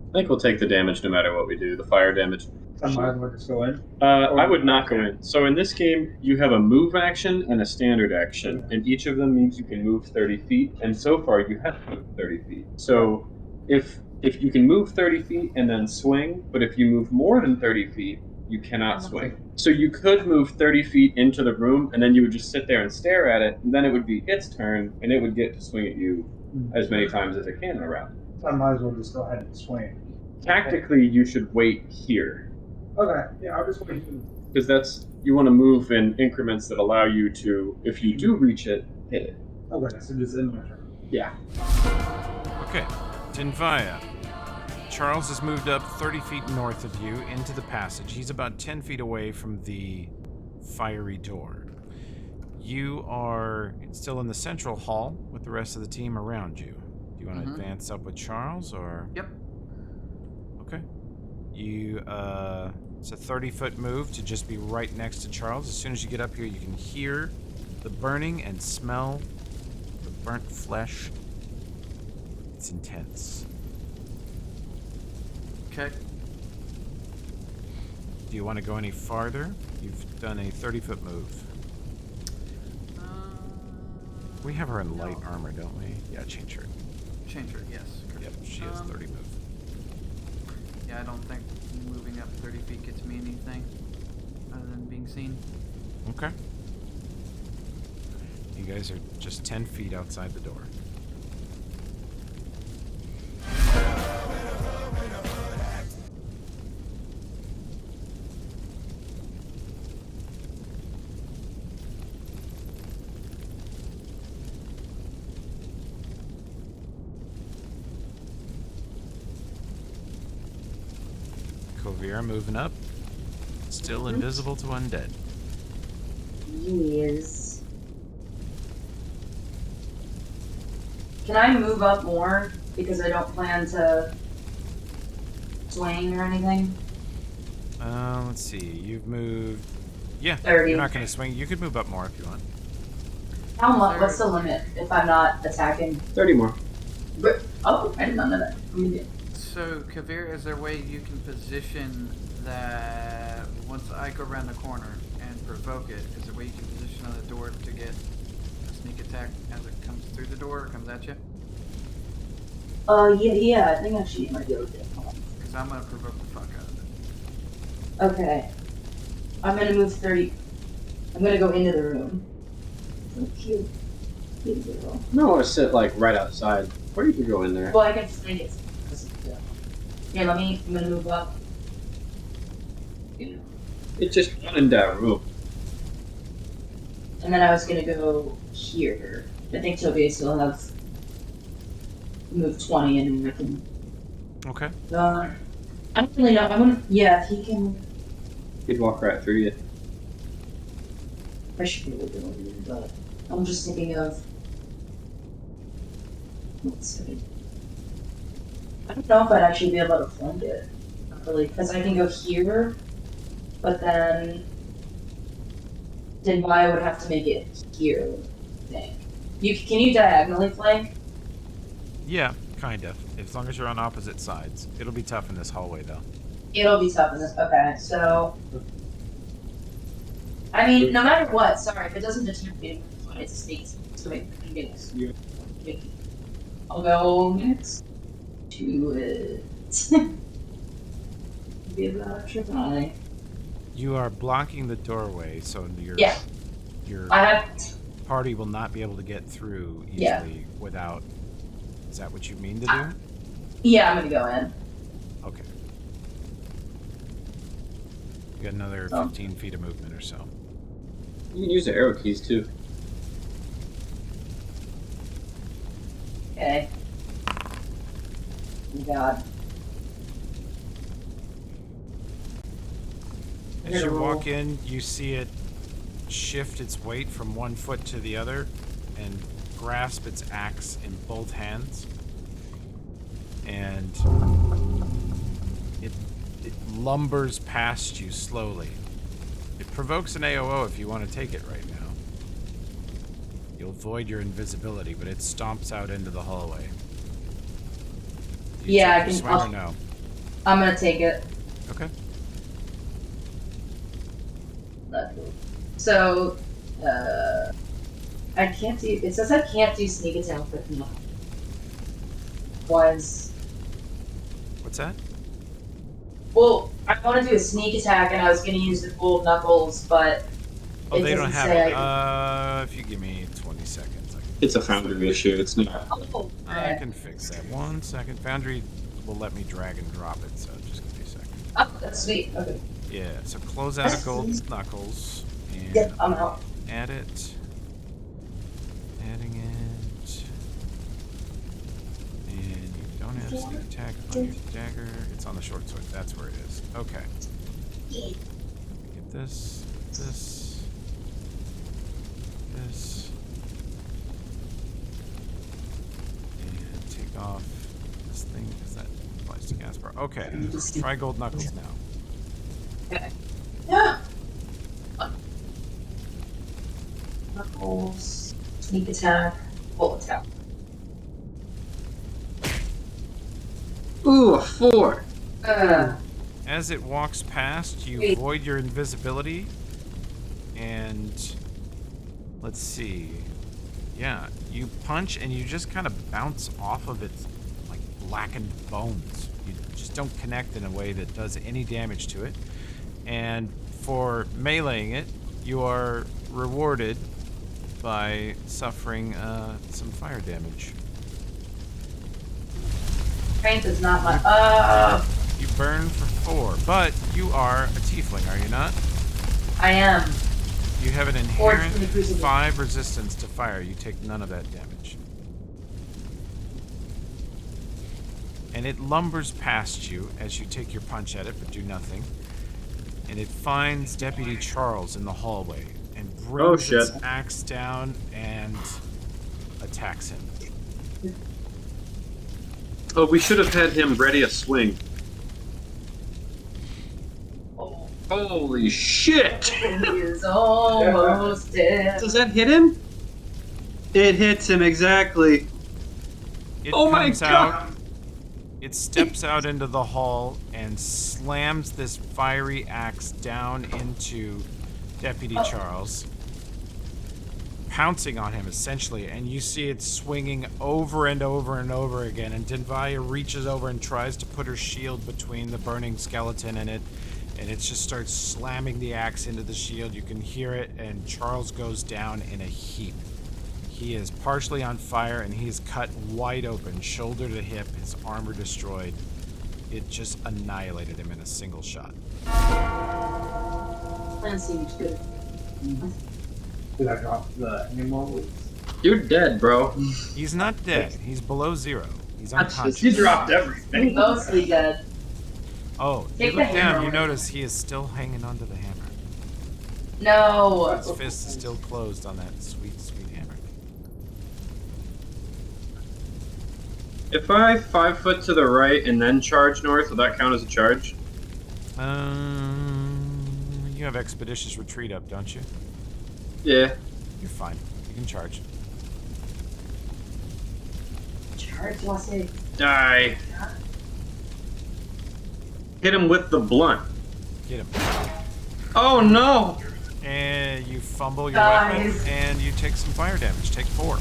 I think we'll take the damage no matter what we do, the fire damage. I might as well just go in. I would not go in. So in this game, you have a move action and a standard action, and each of them means you can move 30 feet, and so far you have moved 30 feet. So if you can move 30 feet and then swing, but if you move more than 30 feet, you cannot swing. So you could move 30 feet into the room, and then you would just sit there and stare at it, and then it would be its turn, and it would get to swing at you as many times as it can in a round. So I might as well just go ahead and swing. Tactically, you should wait here. Okay, yeah, I'll just wait. Because that's, you want to move in increments that allow you to, if you do reach it, hit it. Okay, so just in my turn. Yeah. Okay, Tinvaya. Charles has moved up 30 feet north of you into the passage. He's about 10 feet away from the fiery door. You are still in the central hall with the rest of the team around you. Do you want to advance up with Charles, or? Yep. Okay. You, it's a 30-foot move to just be right next to Charles. As soon as you get up here, you can hear the burning and smell the burnt flesh. It's intense. Okay. Do you want to go any farther? You've done a 30-foot move. We have her in light armor, don't we? Yeah, change her. Change her, yes. Yep, she has 30 move. Yeah, I don't think moving up 30 feet gets me anything other than being seen. Okay. You guys are just 10 feet outside the door. Kovira moving up. Still invisible to undead. Yes. Can I move up more? Because I don't plan to swing or anything. Let's see. You've moved. Yeah, 30. you're not going to swing. You could move up more if you want. How much? What's the limit if I'm not attacking? 30 more. Oh, I did not know that. So, Kavir, is there a way you can position that once I go around the corner and provoke it, is there a way you can position on the door to get a sneak attack as it comes through the door or comes at you? Yeah, I think actually you might be able to do it. Because I'm going to provoke the fuck out of it. Okay. I'm gonna move 30. I'm gonna go into the room. So cute. Cute girl. No, I want to sit like right outside. Or you could go in there. Well, I can find it. Here, I'm gonna move up. It's just one in that room. And then I was gonna go here. I think Toby still have move 20 and I can. Okay. I don't really know. I want to. Yeah, if he can. He'd walk right through you. I should be able to do it, but I'm just thinking of. Let's see. I don't know if I'd actually be able to flank it. Not really, because I can go here, but then why would have to make it here? I think. Can you diagonally flank? Yeah, kind of. As long as you're on opposite sides. It'll be tough in this hallway, though. It'll be tough in this. Okay, so. I mean, no matter what, sorry, if it doesn't detect me, it's a sneak. So wait, I can get this. I'll go next to it. Be about your eye. You are blocking the doorway, so your I have. party will not be able to get through easily Yeah. without. Is that what you mean to do? Yeah, I'm gonna go in. Okay. You got another 15 feet of movement or so. You can use the arrow keys too. Okay. Oh God. As you walk in, you see it shift its weight from one foot to the other and grasp its axe in both hands. And it lumbers past you slowly. It provokes an AOO if you want to take it right now. You'll void your invisibility, but it stomps out into the hallway. Do you Yeah, take your swing or no? I'm gonna take it. Okay. So, I can't do. It says I can't do sneak attack with no. What's that? Well, I want to do a sneak attack, and I was going to use the full knuckles, but Oh, it they don't doesn't have say it. If you give me 20 seconds, It's a Foundry issue. It's not. I can fix that. 1 second. Foundry will let me drag and drop it, so just give me a second. Oh, that's sweet. Okay. Yeah, so close out of gold knuckles. And Yep, I'm out. add it. Adding it. And you don't have sneak attack on your dagger. It's on the short sword. That's where it is. Okay. Get this. This. This. And take off this thing because that applies to Gaspar. Okay. Try gold knuckles now. Okay. Yeah. Knuckles, sneak attack, full attack. Ooh, a 4. As it walks past, you Wait. void your invisibility, and let's see. Yeah, you punch and you just kind of bounce off of its like blackened bones. You just don't connect in a way that does any damage to it. And for meleeing it, you are rewarded by suffering some fire damage. Strength is not my. You burn for 4, but you are a tiefling, are you not? I am. You have an Or inherent from the crucible. 5 resistance to fire. You take none of that damage. And it lumbers past you as you take your punch at it, but do nothing. And it finds Deputy Charles in the hallway and brings its axe down and attacks him. Oh, we should have had him ready a swing. Holy shit! He is almost dead. Does that hit him? It hits him exactly. It Oh my comes God. out. It steps out into the hall and slams this fiery axe down into Deputy Charles, pouncing on him essentially, and you see it swinging over and over and over again, and Denvaya reaches over and tries to put her shield between the burning skeleton and it just starts slamming the axe into the shield. You can hear it, and Charles goes down in a heap. He is partially on fire and he's cut wide open, shoulder to hip, his armor destroyed. It just annihilated him in a single shot. Plan seems good. Did I drop the animal? You're dead, bro. He's not dead. He's below 0. He's unconscious. You dropped everything. Mostly dead. Oh, you Take look the down, hammer you away. notice he is still hanging onto the hammer. No. His fist is still closed on that sweet, sweet hammer. If I 5 foot to the right and then charge north, will that count as a charge? You have expeditious retreat up, don't you? Yeah. You're fine. You can charge. Charge, Lassie. Die. Hit him with the blunt. Get him. Oh no! And you fumble your Guys. weapon, and you take some fire damage. Take 4.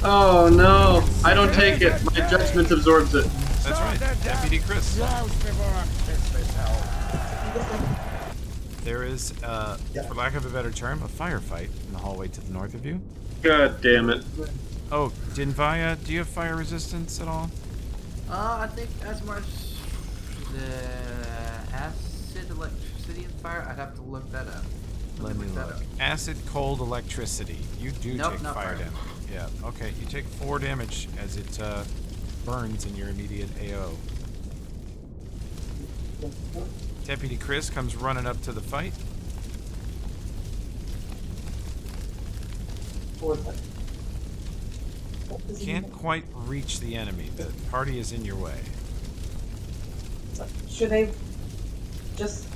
Oh no! I don't take it. My judgment absorbs it. That's right. Deputy Chris. Joust before I kiss this hell. There is, for lack of a better term, a firefight in the hallway to the north of you. God damn it. Oh, Dinvaya, do you have fire resistance at all? I think as much the acid, electricity, and fire. I'd have to look that up. Let me look. Acid, cold, electricity. You do Nope, take not fire fire. damage. Yeah, okay. You take 4 damage as it burns in your immediate AO. Deputy Chris comes running up to the fight. Can't quite reach the enemy. The party is in your way. Should I just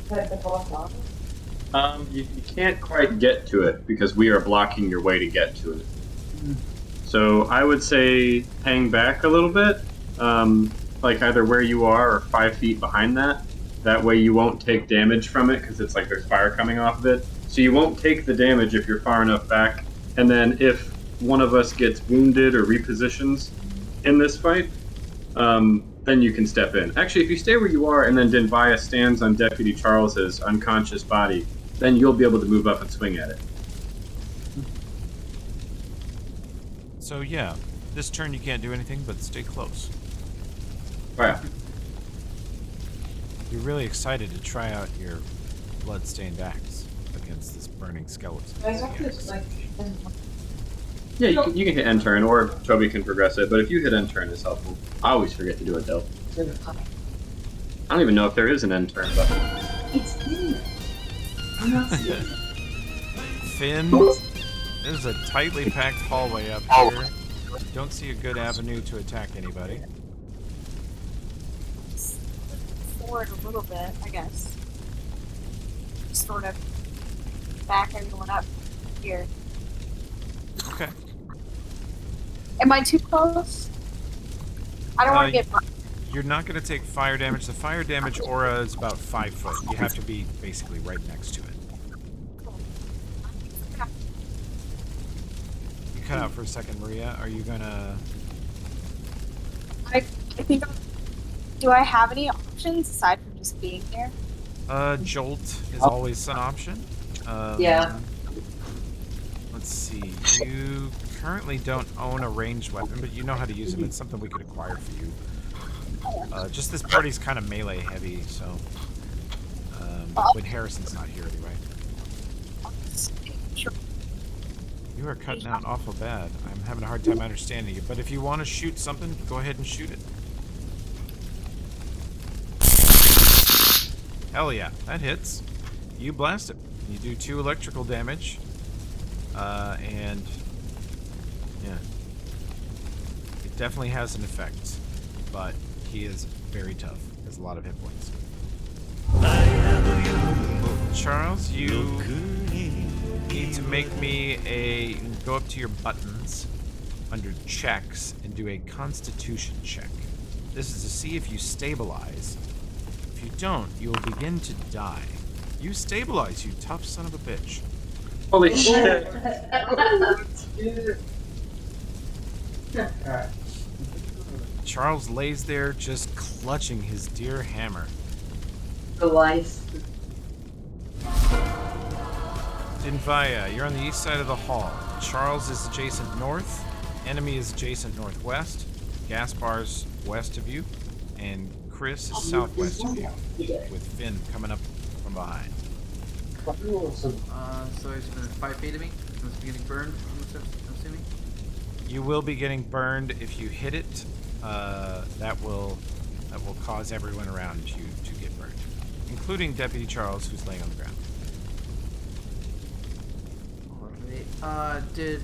put the block on? You can't quite get to it because we are blocking your way to get to it. So I would say hang back a little bit, like either where you are or 5 feet behind that. That way you won't take damage from it because it's like there's fire coming off of it. So you won't take the damage if you're far enough back. And then if one of us gets wounded or repositions in this fight, then you can step in. Actually, if you stay where you are and then Dinvaya stands on Deputy Charles's unconscious body, then you'll be able to move up and swing at it. So yeah, this turn you can't do anything but stay close. Right. You're really excited to try out your blood-stained axe against this burning skeleton. I have to, like, Yeah, you can hit end turn, or Toby can progress it, but if you hit end turn, it's helpful. I always forget to do it, though. I don't even know if there is an end turn button. It's in there. I'm not seeing it. Finn, there's a tightly packed hallway up here. Don't see a good avenue to attack anybody. Forward a little bit, I guess. Sort of back everyone up here. Okay. Am I too close? I don't want to get burned. You're not going to take fire damage. The fire damage aura is about 5 foot. You have to be basically right next to it. You cut out for a second, Maria. Are you gonna... I think. Do I have any options aside from just being here? Jolt is always an option. Yeah. Let's see. You currently don't own a ranged weapon, but you know how to use them. It's something we could acquire for you. Just this party's kind of melee heavy, so... when Harrison's not here anyway. Sure. You are cutting out awful bad. I'm having a hard time understanding you, but if you want to shoot something, go ahead and shoot it. Hell yeah, that hits. You blast it. You do 2 electrical damage. And... yeah. It definitely has an effect. But he is very tough. He has a lot of hit points. Charles, you need to make me a... go up to your buttons under checks and do a constitution check. This is to see if you stabilize. If you don't, you will begin to die. You stabilize, you tough son of a bitch. Holy shit. Charles lays there just clutching his dear hammer. For life. Dinvaya, you're on the east side of the hall. Charles is adjacent north. Enemy is adjacent northwest. Gaspar's west of you. And Chris is southwest of you. With Finn coming up from behind. So he's within 5 feet of me? Must be getting burned, I'm assuming? You will be getting burned if you hit it. That will cause everyone around you to get burned. Including Deputy Charles, who's laying on the ground. Alright. Did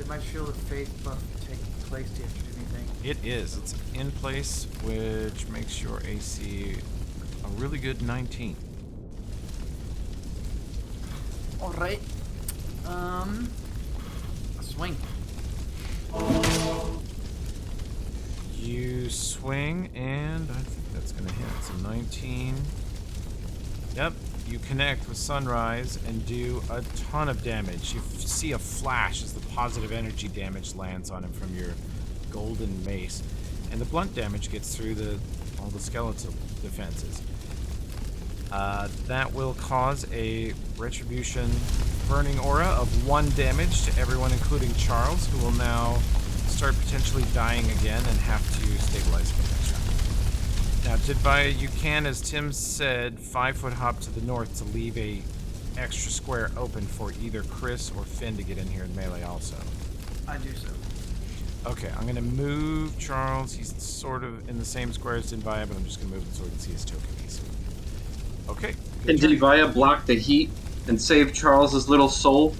my Shield of Faith buff take place? Do you have to do anything? It is. It's in place, which makes your AC a really good 19. Alright. Swing. You swing, and I think that's gonna hit. So 19. Yep, you connect with Sunrise and do a ton of damage. You see a flash as the positive energy damage lands on him from your golden mace, and the blunt damage gets through all the skeletal defenses. That will cause a retribution burning aura of 1 damage to everyone, including Charles, who will now start potentially dying again and have to stabilize for the next round. Now, Dinvaya, you can, as Tim said, 5-foot hop to the north to leave a extra square open for either Chris or Finn to get in here and melee also. I do so. Okay, I'm gonna move Charles. He's sort of in the same square as Dinvaya, but I'm just gonna move him so we can see his token piece. Okay. Can Dinvaya block the heat and save Charles's little soul?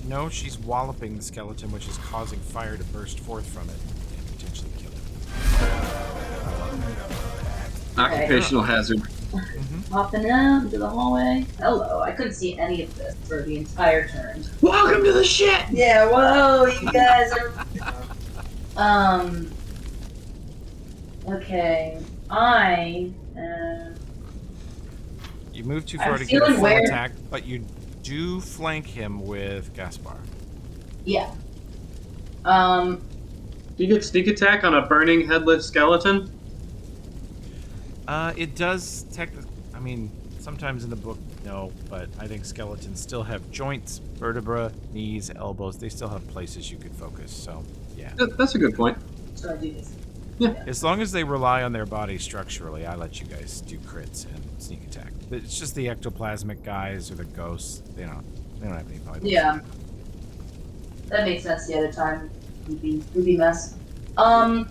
No, she's walloping the skeleton, which is causing fire to burst forth from it and potentially kill it. Occupational hazard. Hopping out into the hallway. Hello, I couldn't see any of this for the entire turn. Welcome to the shit! Yeah, whoa, you guys are... Okay, You move too far I'm to get a feeling full weird. attack, but you do flank him with Gaspar. Yeah. Do you get sneak attack on a burning headless skeleton? It does I mean, sometimes in the book, no, but I think skeletons still have joints, vertebra, knees, elbows. They still have places you could focus, so, yeah. That's a good point. So I do this. Yeah. As long as they rely on their body structurally, I let you guys do crits and sneak attack. But it's just the ectoplasmic guys or the ghosts, they don't have any vitals. Yeah. That makes sense the other time. Would be mess. I'm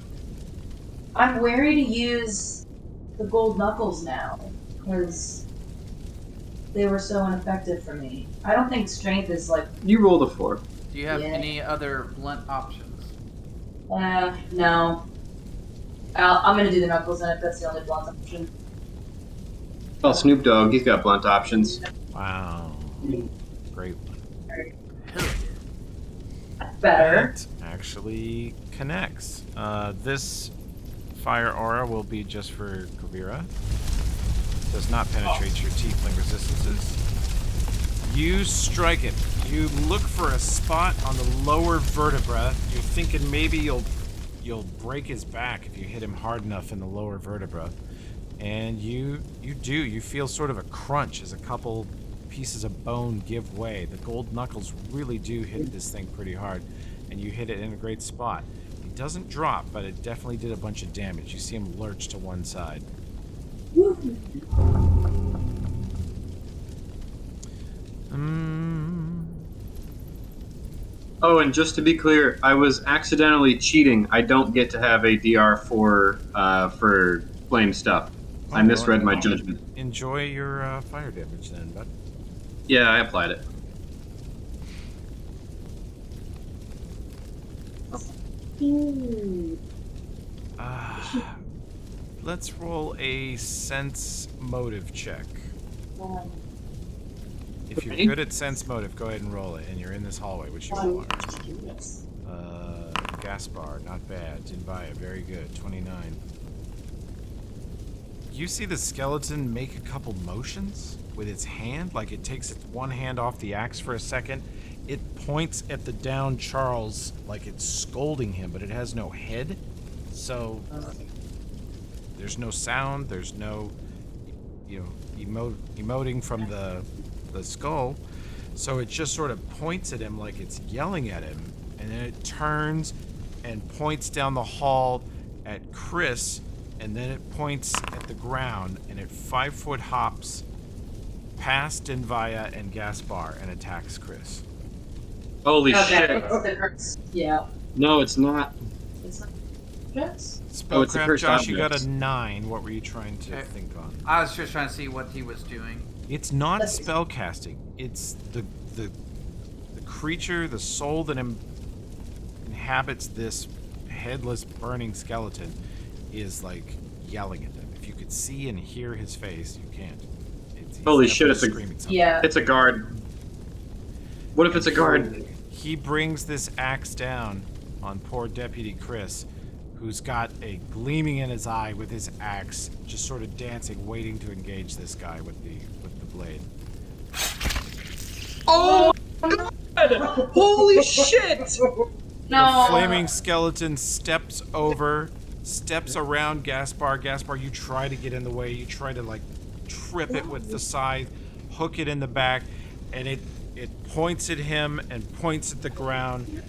wary to use the gold knuckles now, because they were so ineffective for me. I don't think strength is like... You roll the 4. Do you have any other blunt options? No. I'm gonna do the knuckles then if that's the only blunt option. Well, Snoop Dogg, he's got blunt options. Wow. Great one. Better. That actually connects. This fire aura will be just for Kavira. Does not penetrate your tiefling resistances. You strike it. You look for a spot on the lower vertebra. You're thinking maybe you'll break his back if you hit him hard enough in the lower vertebra. And you do. You feel sort of a crunch as a couple pieces of bone give way. The gold knuckles really do hit this thing pretty hard, and you hit it in a great spot. It doesn't drop, but it definitely did a bunch of damage. You see him lurch to one side. Oh, and just to be clear, I was accidentally cheating. I don't get to have a DR for flame stuff. I misread my judgment. Enjoy your fire damage then, bud. Yeah, I applied it. Let's roll a sense motive check. If you're good at sense motive, go ahead and roll it, and you're in this hallway, which you all are. Gaspar, not bad. Dinvaya, very good. 29. You see the skeleton make a couple motions with its hand, like it takes its one hand off the axe for a second. It points at the down Charles like it's scolding him, but it has no head. So there's no sound, there's no emoting from the skull. So it just sort of points at him like it's yelling at him, and then it turns and points down the hall at Chris, and then it points at the ground, and it 5-foot hops past Denvaya and Gaspar and attacks Chris. Holy Okay, shit. it's the curse. Yeah. No, it's not. It's not. Yes. Oh, it's the Spellcraft, cursed Josh, you got objects. a 9. What were you trying to Okay. think on? I was just trying to see what he was doing. It's not That's- spellcasting. It's the creature, the soul that inhabits this headless burning skeleton is like yelling at them. If you could see and hear his face, you can't. He's Holy shit, it's definitely a screaming something. Yeah. It's a guard. What if it's a guard? He brings this axe down on poor Deputy Chris, who's got a gleaming in his eye with his axe, just sort of dancing, waiting to engage this guy with the blade. Oh god! Holy shit! The No. flaming skeleton steps around Gaspar. Gaspar, you try to get in the way. You try to like trip it with the scythe, hook it in the back, and it points at him and points at the ground,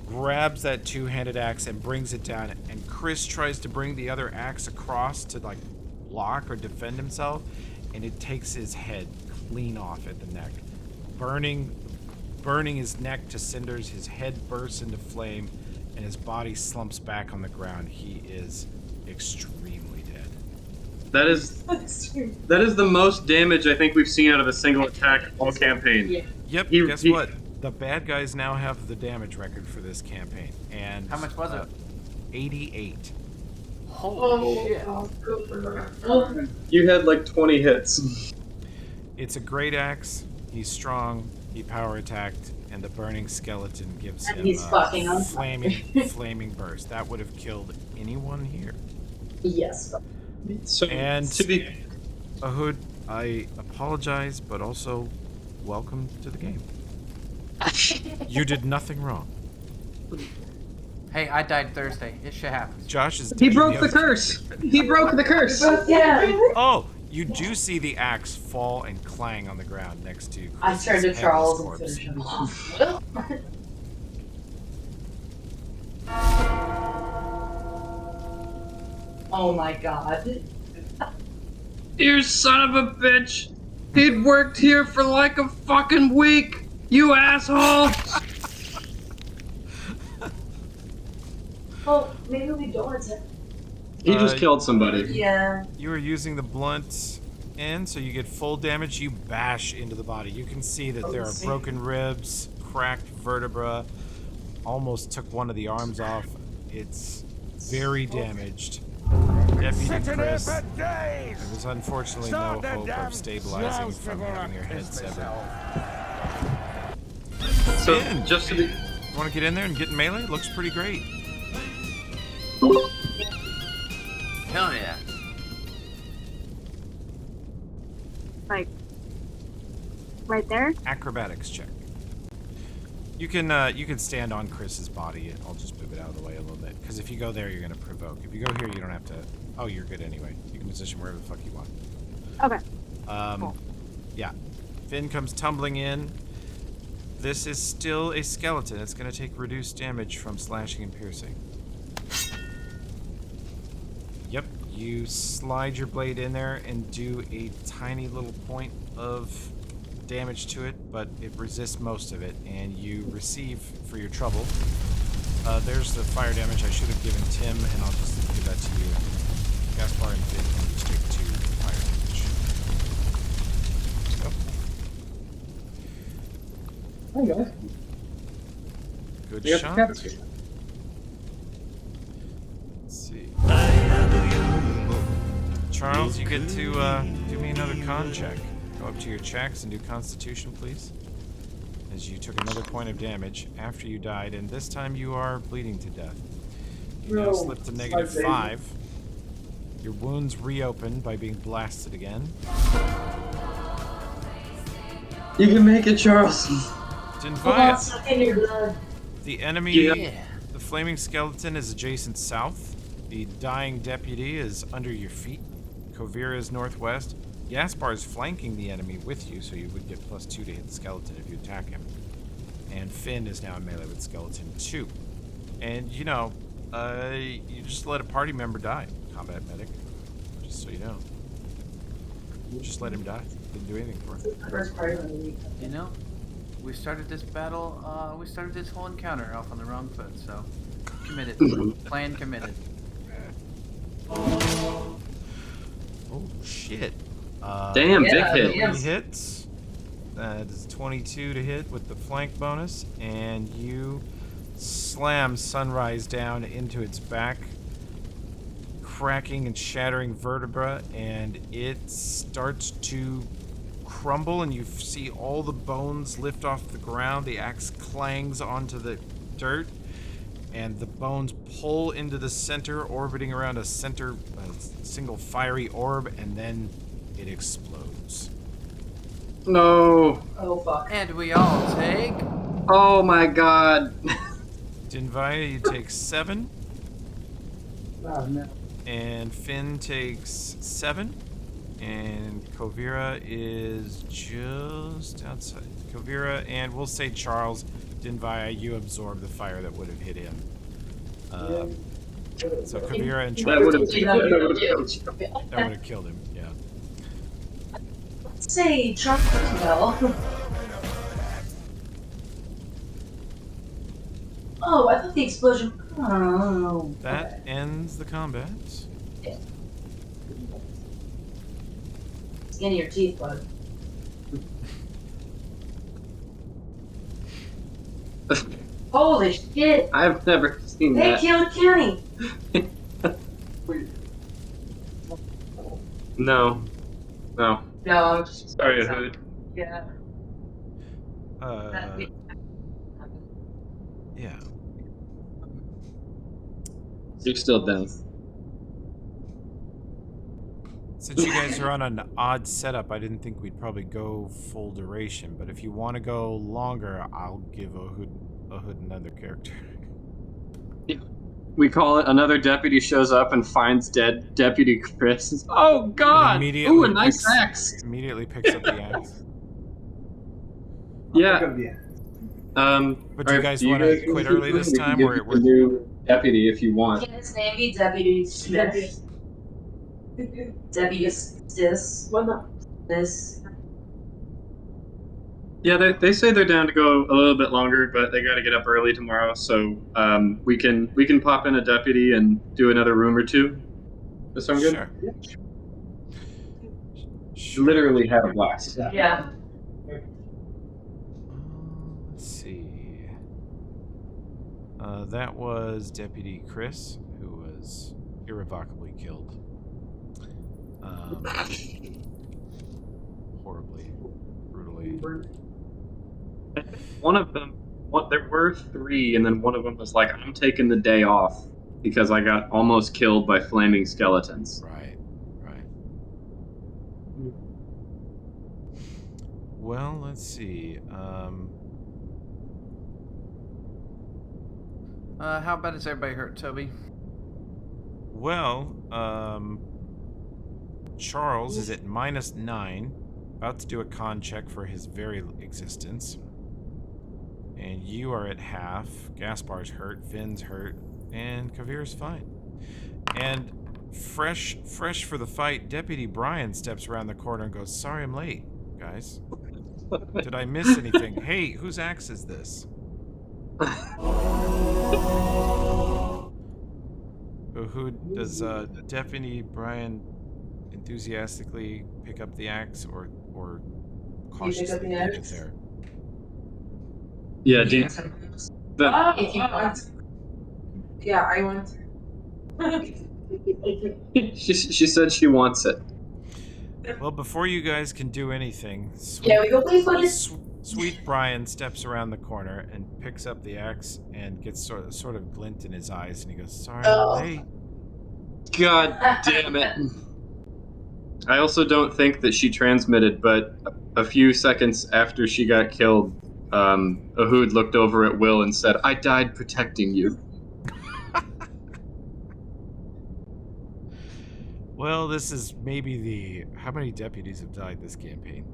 grabs that two-handed axe and brings it down. And Chris tries to bring the other axe across to like block or defend himself, and it takes his head clean off at the neck, burning his neck to cinders. His head bursts into flame, and his body slumps back on the ground. He is extremely dead. That is the most damage I think we've seen out of a single attack all campaign. Yeah. Yep, guess what? The bad guys now have the damage record for this campaign. And How much was it? 88. Holy shit. You had like 20 hits. It's a great axe. He's strong. He power attacked, and the burning skeleton gives And him he's fucking on fire. flaming burst. That would have killed anyone here. Yes. So, And to be Ahud, I apologize, but also welcome to the game. You did nothing wrong. Hey, I died Thursday. It shit happens. Josh is He dead. broke the curse! He broke the curse! Yeah. Oh, you do see the axe fall and clang on the ground next to I Chris's turned to headless Charles and corpse. finished him off. Oh my god. You son of a bitch! He'd worked here for like a fucking week! You asshole! Well, maybe we don't attack. He just killed somebody. Yeah. You are using the blunt end, so you get full damage. You bash into the body. You can see that there are broken ribs, cracked vertebra, almost took one of the arms off. It's very damaged. Deputy Sitting here Chris, for days. there was unfortunately no Start the hope damn of stabilizing slouch from before I having your head piss severed. myself. So, Finn, just to be... you want to get in there and get in melee? It looks pretty great. Hell yeah. Like, right there? Acrobatics check. You can stand on Chris's body. I'll just move it out of the way a little bit, because if you go there, you're gonna provoke. If you go here, you don't have to. Oh, you're good anyway. You can position wherever the fuck you want. Okay. Cool. Yeah. Finn comes tumbling in. This is still a skeleton. It's gonna take reduced damage from slashing and piercing. Yep. You slide your blade in there and do a tiny little point of damage to it, but it resists most of it, and you receive for your trouble. There's the fire damage I should have given Tim, and I'll just give that to you. Gaspar and Finn can each take 2 fire damage. Let's go. Hi guys. Good We got shot. the cats here. Let's see. Charles, you get to do me another con check. Go up to your checks and do Constitution, please. As you took another point of damage after you died, and this time you are bleeding to death. You now slip to -5. Your wounds reopen by being blasted again. You can make it, Charles. Denvaya, Sucking your blood. the enemy, Yeah. the flaming skeleton is adjacent south. The dying deputy is under your feet. Kovira is northwest. Gaspar's flanking the enemy with you, so you would get +2 to hit the skeleton if you attack him. And Finn is now in melee with skeleton 2. And, you know, you just let a party member die, combat medic. Just so you know. Just let him die. Didn't do anything for him. First party of the week. You know, we started this battle, we started this whole encounter off on the wrong foot, so committed. Plan committed. Oh, shit. Damn, Yeah, big hit. yeah. 3 hits. That is 22 to hit with the flank bonus, and you slam Sunrise down into its back, cracking and shattering vertebra, and it starts to crumble, and you see all the bones lift off the ground. The axe clangs onto the dirt, and the bones pull into the center, orbiting around a single fiery orb, and then it explodes. No. Oh fuck. And we all take... Oh my god. Dinvaya, you take 7, Oh, no. and Finn takes 7, and Kovira is just outside. Kovira, and we'll say Charles, Dinvaya, you absorb the fire that would have hit him. So Kovira and That Charles, would have killed him, yeah. Let's say Trump well. Oh, I thought the explosion. Oh. That ends the combat. Skin of your teeth, bud. Holy shit! I've never seen They that. killed Kenny! No. No. No, I'm just. Sorry, Hood. Yeah. Yeah. You're still down. Since you guys are on an odd setup, I didn't think we'd probably go full duration, but if you want to go longer, I'll give Ahud another character. We call it another deputy shows up and finds dead Deputy Chris. Oh god! Immediately Ooh, a nice picks- axe! Immediately picks up the axe. Yeah. Think of the- But do you guys want to quit early this time, or we're we're new deputy if you want. Can his name be Deputy Smith? Deputy Sis? What the? This. Yeah, they say they're down to go a little bit longer, but they got to get up early tomorrow, so we can pop in a deputy and do another room or two. Does that sound good? Sure. Literally had a blast. Yeah. Let's see. That was Deputy Chris, who was irrevocably killed. Horribly, brutally. One of them, there were 3, and then one of them was like, I'm taking the day off because I got almost killed by flaming skeletons. Right. Well, let's see. How bad is everybody hurt, Toby? Well, Charles is at -9, about to do a con check for his very existence. And you are at half. Gaspar's hurt, Finn's hurt, and Kavir's fine. And fresh for the fight, Deputy Brian steps around the corner and goes, "Sorry I'm late, guys. Did I miss anything? Hey, whose axe is this?" Who does Deputy Brian enthusiastically pick up the axe or cautiously the leave it axe? there? Yeah, dude. If you want. Yeah, I want. She said she wants it. Well, before you guys can do anything, Yeah, we go please put his. Sweet Brian steps around the corner and picks up the axe and gets sort of glint in his eyes, and he goes, "Sorry, Oh. I'm late." God damn it. I also don't think that she transmitted, but a few seconds after she got killed, Ahud looked over at Will and said, "I died protecting you." Well, this is maybe the... How many deputies have died this campaign?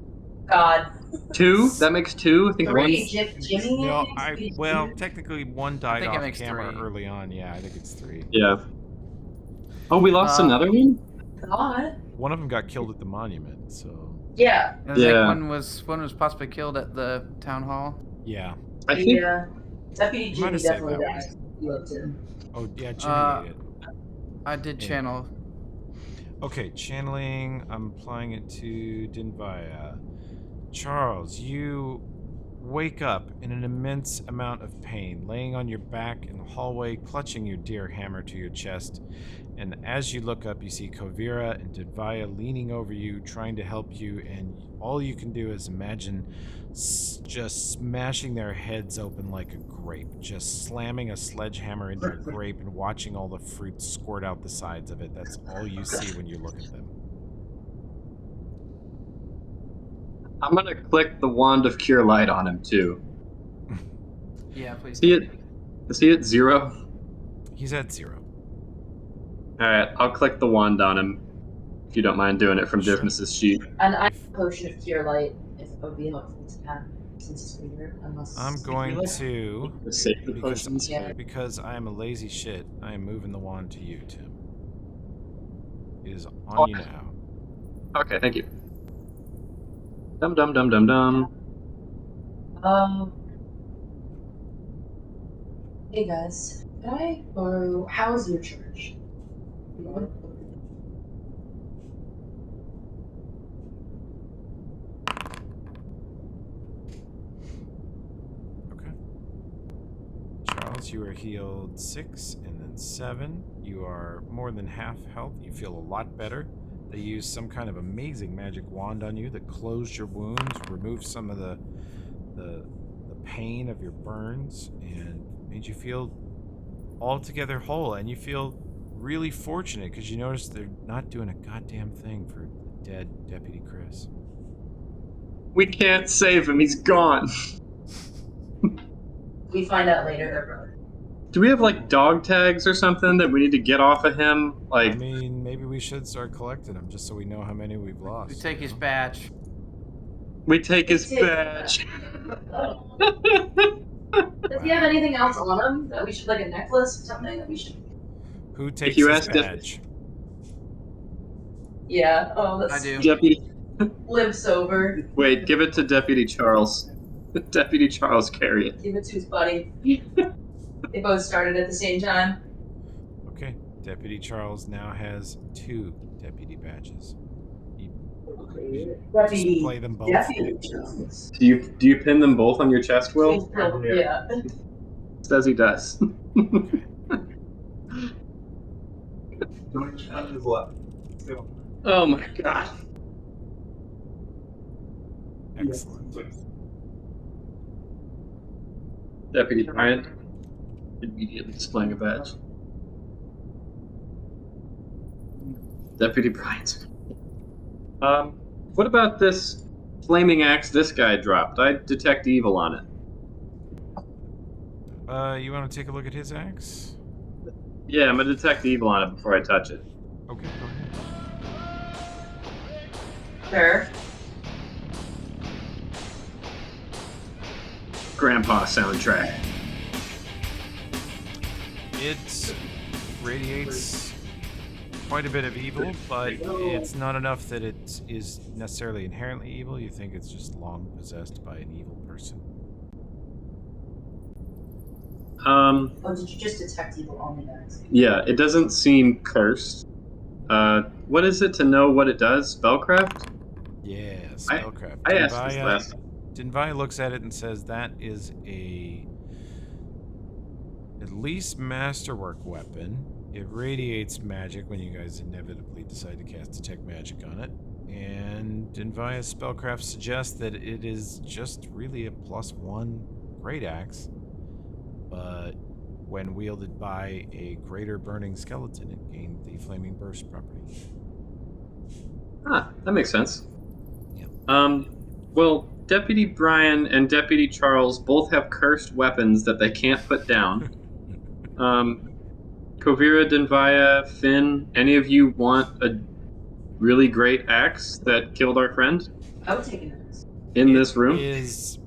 God. 2? That makes 2? I think Three. one. Jimmy? No, Jimmy? well, technically one died think it off makes camera 3. early on. Yeah, I think it's 3. Yeah. Oh, we lost another one? God. One of them got killed at the monument, so... Yeah. I think Yeah. one was possibly killed at the town hall. Yeah. I think Yeah. Deputy You might Jimmy have saved definitely that one. died. You loved him. Oh, yeah, Jimmy ate it. I did channel. Okay, channeling. I'm applying it to Dinvaya. Charles, you wake up in an immense amount of pain, laying on your back in the hallway, clutching your dear hammer to your chest. And as you look up, you see Kovira and Dinvaya leaning over you, trying to help you, and all you can do is imagine just smashing their heads open like a grape, just slamming a sledgehammer into a grape and watching all the fruit squirt out the sides of it. That's all you see when you look at them. I'm gonna click the wand of cure light on him too. Yeah, please. Is he at 0? He's at 0. Alright, I'll click the wand on him. If you don't mind doing it from Diffness's sheet. And I have a potion of cure light if it would be helpful to have since it's weird. Unless I'm going to, Save the potions. because I am a lazy shit, I am moving the wand to you, Tim. It is on Oh. you now. Okay, thank you. Dum dum dum dum dum. Hey guys, can I borrow? How's your church? Okay. Charles, you are healed 6 and then 7. You are more than half health. You feel a lot better. They used some kind of amazing magic wand on you that closed your wounds, removed some of the pain of your burns, and made you feel altogether whole. And you feel really fortunate because you notice they're not doing a goddamn thing for the dead Deputy Chris. We can't save him, he's gone. We find out later they're brothers. Do we have like dog tags or something that we need to get off of him? Like, I mean, maybe we should start collecting them just so we know how many we've lost. We take his badge. we take his badge. Does he have anything else on him that we should, like a necklace or something that we should? Who takes you his ask badge? Yeah. Oh, that's I do. Deputy. live sober. Wait, give it to Deputy Charles. Deputy Charles Carrion. Give it to his buddy. They both started at the same time. Okay, Deputy Charles now has 2 deputy badges. Deputy. Play them both. Deputy Charles. Do you pin them both on your chest, Will? Yeah. Says he does. Oh my god. Excellent. Deputy Bryant immediately displaying a badge. Deputy Bryant. What about this flaming axe this guy dropped? I detect evil on it. You want to take a look at his axe? Yeah, I'm gonna detect evil on it before I touch it. Okay, go ahead. Sure. Grandpa soundtrack. It radiates quite a bit of evil, but it's not enough that it is necessarily inherently evil. You think it's just long possessed by an evil person. Oh, did you just detect evil on the axe? Yeah, it doesn't seem cursed. What is it to know what it does? Spellcraft? Yeah, spellcraft. I asked this last. Dinvaya looks at it and says that is at least masterwork weapon. It radiates magic when you guys inevitably decide to cast Detect Magic on it. And Dinvaya's spellcraft suggests that it is just really a +1 great axe. But when wielded by a greater burning skeleton, it gained the Flaming Burst property. Ah, that makes sense. Yeah. Well, Deputy Brian and Deputy Charles both have cursed weapons that they can't put down. Kovira, Dinvaya, Finn, any of you want really great axe that killed our friend I would take an axe. in this room? It is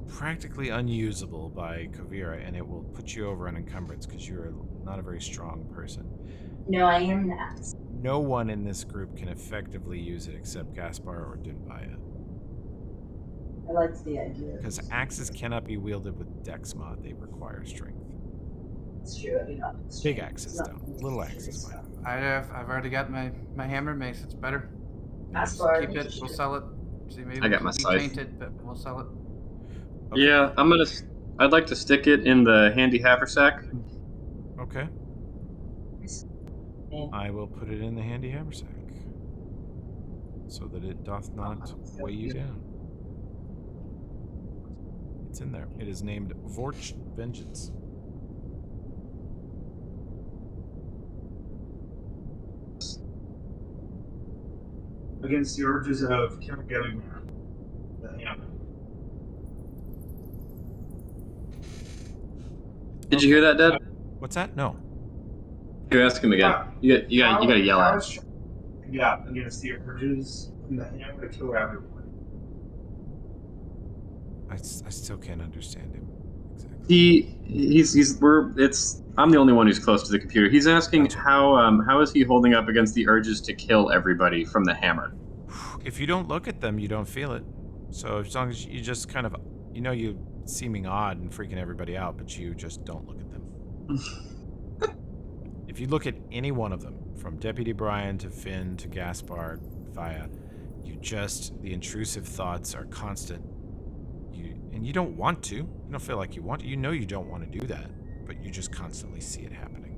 practically unusable by Kavira, and it will put you over an encumbrance because you're not a very strong person. No, I am an axe. No one in this group can effectively use it except Gaspar or Dinbaya. I liked the idea. Because axes cannot be wielded with dex mod, they require strength. It's true, I do not. Big axes don't. Little axes might. I've already got my hammer and mace. It's better. As Just far keep it. We'll sell it. See, maybe I got my we scythe. taint it, but we'll sell it. Okay. Yeah, I'd like to stick it in the handy haversack. Okay. I will put it in the handy haversack so that it doth not weigh you down. It's in there. It is named Vorch Vengeance. Against the urges of killing everyone. The hammer. Did you hear that, Dad? What's that? No. You ask him again. You gotta yell out. Yeah, against the urges of the hammer to kill everyone. I still can't understand him exactly. I'm the only one who's close to the computer. He's asking Gotcha. how is he holding up against the urges to kill everybody from the hammer? If you don't look at them, you don't feel it. So as long as you just kind of, you seeming odd and freaking everybody out, but you just don't look at them. If you look at any one of them, from Deputy Brian to Finn to Gaspar, Via, the intrusive thoughts are constant. And you don't want to. You don't feel like you want to. You know you don't want to do that, but you just constantly see it happening.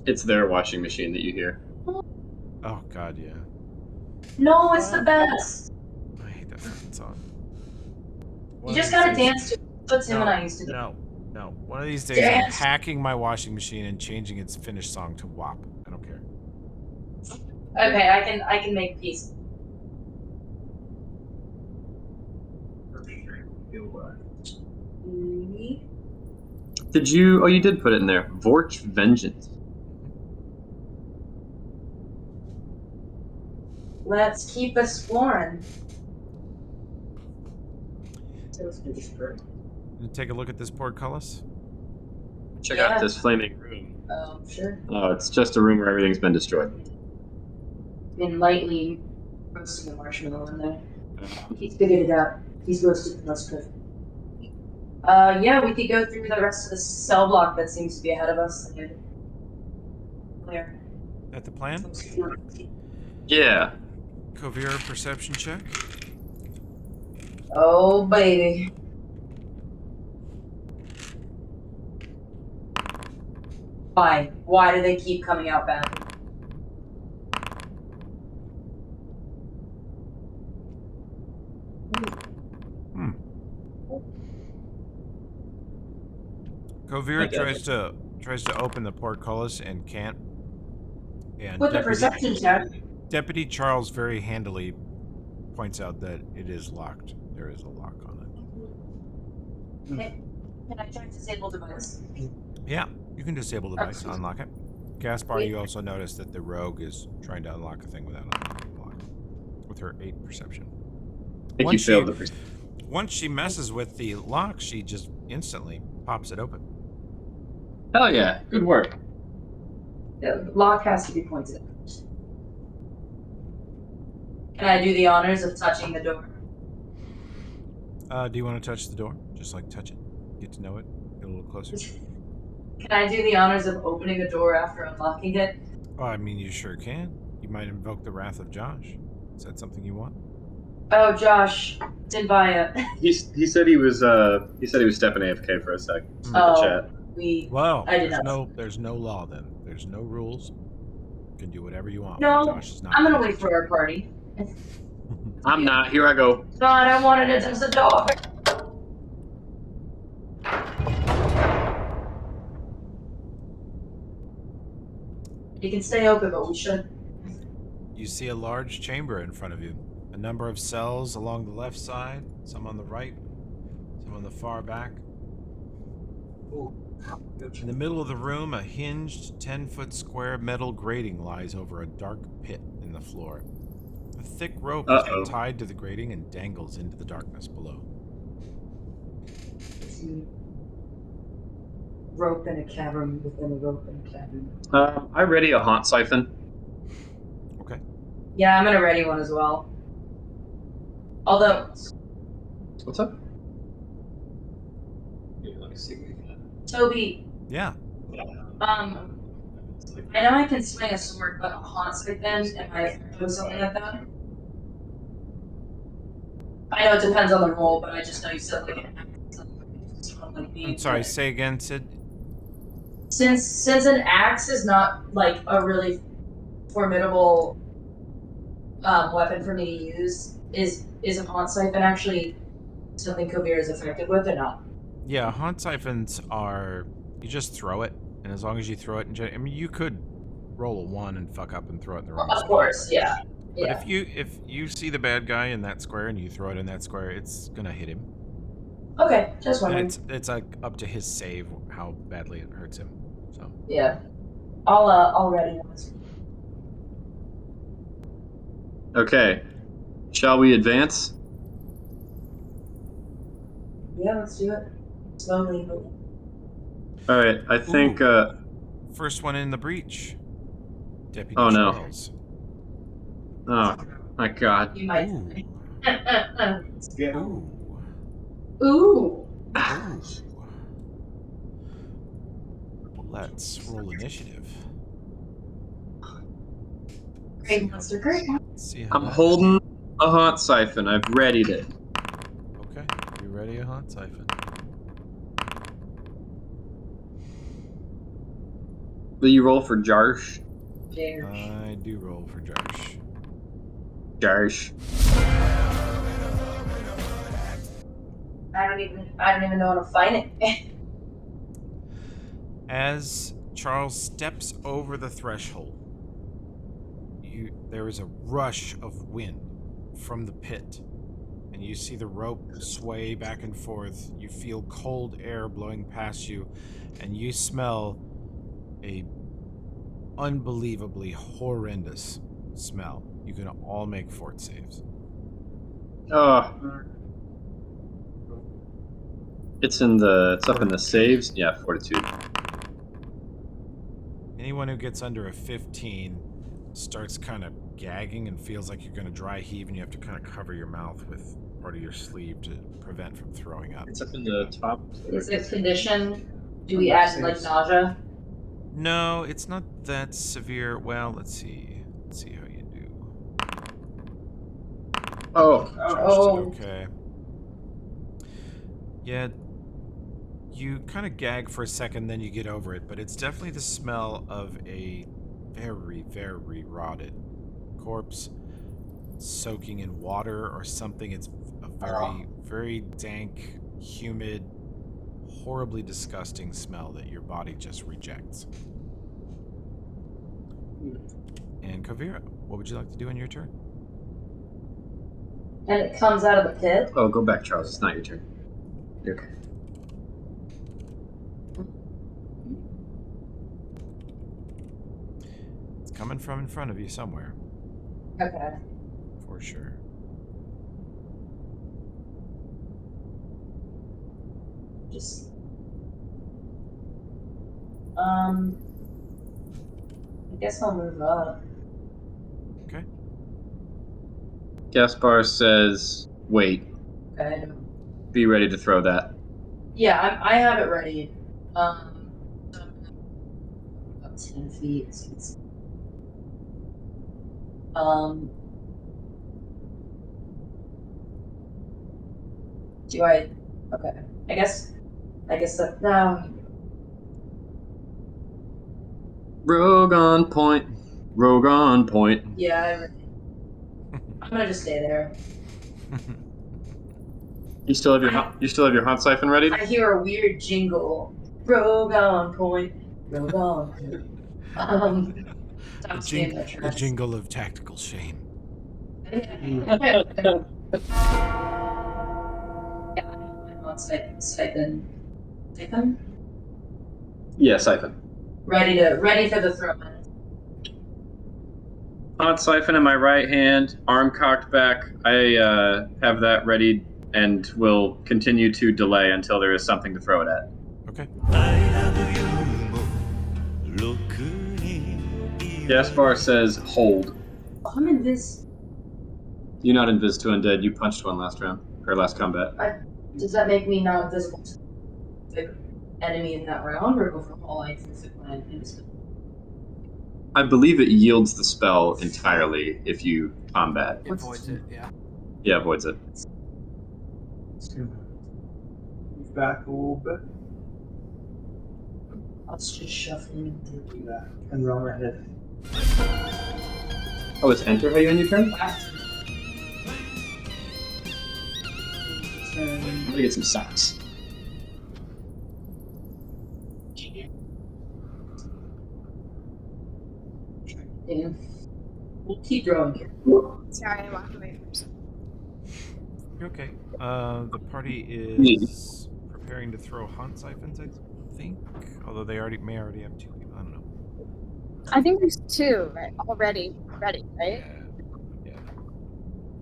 It's their washing machine that you hear. Oh, God, yeah. No, it's the best. I hate that fucking song. You just gotta dance to it. That's what Tim and I used to do. No. One of these days, Dance. I'm hacking my washing machine and changing its finished song to WAP. I don't care. Okay, I can make peace. Did you? Oh, you did put it in there. Vorch Vengeance. Let's keep exploring. You take a look at this portcullis? Check out this flaming room. Sure. Oh, it's just a room where everything's been destroyed. Been lightly roasting a marshmallow in there. He's figured it out. He's roasted the most good. Yeah, we could go through the rest of the cell block that seems to be ahead of us. Where? At the plan? Yeah. Kovira perception check. Oh, baby. Why? Why do they keep coming out bad? Kovira tries to open the portcullis and can't. And With the perception check. Deputy Charles very handily points out that it is locked. There is a lock on it. Can I check disable device? Yeah, you can disable the device and unlock it. Gaspar, you also notice that the rogue is trying to unlock a thing without unlocking the lock. With her 8 perception. I think you failed the perception. Once she messes with the lock, she just instantly pops it open. Hell yeah, good work. The lock has to be pointed at. Can I do the honors of touching the door? Do you want to touch the door? Just like touch it. Get to know it. Get a little closer. Can I do the honors of opening the door after unlocking it? Oh, I mean, you sure can. You might invoke the wrath of Josh. Is that something you want? Oh, Josh, didn't buy it. He said he was stepping AFK for a sec. In the chat. Well, I did not. there's no law then. There's no rules. You can do whatever you want. No, Josh is not. I'm gonna wait for our party. I'm not. Here I go. God, I wanted to touch the door. You can stay open, but we should. You see a large chamber in front of you. A number of cells along the left side, some on the right, some on the far back. In the middle of the room, a hinged 10-foot square metal grating lies over a dark pit in the floor. A thick rope has been tied to the grating and dangles into the darkness below. Rope in a cavern within a rope in a cavern. I ready a haunt siphon. Okay. Yeah, I'm gonna ready one as well. Although, What's up? Toby, Yeah. I know I can swing a sword, but a haunt siphon, am I doing something like that? I know it depends on the role, but I just know you said like an axe, like me. I'm sorry, say again, Sid. Since an axe is not like a really formidable weapon for me to use, is a haunt siphon actually something Kovir is effective with or not? Yeah, haunt siphons are... You just throw it, and as long as you throw it in... I mean, you could roll a 1 and fuck up and throw it in the wrong spot. Of course, yeah. But if you see the bad guy in that square and you throw it in that square, it's gonna hit him. Okay, just wondering. And it's like up to his save how badly it hurts him. So yeah, I'll ready one. Okay. Shall we advance? Yeah, let's do it slowly. All right. I think. first one in the breach, Deputy Oh, no. Charles. Oh my God. You might. Ooh. Ooh. Let's roll initiative. Great monster, great. See how I'm holding a haunt siphon. I've readied it. Okay, you ready a haunt siphon? Will you roll for Jarsh? I do roll for Jarsh. Jarsh. I don't even know how to find it. As Charles steps over the threshold, there is a rush of wind from the pit, and you see the rope sway back and forth. You feel cold air blowing past you, and you smell a unbelievably horrendous smell. You can all make fort saves. It's up in the saves. Yeah, fortitude. Anyone who gets under a 15 starts kind of gagging and feels like you're going to dry heave, and you have to kind of cover your mouth with part of your sleeve to prevent from throwing up. It's up in the top. Is it condition? Do we add like nausea? No, it's not that severe. Well, let's see. Let's see how you do. Okay. Yeah, you kind of gag for a second, then you get over it, but it's definitely the smell of a very, very rotted corpse soaking in water or something. It's a very, very dank, humid, horribly disgusting smell that your body just rejects. And Kovira, what would you like to do in your turn? And it comes out of the pit? Oh, go back, Charles. It's not your turn. You're okay. It's coming from in front of you somewhere. Okay. For sure. Just I guess I'll move up. Okay. Gaspar says, wait. Okay. Be ready to throw that. Yeah, I have it ready. About 10 feet. So it's, do I? Okay. I guess that now. Rogue on point. Rogue on point. Yeah, I'm gonna just stay there. You still have your hot siphon ready? I hear a weird jingle. Rogue on point. Rogue on point. The jingle of tactical shame. Yeah, stipend. Yeah, siphon. Ready for the throw. Hot siphon in my right hand, arm cocked back. I have that ready and will continue to delay until there is something to throw it at. Okay. Gaspar says hold. I'm in this. You're not invis to undead. You punched one last round or last combat. Does that make me not visible to the enemy in that round, or go from all items that when invisible? I believe it yields the spell entirely if you combat. It voids it, yeah. Yeah, avoids it. Just gonna move back a little bit. I was just shuffling. Do that. And round my head. Oh, it's enter how you end your turn? I'm gonna get some socks. Yeah. We'll keep drawing here. Sorry, I walked away from something. You're okay. The party is preparing to throw hunt siphons, I think. Although they may already have 2 people. I don't know. I think there's 2 right, already ready, right? Yeah.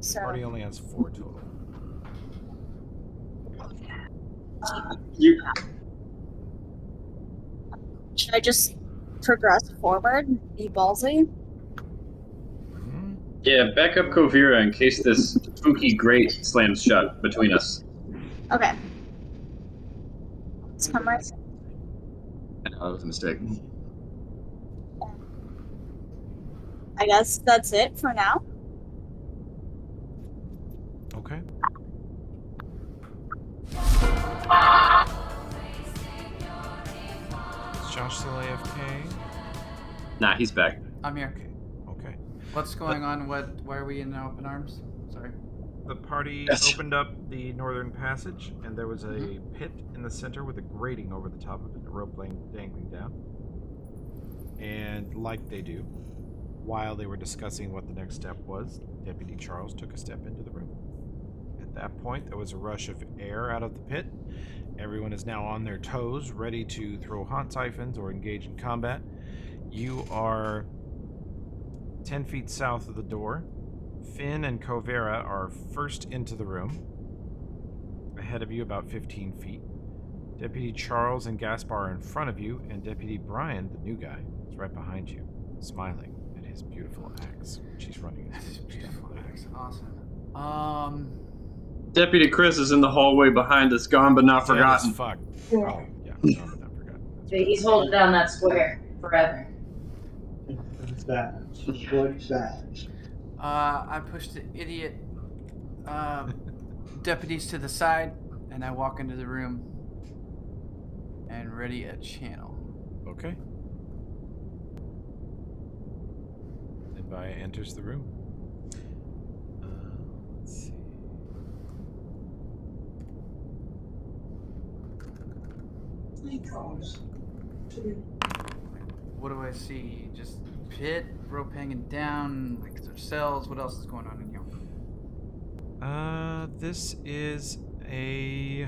So Party only has 4 total. You should I just progress forward and be ballsy? Yeah, back up Kovira in case this spooky grate slams shut between us. Okay. Let's come right. I know, that was a mistake. I guess that's it for now. Okay. Is Josh still AFK? Nah, he's back. I'm here. Okay. What's going on? Why are we in open arms? Sorry. The party opened up the northern passage, and there was a pit in the center with a grating over the top of it, a rope dangling down. And like they do, while they were discussing what the next step was, Deputy Charles took a step into the room. At that point, there was a rush of air out of the pit. Everyone is now on their toes, ready to throw haunt siphons or engage in combat. You are 10 feet south of the door. Finn and Kovera are first into the room. Ahead of you, about 15 feet. Deputy Charles and Gaspar are in front of you, and Deputy Brian, the new guy, is right behind you, smiling at his beautiful axe, which he's running his beautiful axe. Awesome. Deputy Chris is in the hallway behind us, gone but not forgotten. Fuck. Yeah. Oh, yeah, gone but not forgotten. He's holding down that square forever. It's bad. Bloody bad. I pushed the idiot deputies to the side, and I walk into the room and ready a channel. Okay. Nibaya enters the room. Let's see. What do I see? Just pit, rope hanging down, like there cells. What else is going on in here? This is a...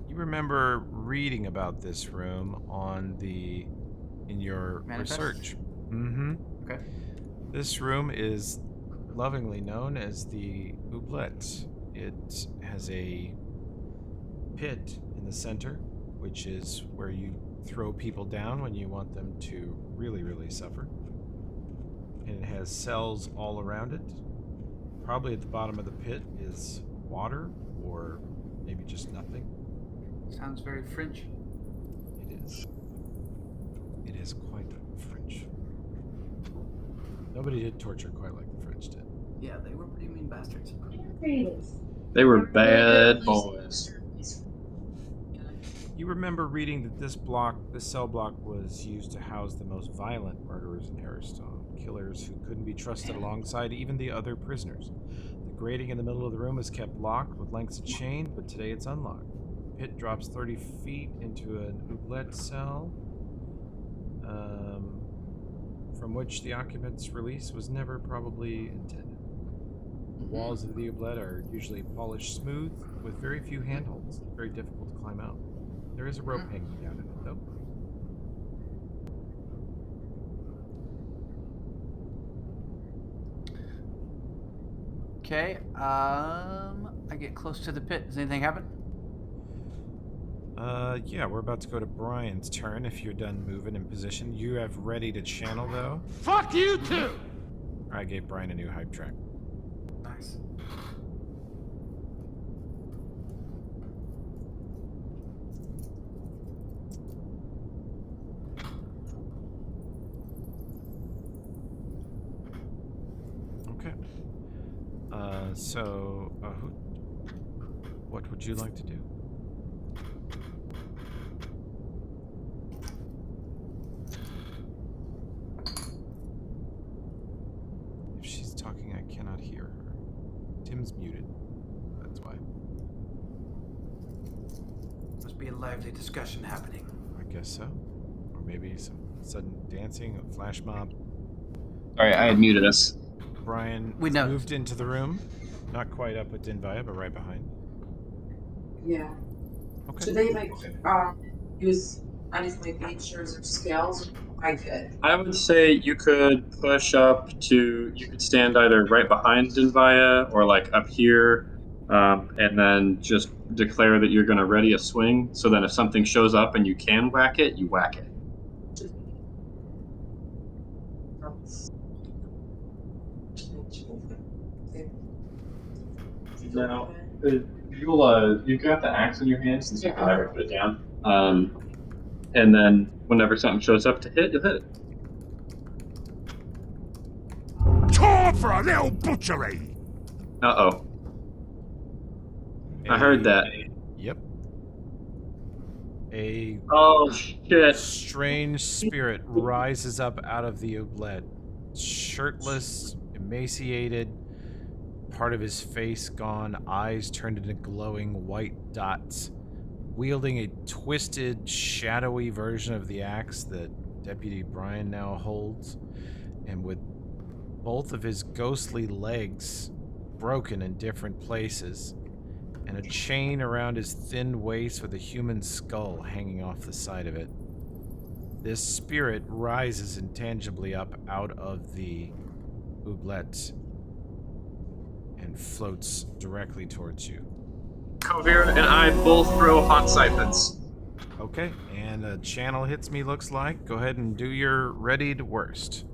You remember reading about this room in your Manifest? research. Mm-hmm. Okay. This room is lovingly known as the Oubliette. It has a pit in the center, which is where you throw people down when you want them to really, really suffer. And it has cells all around it. Probably at the bottom of the pit is water, or maybe just nothing. Sounds very French. It is. It is quite French. Nobody did torture quite like the French did. Yeah, they were pretty mean bastards. They were bad boys. You remember reading that this cell block was used to house the most violent murderers in Harrowstone. Killers who couldn't be trusted alongside even the other prisoners. The grating in the middle of the room is kept locked with lengths of chain, but today it's unlocked. The pit drops 30 feet into an oubliette cell, from which the occupant's release was never probably intended. The walls of the oubliette are usually polished smooth, with very few handholds, very difficult to climb out. There is a rope hanging down in it, though. Okay. I get close to the pit. Does anything happen? Yeah, we're about to go to Brian's turn if you're done moving in position. You have ready to channel, though. Fuck you too! I gave Brian a new hype track. Nice. Okay. What would you like to do? If she's talking, I cannot hear her. Tim's muted. That's why. Must be a lively discussion happening. I guess so. Or maybe some sudden dancing, a flash mob. Sorry, I had muted us. Brian We know. moved into the room. Not quite up with Dinvaya, but right behind. Yeah. Okay. Should they like use any of my features or skills? I could. I would say you could push up to. You could stand either right behind Dinvaya or like up here, and then just declare that you're going to ready a swing. So then, if something shows up and you can whack it, you whack it. Now, you've got the axe in your hand since you can never put it down. And then whenever something shows up to hit, you'll hit it. Time for a little butchery! Uh-oh. I heard that. Yep. A Oh, shit. strange spirit rises up out of the oublet. Shirtless, emaciated, part of his face gone, eyes turned into glowing white dots, wielding a twisted, shadowy version of the axe that Deputy Brian now holds, and with both of his ghostly legs broken in different places, and a chain around his thin waist with a human skull hanging off the side of it. This spirit rises intangibly up out of the oublet and floats directly towards you. Kovir and I both throw hot siphons. Okay, and a channel hits me, looks like. Go ahead and do your readied worst.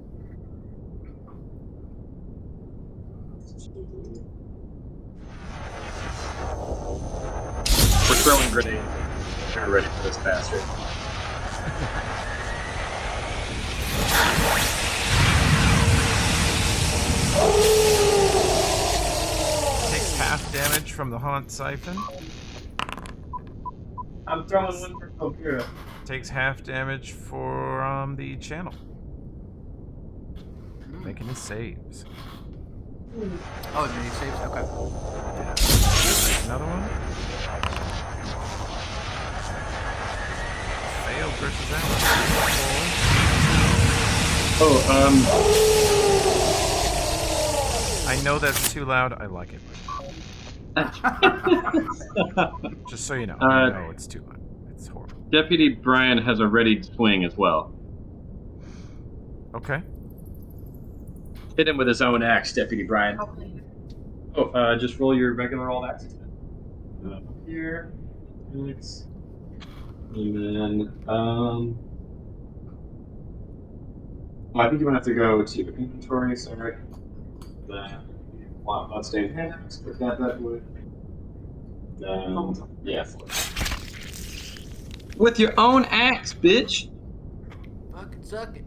We're throwing grenades. We're ready for this bastard. Takes half damage from the haunt siphon. I'm throwing one for Kovir. Takes half damage from the channel. Making his saves. Oh, it made saves? Okay. Yeah. Another one. Failed versus Alan. I know that's too loud. I like it. Just so you know. I know it's too loud. It's horrible. Deputy Brian has a ready swing as well. Okay. Hit him with his own axe, Deputy Brian. Oh, just roll your regular old axe. Here. Axe. And then, well, I think you're going to have to go to inventory, sorry. Bloodstained hand axe, put that wood. Yeah. With your own axe, bitch! Fucking suck it.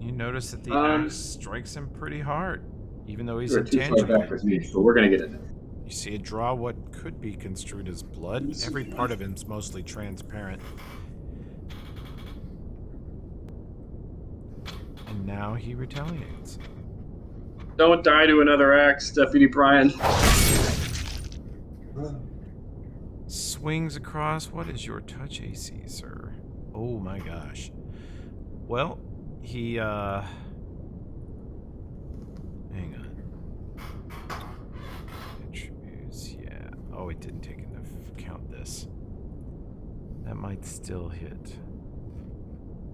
You notice that the axe strikes him pretty hard, even though he's You're too far intangible. back with me, but we're going to get it. You see it draw what could be construed as blood. Every part of him's mostly transparent. And now he retaliates. Don't die to another axe, Deputy Brian. Swings across. What is your touch AC, sir? Oh my gosh. Well, he, hang on. Attributes, yeah. Oh, it didn't take into account this. That might still hit.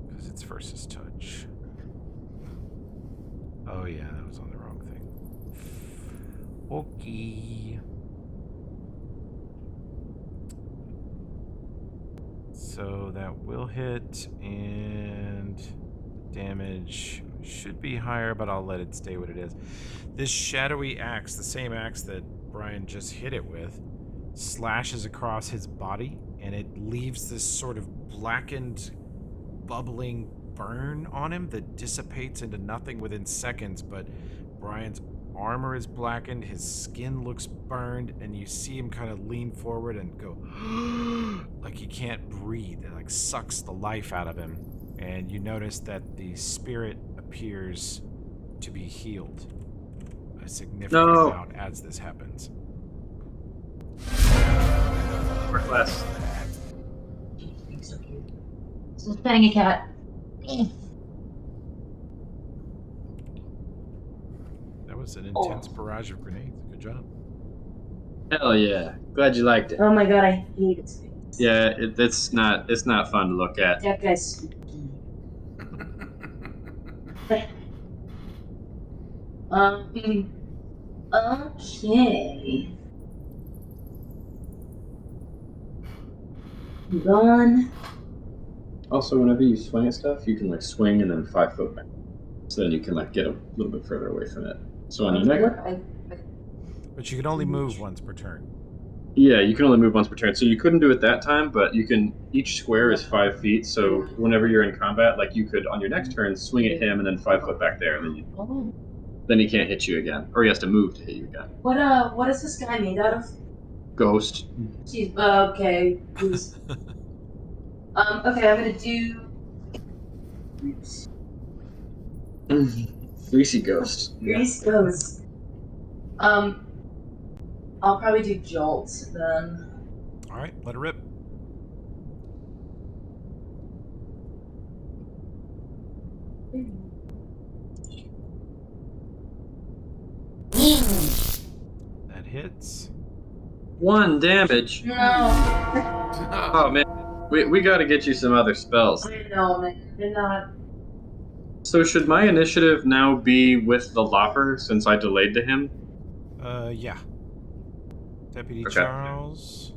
Because it's versus touch. Oh yeah, that was on the wrong thing. Okay. So that will hit, and damage should be higher, but I'll let it stay what it is. This shadowy axe, the same axe that Brian just hit it with, slashes across his body, and it leaves this sort of blackened, bubbling burn on him that dissipates into nothing within seconds, but Brian's armor is blackened, his skin looks burned, and you see him kind of lean forward and go like he can't breathe. It like sucks the life out of him. And you notice that the spirit appears to be healed a significant amount as this happens. Work less. So petting a cat. That was an intense barrage of grenades. Good job. Hell yeah. Glad you liked it. Oh my god, I hate it. Yeah, it's not fun to look at. That guy's spooky. Okay. Gone. Also, whenever you swing at stuff, you can like swing and then 5 foot back. So then you can like get a little bit further away from it. So on your next, But you can only move once per turn. yeah, you can only move once per turn. So you couldn't do it that time, but you can. Each square is 5 feet. So whenever you're in combat, like you could on your next turn swing at him and then 5 foot back there, and then he can't hit you again, or he has to move to hit you again. What is this guy made out of? Ghost. Jeez, okay. Please. Okay, I'm gonna do. Greasy ghost. Grease Ghost. I'll probably do Jolt then. All right, let it rip. That hits. 1 damage. No. Oh man, we got to get you some other spells. I know, man. They're not. So should my initiative now be with the Lopper since I delayed to him? Yeah. Deputy Okay. Charles.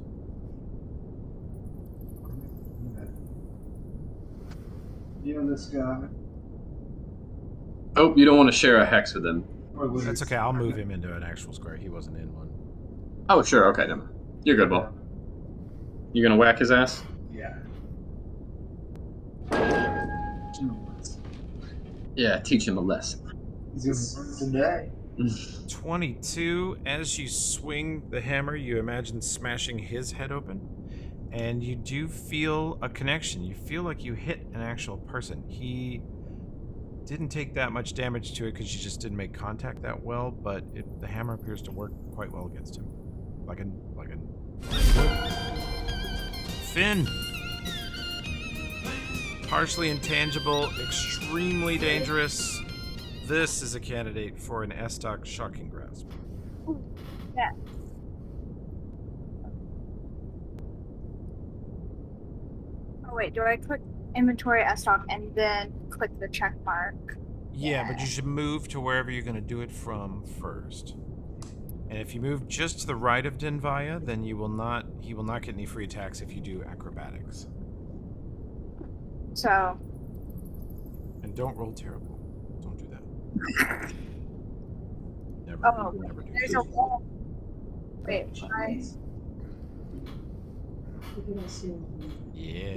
You and this guy. Oh, you don't want to share a hex with him. That's okay. I'll move him into an actual square. He wasn't in one. Oh, sure. Okay, never mind. You're good, Will. You gonna whack his ass? Yeah. Yeah, teach him a lesson. He's gonna learn today. 22. As you swing the hammer, you imagine smashing his head open, and you do feel a connection. You feel like you hit an actual person. He didn't take that much damage to it because you just didn't make contact that well, but the hammer appears to work quite well against him. Like an Finn! Partially intangible, extremely dangerous. This is a candidate for an Estoc Shocking Grasp. Yeah. Oh wait, do I click inventory Estoc and then click the check mark? Yeah, but you should move to wherever you're going to do it from first. And if you move just to the right of Denvaya, then he will not get any free attacks if you do acrobatics. So. And don't roll terrible. Don't do that. Never. Oh, Never do there's that. a wall. Wait, Yes. Yeah.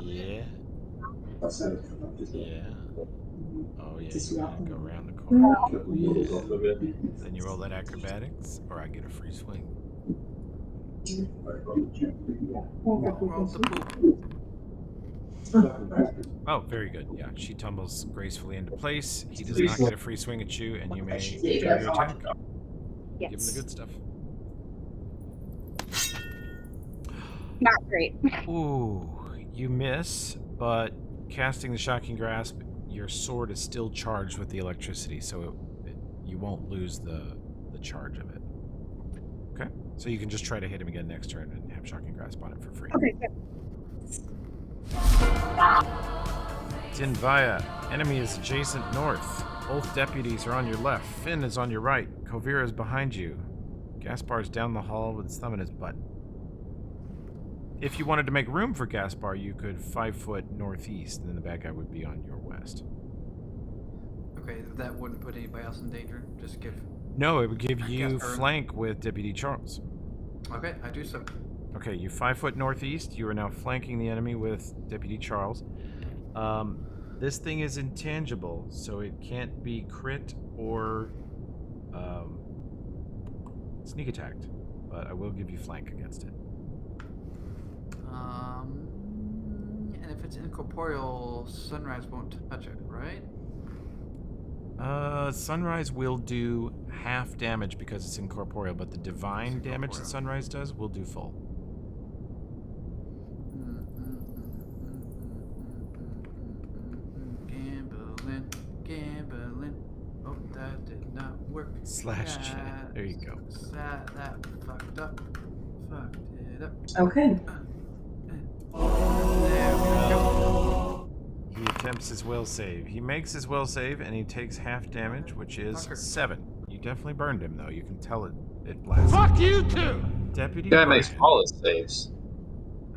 Yeah. Oh yeah, you gotta go around the corner. Oh, yeah. Then you roll that acrobatics, or I get a free swing. Oh, very good. Yeah, she tumbles gracefully into place. He does not get a free swing at you, and you may do your attack. Yes. Give him the good stuff. Not great. Ooh, you miss, but casting the Shocking Grasp, your sword is still charged with the electricity, so you won't lose the charge of it. Okay? So you can just try to hit him again next turn and have Shocking Grasp on it for free. Okay, good. Tinvaya, enemy is adjacent north. Both deputies are on your left. Finn is on your right. Kovira is behind you. Gaspar is down the hall with his thumb in his butt. If you wanted to make room for Gaspar, you could 5 foot northeast, and then the bad guy would be on your west. Okay, that wouldn't put anybody else in danger. Just give. No, it would give you Gaspar. flank with Deputy Charles. Okay, I do so. Okay, you 5 foot northeast. You are now flanking the enemy with Deputy Charles. This thing is intangible, so it can't be crit or sneak attacked. But I will give you flank against it. And if it's incorporeal, Sunrise won't touch it, right? Sunrise will do half damage because it's incorporeal, but the divine damage that Sunrise does will do full. Gambling. Oh, that did not work. Slash chat. There you go. That fucked up. Fucked it up. Okay. There we go. He attempts his will save. He makes his will save, and he takes half damage, which is 7. You definitely burned him, though. You can tell it blasted. Fuck you too! Deputy Guy Brian. makes all his saves.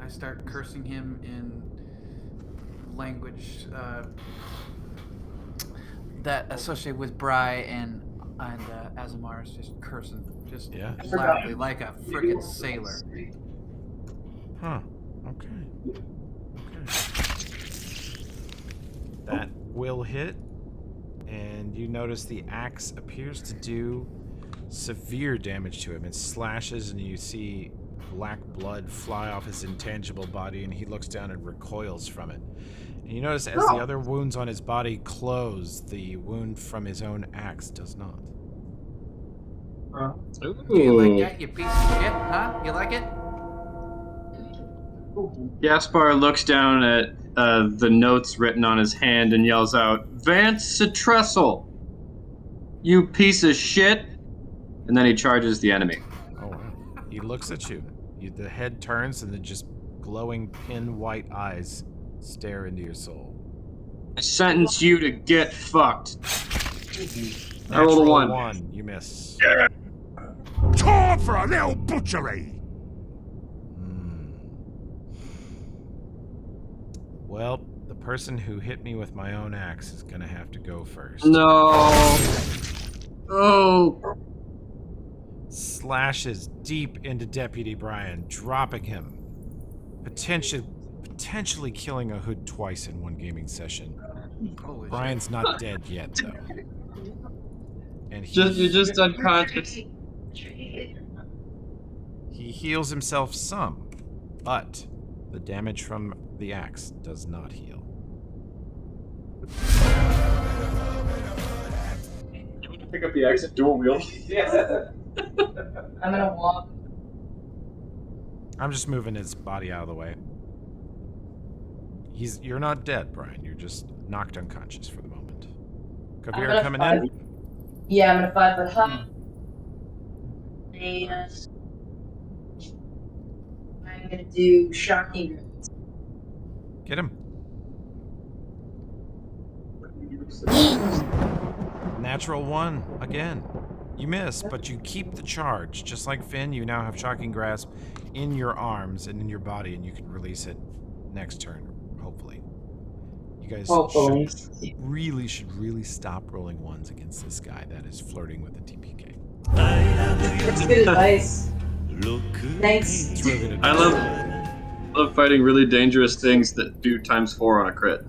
I start cursing him in language that associated with Bry and Azamar is just cursing, just loudly like a frickin' sailor. Huh. Okay. That will hit, and you notice the axe appears to do severe damage to him. It slashes, and you see black blood fly off his intangible body, and he looks down and recoils from it. And you notice as the other wounds on his body close, the wound from his own axe does not. Do you like that, you piece of shit, huh? You like it? Gaspar looks down at the notes written on his hand and yells out, "Vance Trestle, you piece of shit!" And then he charges the enemy. Oh, wow. He looks at you. The head turns, and the just glowing pin white eyes stare into your soul. I sentence you to get fucked. I Natural rolled a 1. 1. You miss. Time for a little butchery! Well, the person who hit me with my own axe is gonna have to go first. No. Oh. Slashes deep into Deputy Brian, dropping him. Potentially killing a hood twice in one gaming session. Holy Brian's shit. not dead yet, though. And You're just unconscious. he heals himself some, but the damage from the axe does not heal. Pick up the axe and dual wield. I'm gonna walk. I'm just moving his body out of the way. You're not dead, Brian. You're just knocked unconscious for the moment. Kavira coming in? Yeah, I'm gonna 5 foot hop. And I'm gonna do shocking. Get him. Natural 1 again. You miss, but you keep the charge. Just like Finn, you now have Shocking Grasp in your arms and in your body, and you can release it next turn, hopefully. You guys should really stop rolling 1s against this guy that is flirting with the TPK. That's good advice. Thanks. It's really good I advice. love fighting really dangerous things that do ×4 on a crit.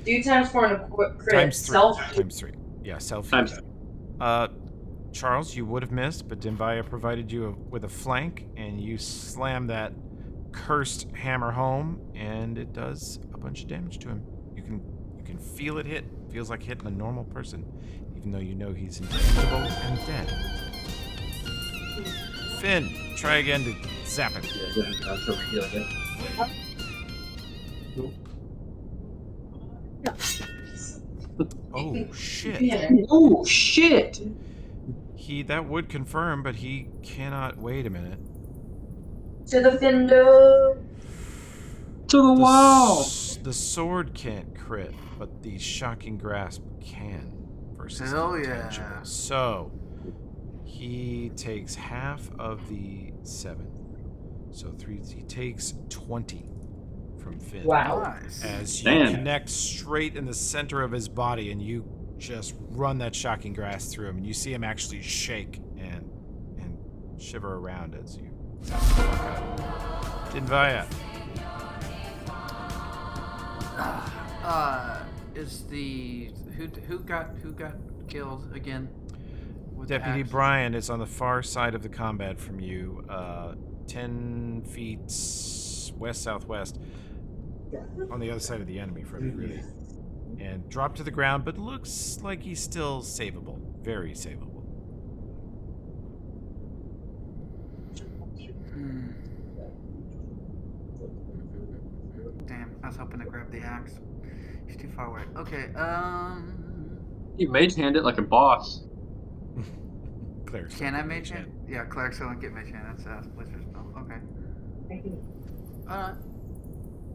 Do times 4 on a crit. Times 3. Self. Times 3. Yeah, self. Times 3. Charles, you would have missed, but Dimbaya provided you with a flank, and you slam that cursed hammer home, and it does a bunch of damage to him. You can feel it hit. Feels like hitting a normal person, even though you know he's intangible and dead. Finn, try again to zap it. Oh shit. Oh shit! That would confirm, but he cannot. Wait a minute. To the window. To the wall. The sword can't crit, but the shocking grasp can versus Hell intangible. yeah. So he takes half of the 7. So 3. He takes 20 from Finn. Wow. Nice. As you Damn. connect straight in the center of his body, and you just run that shocking grasp through him, and you see him actually shake and shiver around as you zap the fuck out. Dinvaya. Is the who got killed again? With the Deputy axe? Brian is on the far side of the combat from you, 10 feet west-southwest, on the other side of the enemy from you, really. And dropped to the ground, but looks like he's still savable. Very savable. Damn, I was hoping to grab the axe. He's too far away. Okay, You mage hand it like a boss. Clerics can don't I get mage hand? Yeah, clerics don't get mage hand. That's a blizzard spell. Okay.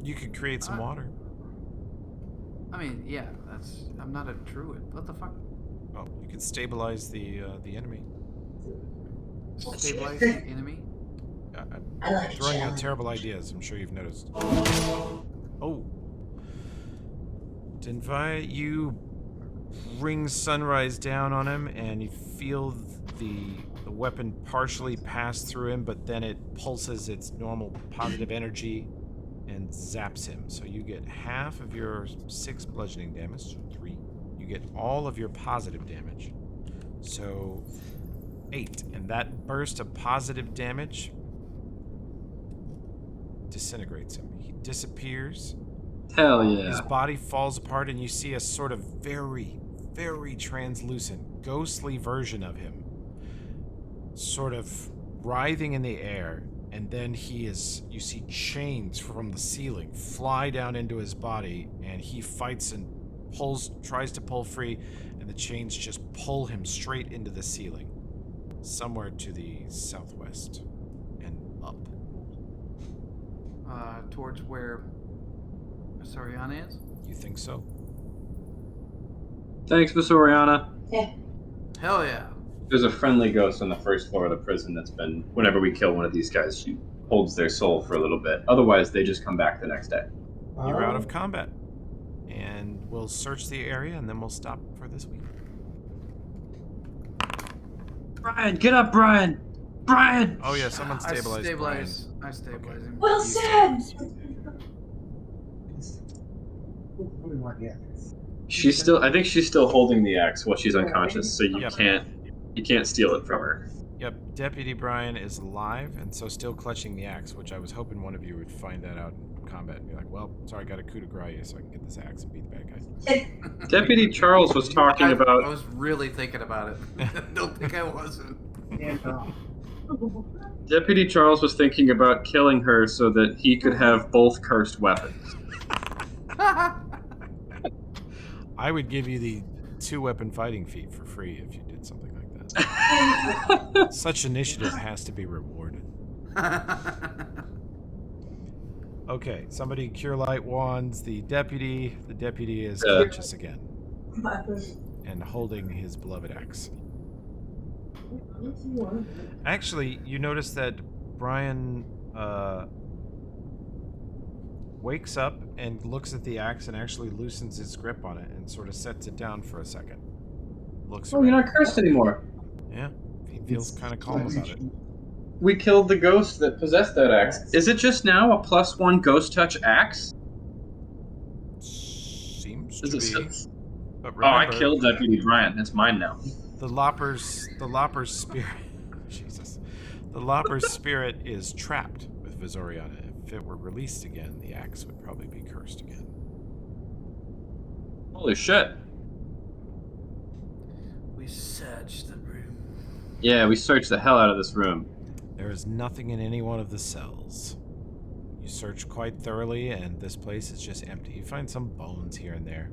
You could create some water. I mean, yeah, that's. I'm not a druid. What the fuck? Oh, you could stabilize the enemy. Stabilize the enemy? I'm throwing you terrible ideas. I'm sure you've noticed. Oh. Dinvaya, you bring Sunrise down on him, and you feel the weapon partially pass through him, but then it pulses its normal positive energy and zaps him. So you get half of your 6 bludgeoning damage, so 3. You get all of your positive damage, so 8. And that burst of positive damage disintegrates him. He disappears. Hell yeah. His body falls apart, and you see a sort of very, very translucent, ghostly version of him sort of writhing in the air. And then you see chains from the ceiling fly down into his body, and he fights and tries to pull free, and the chains just pull him straight into the ceiling, somewhere to the southwest and up. Towards where Soriana is? You think so? Thanks, Miss Oriana. Hell yeah. There's a friendly ghost on the first floor of the prison that's been, whenever we kill one of these guys, she holds their soul for a little bit. Otherwise, they just come back the next day. You're out of combat. And we'll search the area, and then we'll stop for this week. Brian, get up, Brian! Brian! Oh yeah, someone stabilized Brian. I stabilize him. Well said! She's still, I think she's still holding the axe while she's unconscious, so you can't steal it from her. Yep, Deputy Brian is alive, and so still clutching the axe, which I was hoping one of you would find that out in combat and be like, well, sorry, I got a coup de grace so I can get this axe and beat the bad guys. Deputy Charles was talking about... I was really thinking about it. Don't think I wasn't. Deputy Charles was thinking about killing her so that he could have both cursed weapons. I would give you the 2-weapon fighting feat for free if you did something like that. Such initiative has to be rewarded. Okay, somebody cure light wands the deputy. The deputy is conscious again and holding his beloved axe. Actually, you notice that Brian wakes up and looks at the axe and actually loosens his grip on it and sort of sets it down for a second. Looks Oh, you're not cursed anymore. Yeah, he feels kind of calm about it. We killed the ghost that possessed that axe. Is it just now a +1 ghost touch axe? Seems Is to it be. still... But Oh, I remember, killed Deputy Brian. It's mine now. the Lopper's spirit. Jesus. The Lopper's spirit is trapped with Vizoriana. If it were released again, the axe would probably be cursed again. Holy shit. We searched the room. Yeah, we searched the hell out of this room. There is nothing in any one of the cells. You search quite thoroughly, and this place is just empty. You find some bones here and there.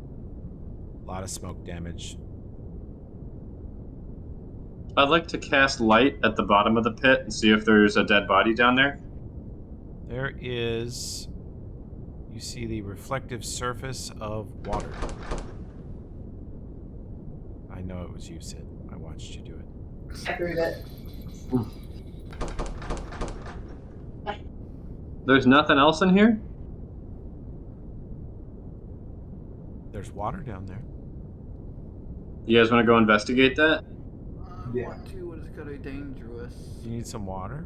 A lot of smoke damage. I'd like to cast light at the bottom of the pit and see if there's a dead body down there. There is... you see the reflective surface of water. I know it was you, Sid. I watched you do it. I prove it. There's nothing else in here? There's water down there. You guys want to go investigate that? I want to, but it's gonna be dangerous. You need some water?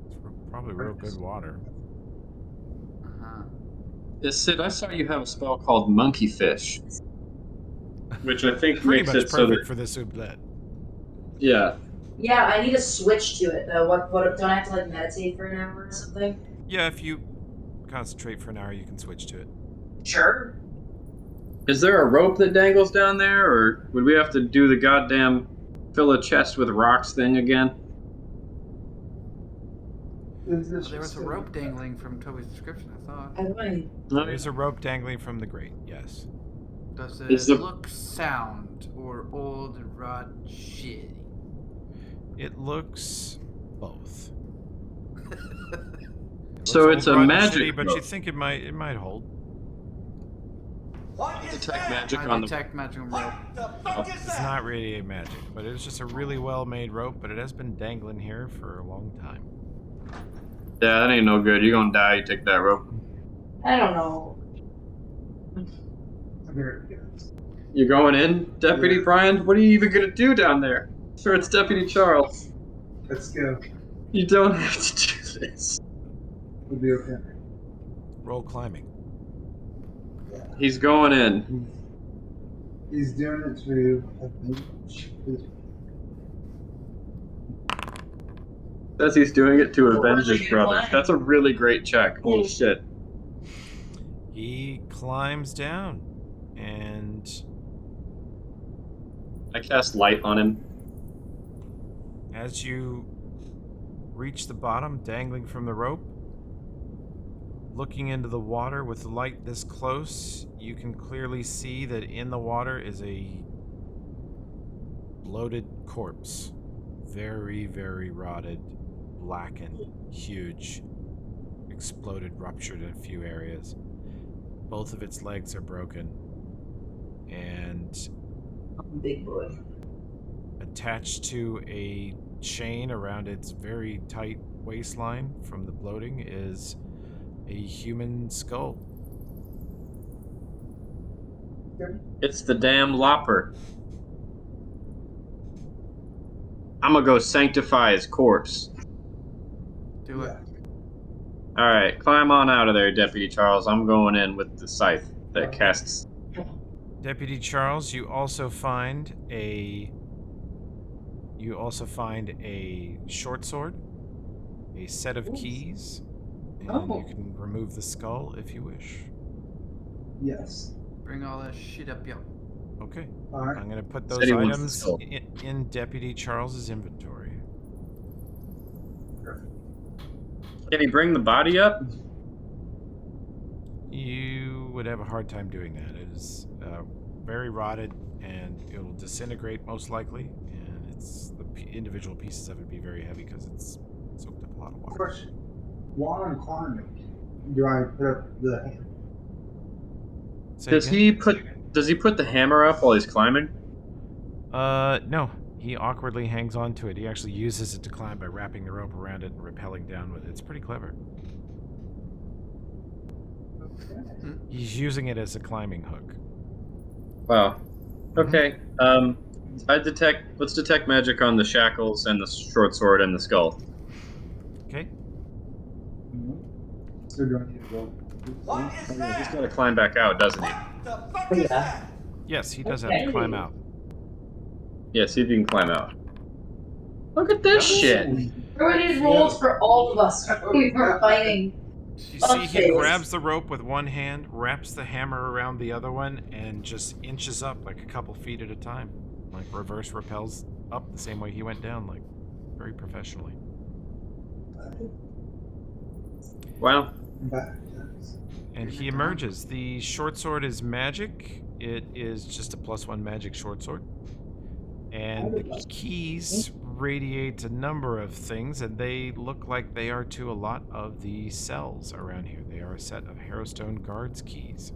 It's probably real good water. Uh-huh. Yes, Sid, I saw you have a spell called Monkey Fish. Which I think Pretty makes much it so perfect that... for this oublet. Yeah. Yeah, I need a switch to it though. What don't I have to like meditate for an hour or something? Yeah, if you concentrate for an hour, you can switch to it. Sure. Is there a rope that dangles down there, or would we have to do the goddamn fill a chest with rocks thing again? There was a rope dangling from Toby's description, I thought. There is a rope dangling from the grate, yes. Does it Is the- look sound or old and rot shitty? It looks both. So It it's looks a old, rotten, magic shitty, but rope. you think it might hold. Detect magic I on the... detect magic on rope. It's not really a magic, but it's just a really well-made rope, but it has been dangling here for a long time. Yeah, that ain't no good. You're gonna die, you take that rope. I don't know. You going in, Deputy Brian? What are you even gonna do down there? Sure, it's Deputy Charles. Let's go. You don't have to do this. We'll be okay. Roll climbing. He's going in. He's doing it to avenge his... Says he's doing it to avenge his brother. That's a really great check. Holy shit. He climbs down, and I cast light on him. as you reach the bottom, dangling from the rope, looking into the water with the light this close, you can clearly see that in the water is a bloated corpse. Very, very rotted, blackened, huge, exploded, ruptured in a few areas. Both of its legs are broken, and Big boy. attached to a chain around its very tight waistline from the bloating is a human skull. It's the damn lopper. I'm gonna go sanctify his corpse. Do it. Alright, climb on out of there, Deputy Charles. I'm going in with the scythe that casts. Deputy Charles, you also find a short sword, a set of keys, and you can remove the skull if you wish. Yes. Bring all that shit up, yo. Okay. Alright. I'm going to put Said those he wants the items skull. in Deputy Charles's inventory. Can he bring the body up? You would have a hard time doing that. It is very rotted, and it will disintegrate most likely, and the individual pieces of it be very heavy because it's soaked up a lot of water. Question. While I'm climbing, do I put up the hand? Does he put the hammer up while he's climbing? No. He awkwardly hangs on to it. He actually uses it to climb by wrapping the rope around it and rappelling down with it. It's pretty clever. Okay. He's using it as a climbing hook. Wow. Okay. Let's detect magic on the shackles and the short sword and the skull. Okay. So do I need to go? He's gotta climb back out, doesn't he? Yeah. Yes, he does have to climb out. Yeah, see if you can climb out. Look at this shit. There these rolls for all of us. We were fighting. You see, he grabs the rope with one hand, wraps the hammer around the other one, and just inches up like a couple feet at a time. Like reverse rappels up the same way he went down, like very professionally. Wow. And he emerges. The short sword is magic. It is just a +1 magic short sword. And the keys radiate a number of things, and they look like they are to a lot of the cells around here. They are a set of Harrowstone Guards keys.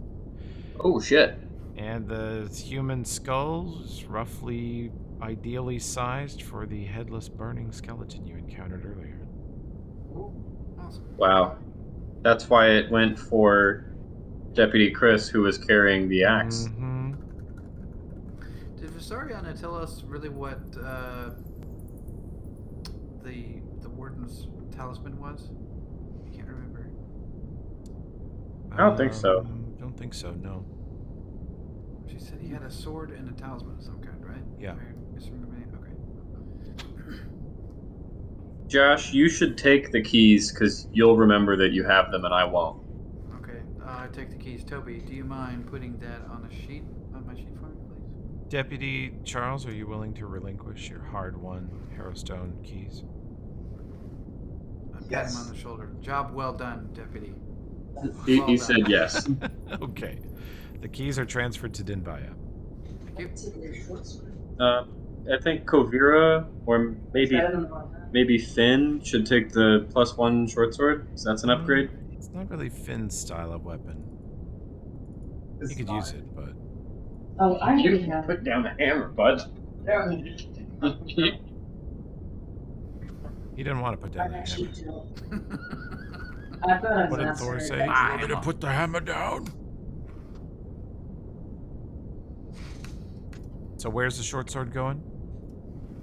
Oh shit. And the human skull is roughly ideally sized for the headless burning skeleton you encountered earlier. Awesome. Wow. That's why it went for Deputy Chris, who was carrying the axe. Mm-hmm. Did Visariana tell us really what the warden's talisman was? I can't remember. I don't think so. Don't think so, no. She said he had a sword and a talisman of some kind, right? Yeah. Am I misremembering? Okay. Josh, you should take the keys because you'll remember that you have them and I won't. Okay. I take the keys. Toby, do you mind putting that on a sheet, on my sheet for me, please? Deputy Charles, are you willing to relinquish your hard-won Harrowstone keys? I pat him on the shoulder. Job well done, Deputy. He said yes. Okay. The keys are transferred to Dinbaya. Thank you. I think Kovira or maybe Finn should take the +1 short sword. So that's an upgrade. It's not really Finn's style of weapon. He could use it, but... Oh, I You already can have. put down the hammer, bud. He didn't want to put down I the actually hammer. don't. I've got a What did Thor master. say? You want me to put the hammer down? So where's the short sword going?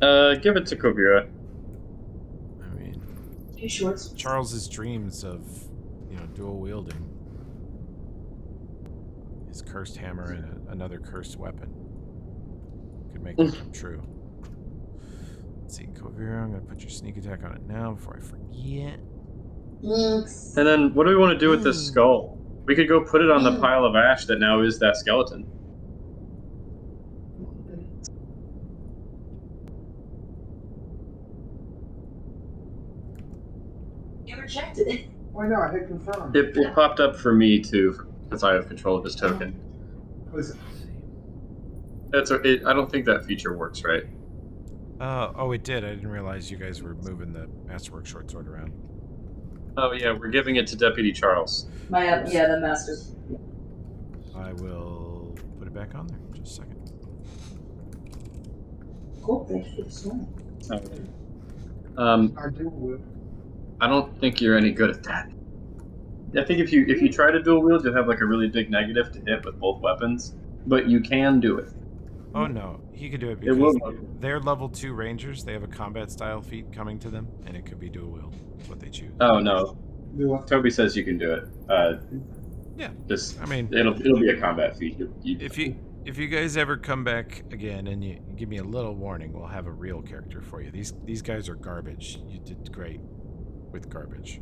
Give it to Kovira. I mean, Two shorts. Charles's dreams of, dual wielding his cursed hammer and another cursed weapon could make that come true. Let's see, Kovira, I'm gonna put your sneak attack on it now before I forget. And then, what do we want to do with this skull? We could go put it on the pile of ash that now is that skeleton. You rejected it. Why not? Hit confirm. It popped up for me too, since I have control of this token. I don't think that feature works, right? Oh, it did. I didn't realize you guys were moving the Masterwork short sword around. Oh yeah, we're giving it to Deputy Charles. The master. I will put it back on there. Just a second. Cool, thanks for the song. I do would. I don't think you're any good at that. I think if you try to dual wield, you'll have like a really big negative to hit with both weapons, but you can do it. Oh no, he could do it It will. because they're level 2 rangers. They have a combat style feat coming to them, and it could be dual wield. That's what they choose. Oh no, Toby says you can do it. Yeah, just I mean, it'll be a combat feat. If you guys ever come back again and you give me a little warning, we'll have a real character for you. These guys are garbage. You did great with garbage.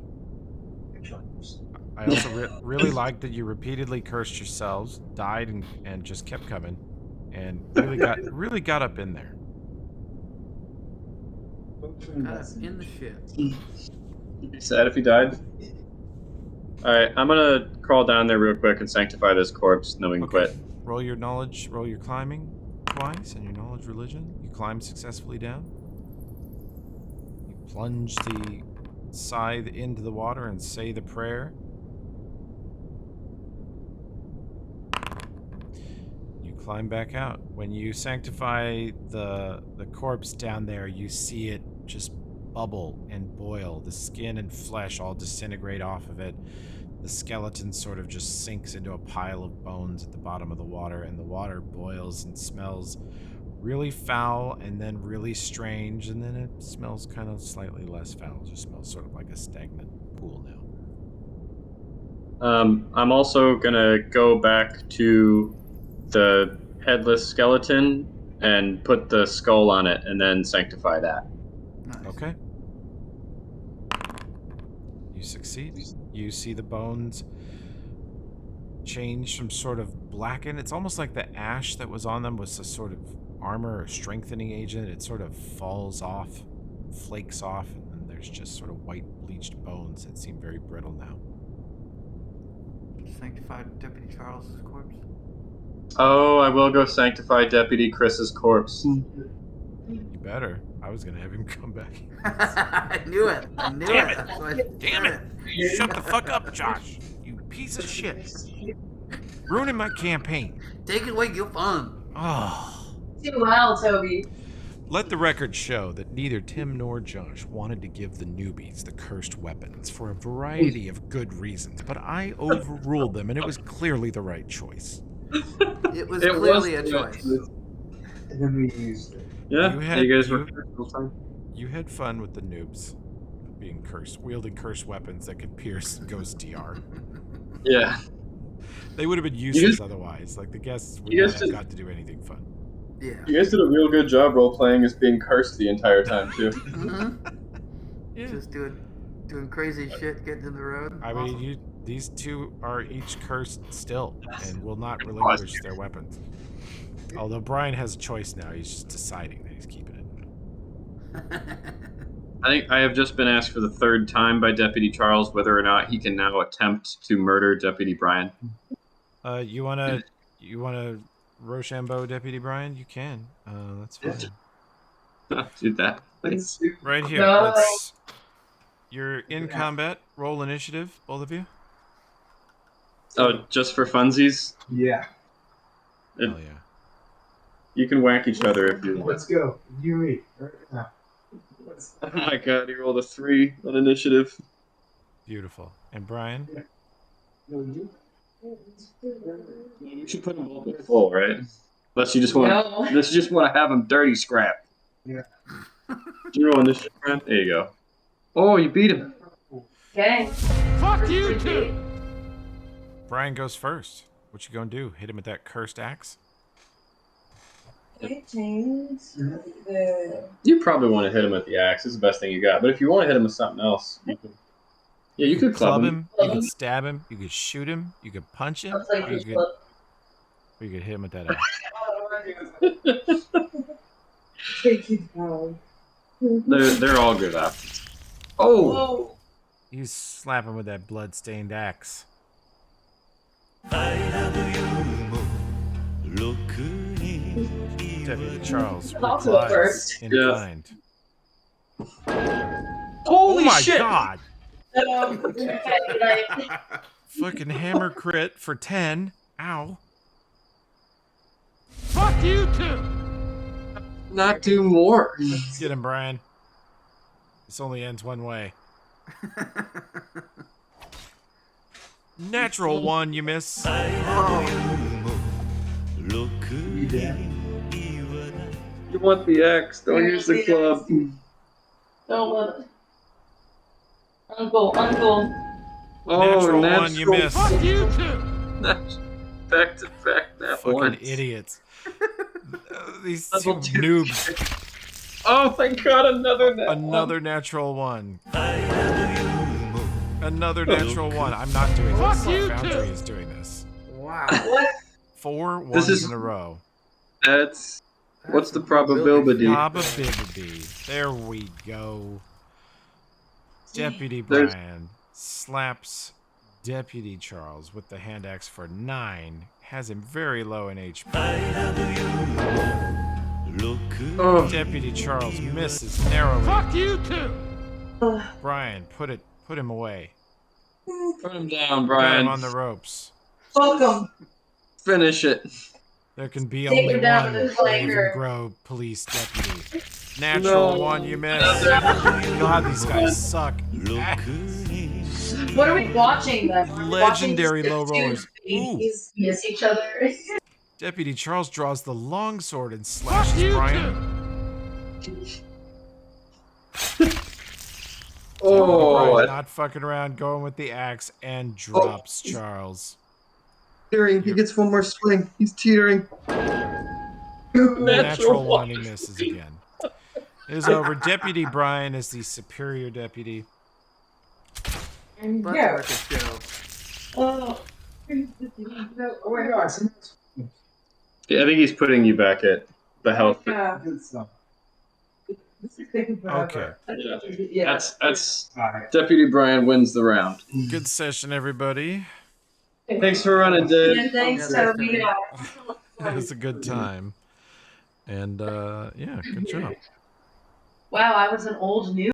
I also really like that you repeatedly cursed yourselves, died, and just kept coming, and really got up in there. Got us in the shit. You'd be sad if he died. Alright, I'm gonna crawl down there real quick and sanctify this corpse, and then we can quit. Roll your knowledge, roll your climbing twice, and your knowledge religion. You climb successfully down. You plunge the scythe into the water and say the prayer. You climb back out. When you sanctify the corpse down there, you see it just bubble and boil. The skin and flesh all disintegrate off of it. The skeleton sort of just sinks into a pile of bones at the bottom of the water, and the water boils and smells really foul and then really strange, and then it smells kind of slightly less foul. It just smells sort of like a stagnant pool now. I'm also gonna go back to the headless skeleton and put the skull on it, and then sanctify that. Nice. Okay. You succeed. You see the bones change from sort of blacken. It's almost like the ash that was on them was a sort of armor or strengthening agent. It sort of falls off, flakes off, and then there's just sort of white bleached bones that seem very brittle now. Sanctified Deputy Charles's corpse. Oh, I will go sanctify Deputy Chris's corpse. You better. I was gonna have him come back. I knew it. I knew Damn it. it. That's why I Damn said it! Shut the fuck up, Josh. You piece of shit. Ruining my campaign. Take away your fun. Oh. Too well, Toby. Let the record show that neither Tim nor Josh wanted to give the newbies the cursed weapons for a variety of good reasons, but I overruled them, and it was clearly the right choice. It was clearly a the right choice. And then we used it. Yeah, you guys were fine. You had fun with the noobs being cursed, wielding cursed weapons that could pierce Ghost DR. Yeah. They would have been useless otherwise. Like, the guests would not have got to do anything fun. Yeah. You guys did a real good job role playing as being cursed the entire time too. Yeah. Just doing crazy shit, getting in the road. I mean, these two are each cursed still and will not relinquish their weapons. Although Brian has a choice now, he's just deciding that he's keeping it. I think I have just been asked for the third time by Deputy Charles whether or not he can now attempt to murder Deputy Brian. You wanna Rochambeau Deputy Brian? You can. That's fine. Do that, please. Right here. No. You're in combat. Roll initiative, both of you. Oh, just for funsies? Yeah. Hell yeah. You can whack each other if you want. Let's go. You and me. Right now. Oh my god, he rolled a 3 on initiative. Beautiful. And Brian? You should put them both in full, right? Unless you just want to have them dirty scrap. Yeah. You roll initiative, Brian? There you go. Oh, you beat him. Okay. Fuck you too! Brian goes first. What you gonna do? Hit him with that cursed axe? Okay, James. You probably want to hit him with the axe. It's the best thing you got. But if you want to hit him with something else, you can. Yeah, you could club him. You could stab him. You could shoot him. You could punch him. Or you could hit him with that axe. Take it down. They're all good options. Oh! You slap him with that blood-stained axe. Deputy Charles Also replies first. in Yeah. kind. Holy Oh my shit! god! Okay, good night. Fucking hammer crit for 10. Ow. Fuck you too! Not do more. Get him, Brian. This only ends one way. Natural one, you miss. You want the axe, don't use the club. Don't let it. Uncle. Oh, Natural one, you miss. Fuck you too! Back to back, that Fucking one. idiots. These two Level 2. noobs. Oh, thank god, another net. Another natural one. Another natural one. I'm not doing this. Fuck you Foundry too. is doing this. Wow. 4 ones This is- in a row. That's... What's the probability? Probability. There we go. Deputy There's- Brian slaps Deputy Charles with the hand axe for 9. Has him very low in HP. Oh, Deputy Charles misses narrowly. Fuck you too! Brian, put him away. put him down, Got him Brian. on the ropes. Fuck 'em. Finish it. There can be Take only him down one to the flanker. Ravengrove police deputy. Natural one, you miss. God, these guys suck. What are we watching then? Are we Legendary watching low these two rollers. Ooh. babies miss each other. Deputy Charles draws the longsword and slashes you Brian. Oh, Brian, not fucking around, going with the axe and drops Charles. teetering. He gets one more swing. He's teetering. Natural one, he misses again. It is over. Deputy Brian is the superior deputy. Let's Yeah. work a show. Oh. Oh my god. Yeah, I think he's putting you back at the health. Yeah. Good stuff. Okay. Yeah. That's Alright. Deputy Brian wins the round. Good session, everybody. Thanks for running, Dave. And thanks, Yeah, Toby. It was a good time. And yeah, good job. Wow, I was an old noob.